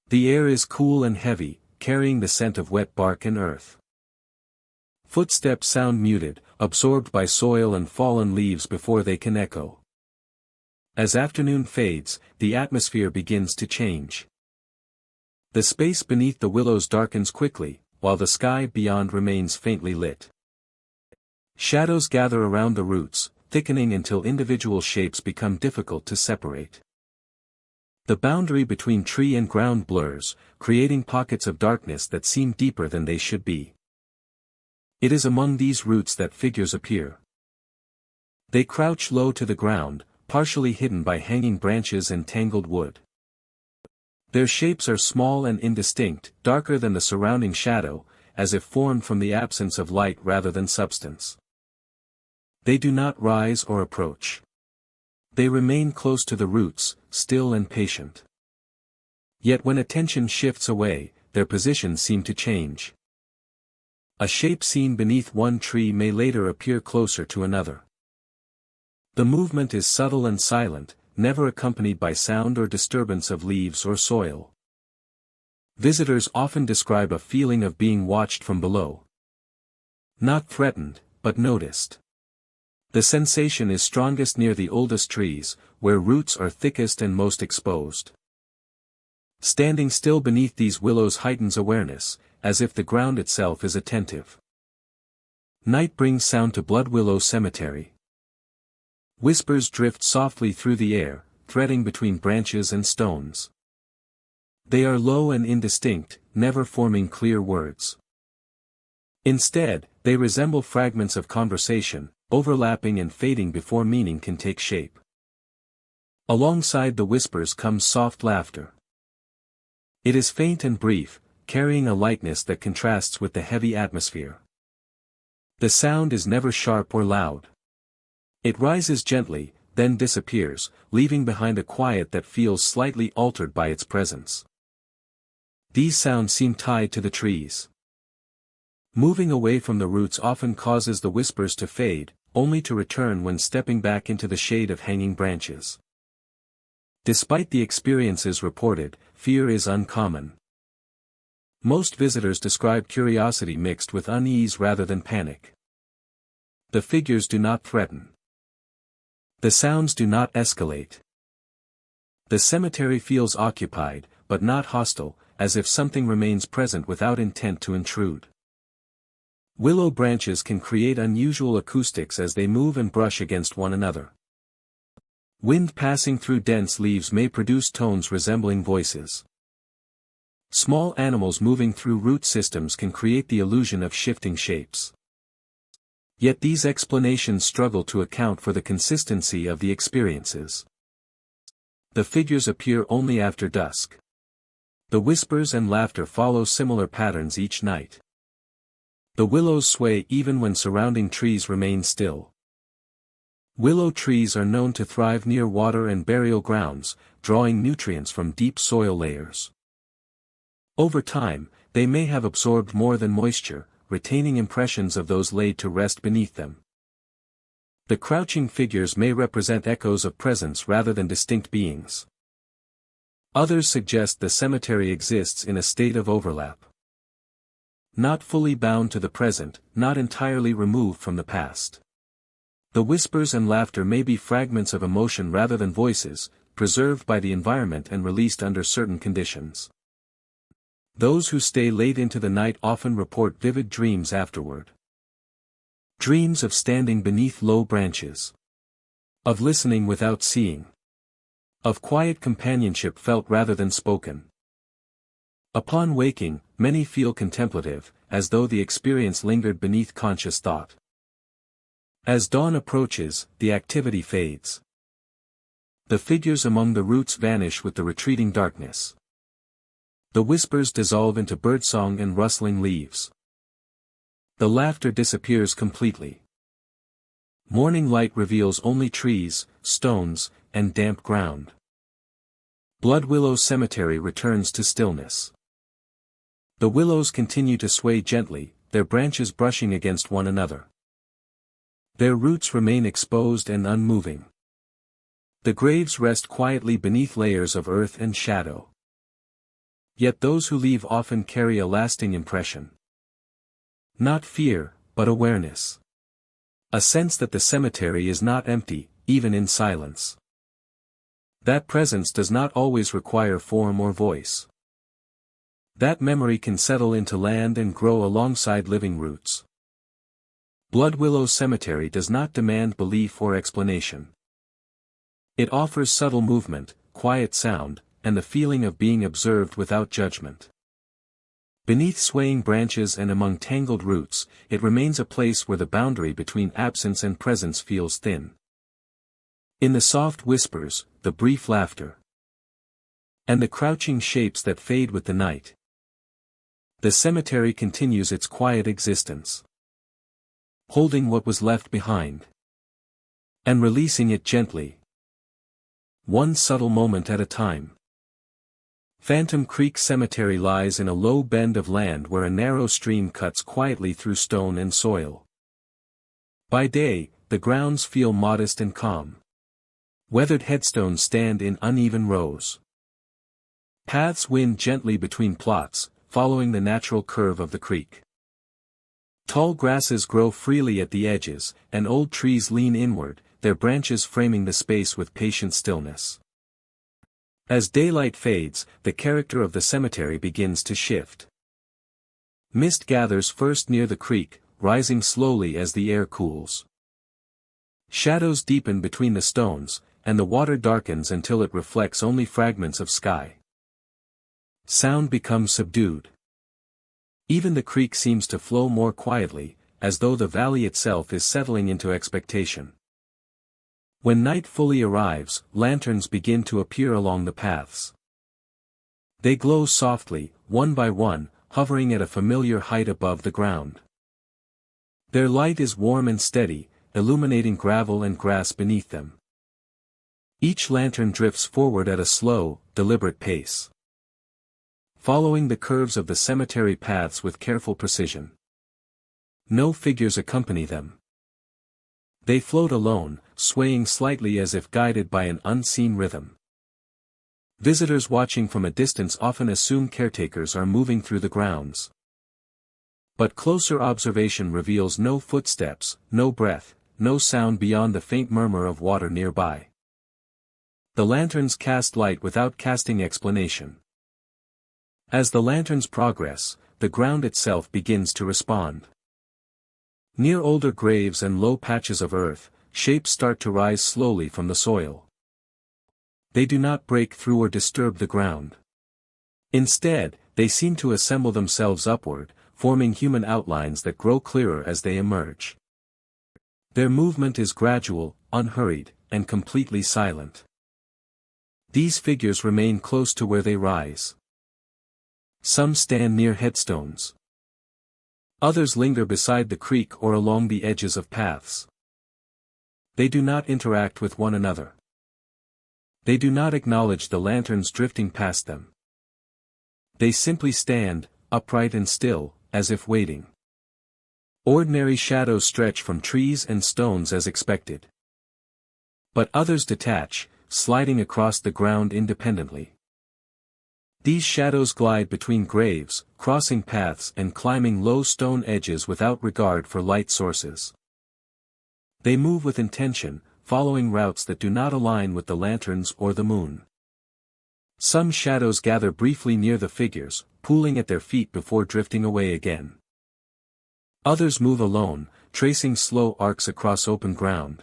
The air is cool and heavy, carrying the scent of wet bark and earth. Footsteps sound muted, absorbed by soil and fallen leaves before they can echo. As afternoon fades, the atmosphere begins to change. The space beneath the willows darkens quickly, while the sky beyond remains faintly lit. Shadows gather around the roots, thickening until individual shapes become difficult to separate. The boundary between tree and ground blurs, creating pockets of darkness that seem deeper than they should be. It is among these roots that figures appear. They crouch low to the ground, partially hidden by hanging branches and tangled wood. Their shapes are small and indistinct, darker than the surrounding shadow, as if formed from the absence of light rather than substance. They do not rise or approach. They remain close to the roots, still and patient. Yet when attention shifts away, their positions seem to change. A shape seen beneath one tree may later appear closer to another. The movement is subtle and silent, never accompanied by sound or disturbance of leaves or soil. Visitors often describe a feeling of being watched from below. Not threatened, but noticed. The sensation is strongest near the oldest trees, where roots are thickest and most exposed. Standing still beneath these willows heightens awareness, as if the ground itself is attentive. Night brings sound to Blood Willow Cemetery. Whispers drift softly through the air, threading between branches and stones. They are low and indistinct, never forming clear words. Instead, they resemble fragments of conversation, overlapping and fading before meaning can take shape. Alongside the whispers comes soft laughter. It is faint and brief, carrying a lightness that contrasts with the heavy atmosphere. The sound is never sharp or loud. It rises gently, then disappears, leaving behind a quiet that feels slightly altered by its presence. These sounds seem tied to the trees. Moving away from the roots often causes the whispers to fade, only to return when stepping back into the shade of hanging branches. Despite the experiences reported, fear is uncommon. Most visitors describe curiosity mixed with unease rather than panic. The figures do not threaten. The sounds do not escalate. The cemetery feels occupied, but not hostile, as if something remains present without intent to intrude. Willow branches can create unusual acoustics as they move and brush against one another. Wind passing through dense leaves may produce tones resembling voices. Small animals moving through root systems can create the illusion of shifting shapes. Yet these explanations struggle to account for the consistency of the experiences. The figures appear only after dusk. The whispers and laughter follow similar patterns each night. The willows sway even when surrounding trees remain still. Willow trees are known to thrive near water and burial grounds, drawing nutrients from deep soil layers. Over time, they may have absorbed more than moisture, retaining impressions of those laid to rest beneath them. The crouching figures may represent echoes of presence rather than distinct beings. Others suggest the cemetery exists in a state of overlap. Not fully bound to the present, not entirely removed from the past. The whispers and laughter may be fragments of emotion rather than voices, preserved by the environment and released under certain conditions. Those who stay late into the night often report vivid dreams afterward. Dreams of standing beneath low branches. Of listening without seeing. Of quiet companionship felt rather than spoken. Upon waking, many feel contemplative, as though the experience lingered beneath conscious thought. As dawn approaches, the activity fades. The figures among the roots vanish with the retreating darkness. The whispers dissolve into birdsong and rustling leaves. The laughter disappears completely. Morning light reveals only trees, stones, and damp ground. Blood Willow Cemetery returns to stillness. The willows continue to sway gently, their branches brushing against one another. Their roots remain exposed and unmoving. The graves rest quietly beneath layers of earth and shadow. Yet those who leave often carry a lasting impression. Not fear, but awareness. A sense that the cemetery is not empty, even in silence. That presence does not always require form or voice. That memory can settle into land and grow alongside living roots. Blood Willow Cemetery does not demand belief or explanation. It offers subtle movement, quiet sound, and the feeling of being observed without judgment. Beneath swaying branches and among tangled roots, it remains a place where the boundary between absence and presence feels thin. In the soft whispers, the brief laughter, and the crouching shapes that fade with the night, the cemetery continues its quiet existence. Holding what was left behind. And releasing it gently. One subtle moment at a time. Phantom Creek Cemetery lies in a low bend of land where a narrow stream cuts quietly through stone and soil. By day, the grounds feel modest and calm. Weathered headstones stand in uneven rows. Paths wind gently between plots, following the natural curve of the creek. Tall grasses grow freely at the edges, and old trees lean inward, their branches framing the space with patient stillness. As daylight fades, the character of the cemetery begins to shift. Mist gathers first near the creek, rising slowly as the air cools. Shadows deepen between the stones, and the water darkens until it reflects only fragments of sky. Sound becomes subdued. Even the creek seems to flow more quietly, as though the valley itself is settling into expectation. When night fully arrives, lanterns begin to appear along the paths. They glow softly, one by one, hovering at a familiar height above the ground. Their light is warm and steady, illuminating gravel and grass beneath them. Each lantern drifts forward at a slow, deliberate pace, following the curves of the cemetery paths with careful precision. No figures accompany them. They float alone, swaying slightly as if guided by an unseen rhythm. Visitors watching from a distance often assume caretakers are moving through the grounds. But closer observation reveals no footsteps, no breath, no sound beyond the faint murmur of water nearby. The lanterns cast light without casting explanation. As the lanterns progress, the ground itself begins to respond. Near older graves and low patches of earth, shapes start to rise slowly from the soil. They do not break through or disturb the ground. Instead, they seem to assemble themselves upward, forming human outlines that grow clearer as they emerge. Their movement is gradual, unhurried, and completely silent. These figures remain close to where they rise. Some stand near headstones. Others linger beside the creek or along the edges of paths. They do not interact with one another. They do not acknowledge the lanterns drifting past them. They simply stand, upright and still, as if waiting. Ordinary shadows stretch from trees and stones as expected. But others detach, sliding across the ground independently. These shadows glide between graves, crossing paths and climbing low stone edges without regard for light sources. They move with intention, following routes that do not align with the lanterns or the moon. Some shadows gather briefly near the figures, pooling at their feet before drifting away again. Others move alone, tracing slow arcs across open ground.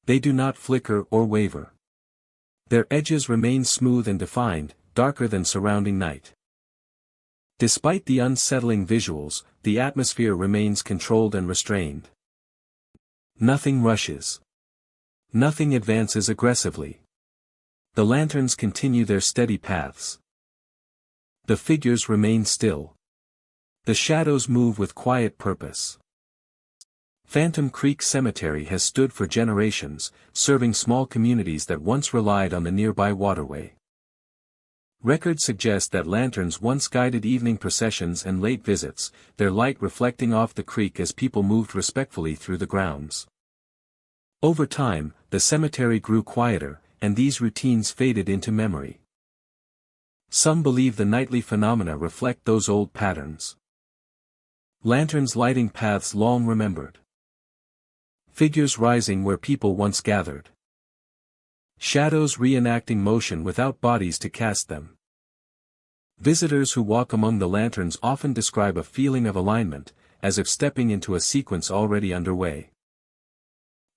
They do not flicker or waver. Their edges remain smooth and defined, darker than surrounding night. Despite the unsettling visuals, the atmosphere remains controlled and restrained. Nothing rushes. Nothing advances aggressively. The lanterns continue their steady paths. The figures remain still. The shadows move with quiet purpose. Phantom Creek Cemetery has stood for generations, serving small communities that once relied on the nearby waterway. Records suggest that lanterns once guided evening processions and late visits, their light reflecting off the creek as people moved respectfully through the grounds. Over time, the cemetery grew quieter, and these routines faded into memory. Some believe the nightly phenomena reflect those old patterns. Lanterns lighting paths long remembered. Figures rising where people once gathered. Shadows reenacting motion without bodies to cast them. Visitors who walk among the lanterns often describe a feeling of alignment, as if stepping into a sequence already underway.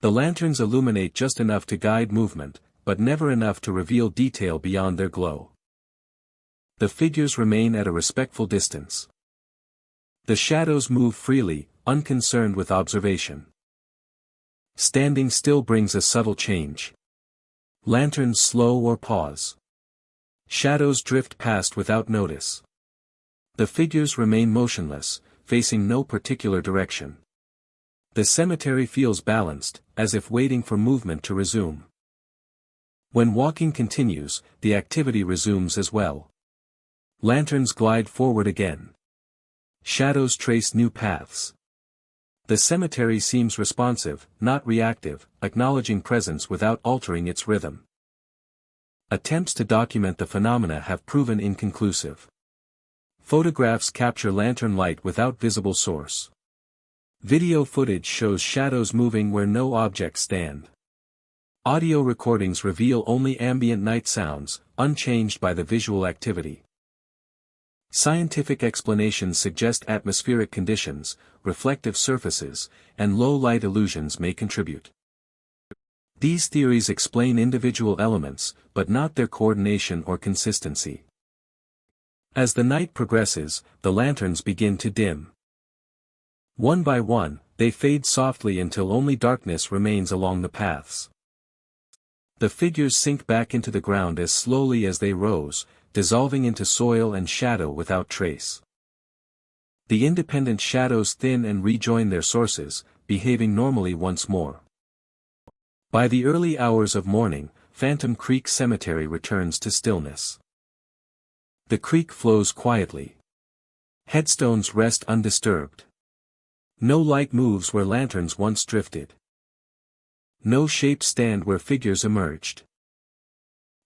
The lanterns illuminate just enough to guide movement, but never enough to reveal detail beyond their glow. The figures remain at a respectful distance. The shadows move freely, unconcerned with observation. Standing still brings a subtle change. Lanterns slow or pause. Shadows drift past without notice. The figures remain motionless, facing no particular direction. The cemetery feels balanced, as if waiting for movement to resume. When walking continues, the activity resumes as well. Lanterns glide forward again. Shadows trace new paths. The cemetery seems responsive, not reactive, acknowledging presence without altering its rhythm. Attempts to document the phenomena have proven inconclusive. Photographs capture lantern light without visible source. Video footage shows shadows moving where no objects stand. Audio recordings reveal only ambient night sounds, unchanged by the visual activity. Scientific explanations suggest atmospheric conditions, reflective surfaces, and low-light illusions may contribute. These theories explain individual elements, but not their coordination or consistency. As the night progresses, the lanterns begin to dim. One by one, they fade softly until only darkness remains along the paths. The figures sink back into the ground as slowly as they rose, dissolving into soil and shadow without trace. The independent shadows thin and rejoin their sources, behaving normally once more. By the early hours of morning, Phantom Creek Cemetery returns to stillness. The creek flows quietly. Headstones rest undisturbed. No light moves where lanterns once drifted. No shapes stand where figures emerged.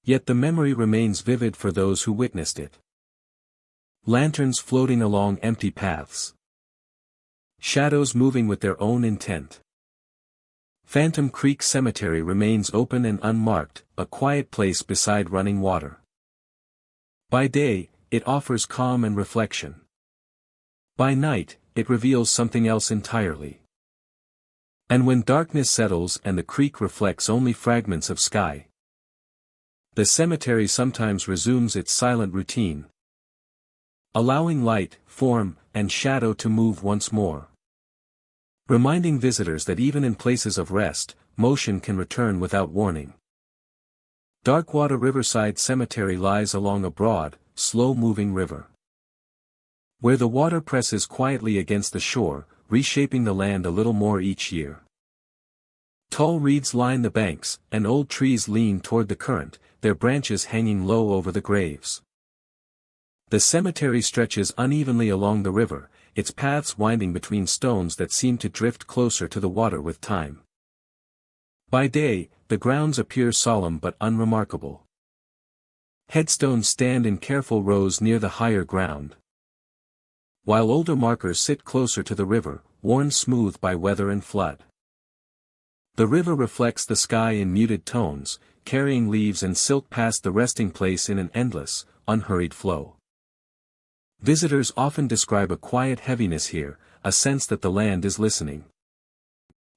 Yet the memory remains vivid for those who witnessed it. Lanterns floating along empty paths. Shadows moving with their own intent. Phantom Creek Cemetery remains open and unmarked, a quiet place beside running water. By day, it offers calm and reflection. By night, it reveals something else entirely. And when darkness settles and the creek reflects only fragments of sky, the cemetery sometimes resumes its silent routine, allowing light, form, and shadow to move once more. Reminding visitors that even in places of rest, motion can return without warning. Darkwater Riverside Cemetery lies along a broad, slow-moving river, where the water presses quietly against the shore, reshaping the land a little more each year. Tall reeds line the banks, and old trees lean toward the current, their branches hanging low over the graves. The cemetery stretches unevenly along the river, its paths winding between stones that seem to drift closer to the water with time. By day, the grounds appear solemn but unremarkable. Headstones stand in careful rows near the higher ground, while older markers sit closer to the river, worn smooth by weather and flood. The river reflects the sky in muted tones, carrying leaves and silk past the resting place in an endless, unhurried flow. Visitors often describe a quiet heaviness here, a sense that the land is listening.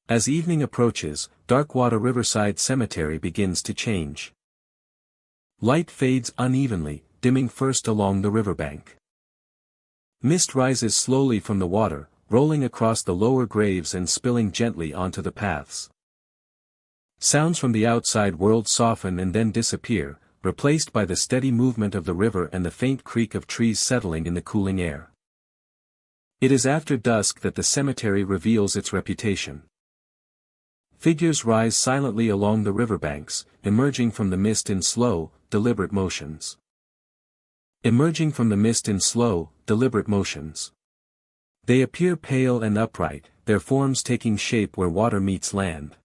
As evening approaches, Darkwater Riverside Cemetery begins to change. Light fades unevenly, dimming first along the riverbank. Mist rises slowly from the water, rolling across the lower graves and spilling gently onto the paths. Sounds from the outside world soften and then disappear, replaced by the steady movement of the river and the faint creak of trees settling in the cooling air. It is after dusk that the cemetery reveals its reputation. Figures rise silently along the riverbanks, emerging from the mist in slow, deliberate motions. Emerging from the mist in slow, deliberate motions. They appear pale and upright, their forms taking shape where water meets land.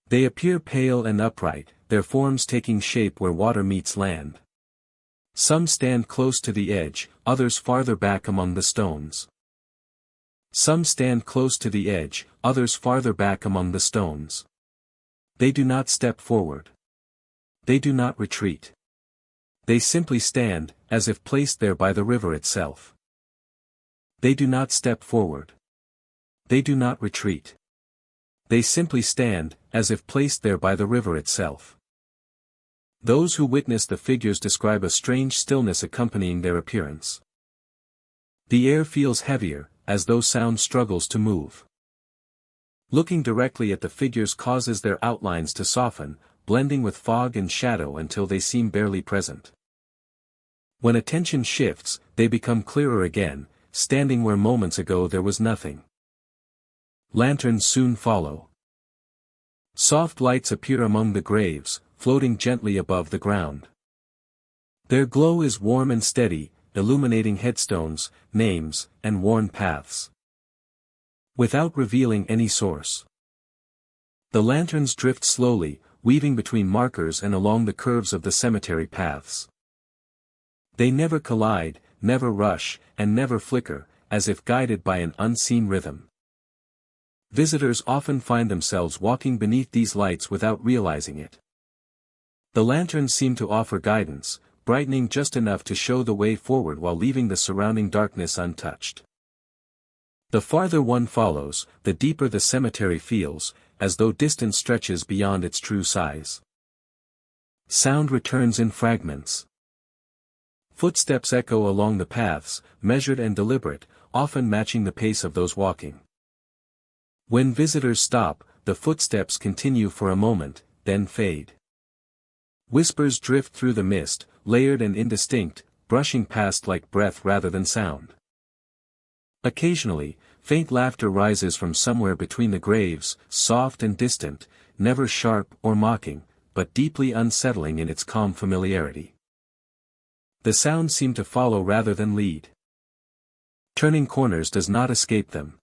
They appear pale and upright, their forms taking shape where water meets land. Some stand close to the edge, others farther back among the stones. Some stand close to the edge, others farther back among the stones. They do not step forward. They do not retreat. They simply stand, as if placed there by the river itself. They do not step forward. They do not retreat. They simply stand, as if placed there by the river itself. Those who witness the figures describe a strange stillness accompanying their appearance. The air feels heavier, as though sound struggles to move. Looking directly at the figures causes their outlines to soften, blending with fog and shadow until they seem barely present. When attention shifts, they become clearer again, standing where moments ago there was nothing. Lanterns soon follow. Soft lights appear among the graves, floating gently above the ground. Their glow is warm and steady, illuminating headstones, names, and worn paths. Without revealing any source. The lanterns drift slowly, weaving between markers and along the curves of the cemetery paths. They never collide, never rush, and never flicker, as if guided by an unseen rhythm. Visitors often find themselves walking beneath these lights without realizing it. The lanterns seem to offer guidance, brightening just enough to show the way forward while leaving the surrounding darkness untouched. The farther one follows, the deeper the cemetery feels, as though distance stretches beyond its true size. Sound returns in fragments. Footsteps echo along the paths, measured and deliberate, often matching the pace of those walking. When visitors stop, the footsteps continue for a moment, then fade. Whispers drift through the mist, layered and indistinct, brushing past like breath rather than sound. Occasionally, faint laughter rises from somewhere between the graves, soft and distant, never sharp or mocking, but deeply unsettling in its calm familiarity. The sounds seem to follow rather than lead. Turning corners does not escape them.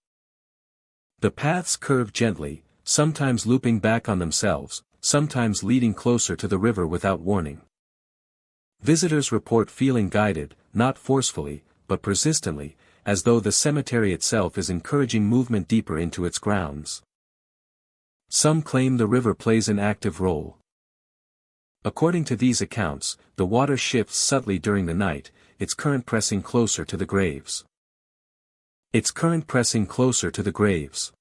The paths curve gently, sometimes looping back on themselves, sometimes leading closer to the river without warning. Visitors report feeling guided, not forcefully, but persistently, as though the cemetery itself is encouraging movement deeper into its grounds. Some claim the river plays an active role. According to these accounts, the water shifts subtly during the night, its current pressing closer to the graves. Its current pressing closer to the graves.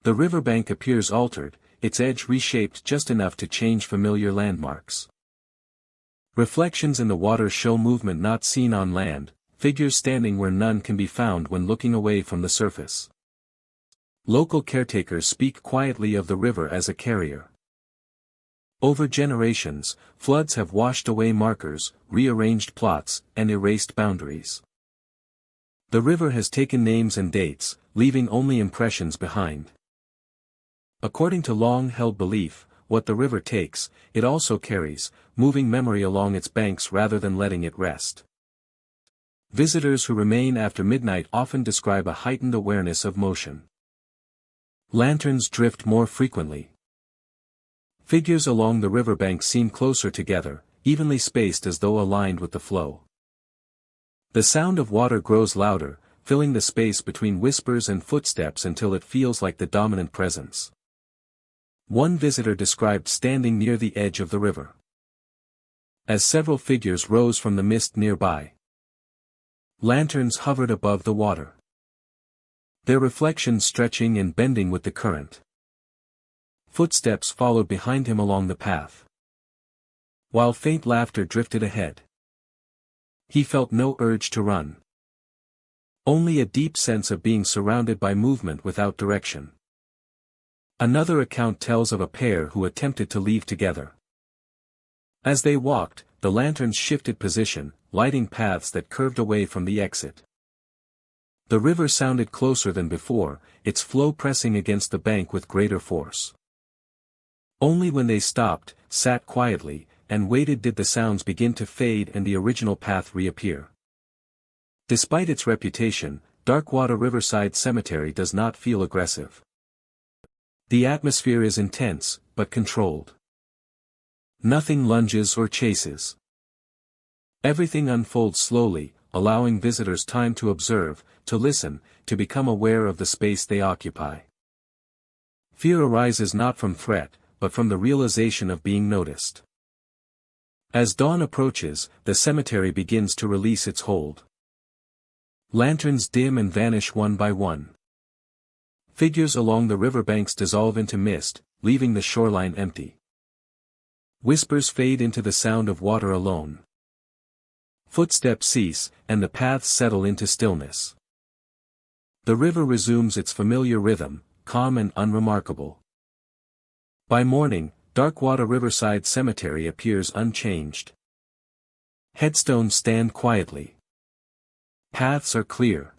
The riverbank appears altered, its edge reshaped just enough to change familiar landmarks. Reflections in the water show movement not seen on land, figures standing where none can be found when looking away from the surface. Local caretakers speak quietly of the river as a carrier. Over generations, floods have washed away markers, rearranged plots, and erased boundaries. The river has taken names and dates, leaving only impressions behind. According to long-held belief, what the river takes, it also carries, moving memory along its banks rather than letting it rest. Visitors who remain after midnight often describe a heightened awareness of motion. Lanterns drift more frequently. Figures along the riverbank seem closer together, evenly spaced as though aligned with the flow. The sound of water grows louder, filling the space between whispers and footsteps until it feels like the dominant presence. One visitor described standing near the edge of the river, as several figures rose from the mist nearby. Lanterns hovered above the water, their reflections stretching and bending with the current. Footsteps followed behind him along the path, while faint laughter drifted ahead. He felt no urge to run, only a deep sense of being surrounded by movement without direction. Another account tells of a pair who attempted to leave together. As they walked, the lanterns shifted position, lighting paths that curved away from the exit. The river sounded closer than before, its flow pressing against the bank with greater force. Only when they stopped, sat quietly, and waited did the sounds begin to fade and the original path reappear. Despite its reputation, Darkwater Riverside Cemetery does not feel aggressive. The atmosphere is intense, but controlled. Nothing lunges or chases. Everything unfolds slowly, allowing visitors time to observe, to listen, to become aware of the space they occupy. Fear arises not from threat, but from the realization of being noticed. As dawn approaches, the cemetery begins to release its hold. Lanterns dim and vanish one by one. Figures along the riverbanks dissolve into mist, leaving the shoreline empty. Whispers fade into the sound of water alone. Footsteps cease, and the paths settle into stillness. The river resumes its familiar rhythm, calm and unremarkable. By morning, Darkwater Riverside Cemetery appears unchanged. Headstones stand quietly. Paths are clear.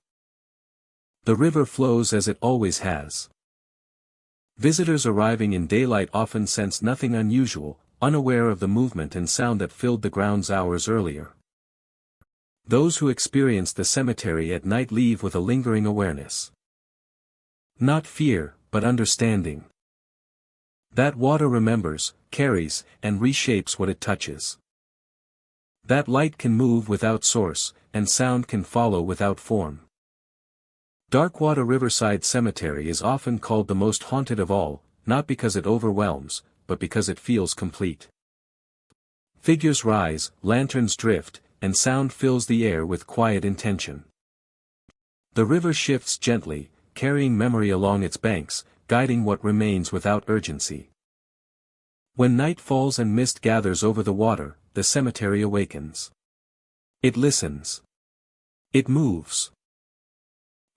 The river flows as it always has. Visitors arriving in daylight often sense nothing unusual, unaware of the movement and sound that filled the grounds hours earlier. Those who experience the cemetery at night leave with a lingering awareness. Not fear, but understanding. That water remembers, carries, and reshapes what it touches. That light can move without source, and sound can follow without form. Darkwater Riverside Cemetery is often called the most haunted of all, not because it overwhelms, but because it feels complete. Figures rise, lanterns drift, and sound fills the air with quiet intention. The river shifts gently, carrying memory along its banks, guiding what remains without urgency. When night falls and mist gathers over the water, the cemetery awakens. It listens. It moves.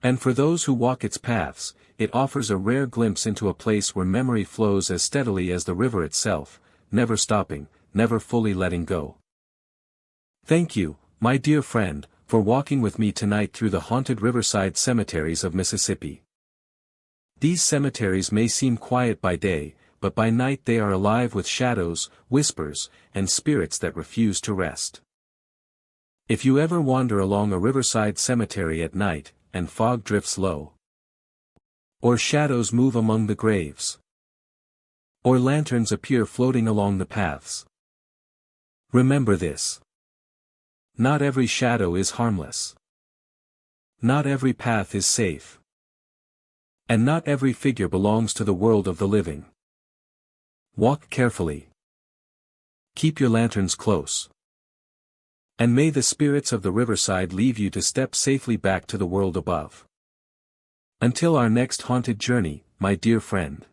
And for those who walk its paths, it offers a rare glimpse into a place where memory flows as steadily as the river itself, never stopping, never fully letting go. Thank you, my dear friend, for walking with me tonight through the haunted riverside cemeteries of Mississippi. These cemeteries may seem quiet by day, but by night they are alive with shadows, whispers, and spirits that refuse to rest. If you ever wander along a riverside cemetery at night, and fog drifts low, or shadows move among the graves, or lanterns appear floating along the paths, remember this. Not every shadow is harmless. Not every path is safe. And not every figure belongs to the world of the living. Walk carefully. Keep your lanterns close. And may the spirits of the riverside leave you to step safely back to the world above. Until our next haunted journey, my dear friend.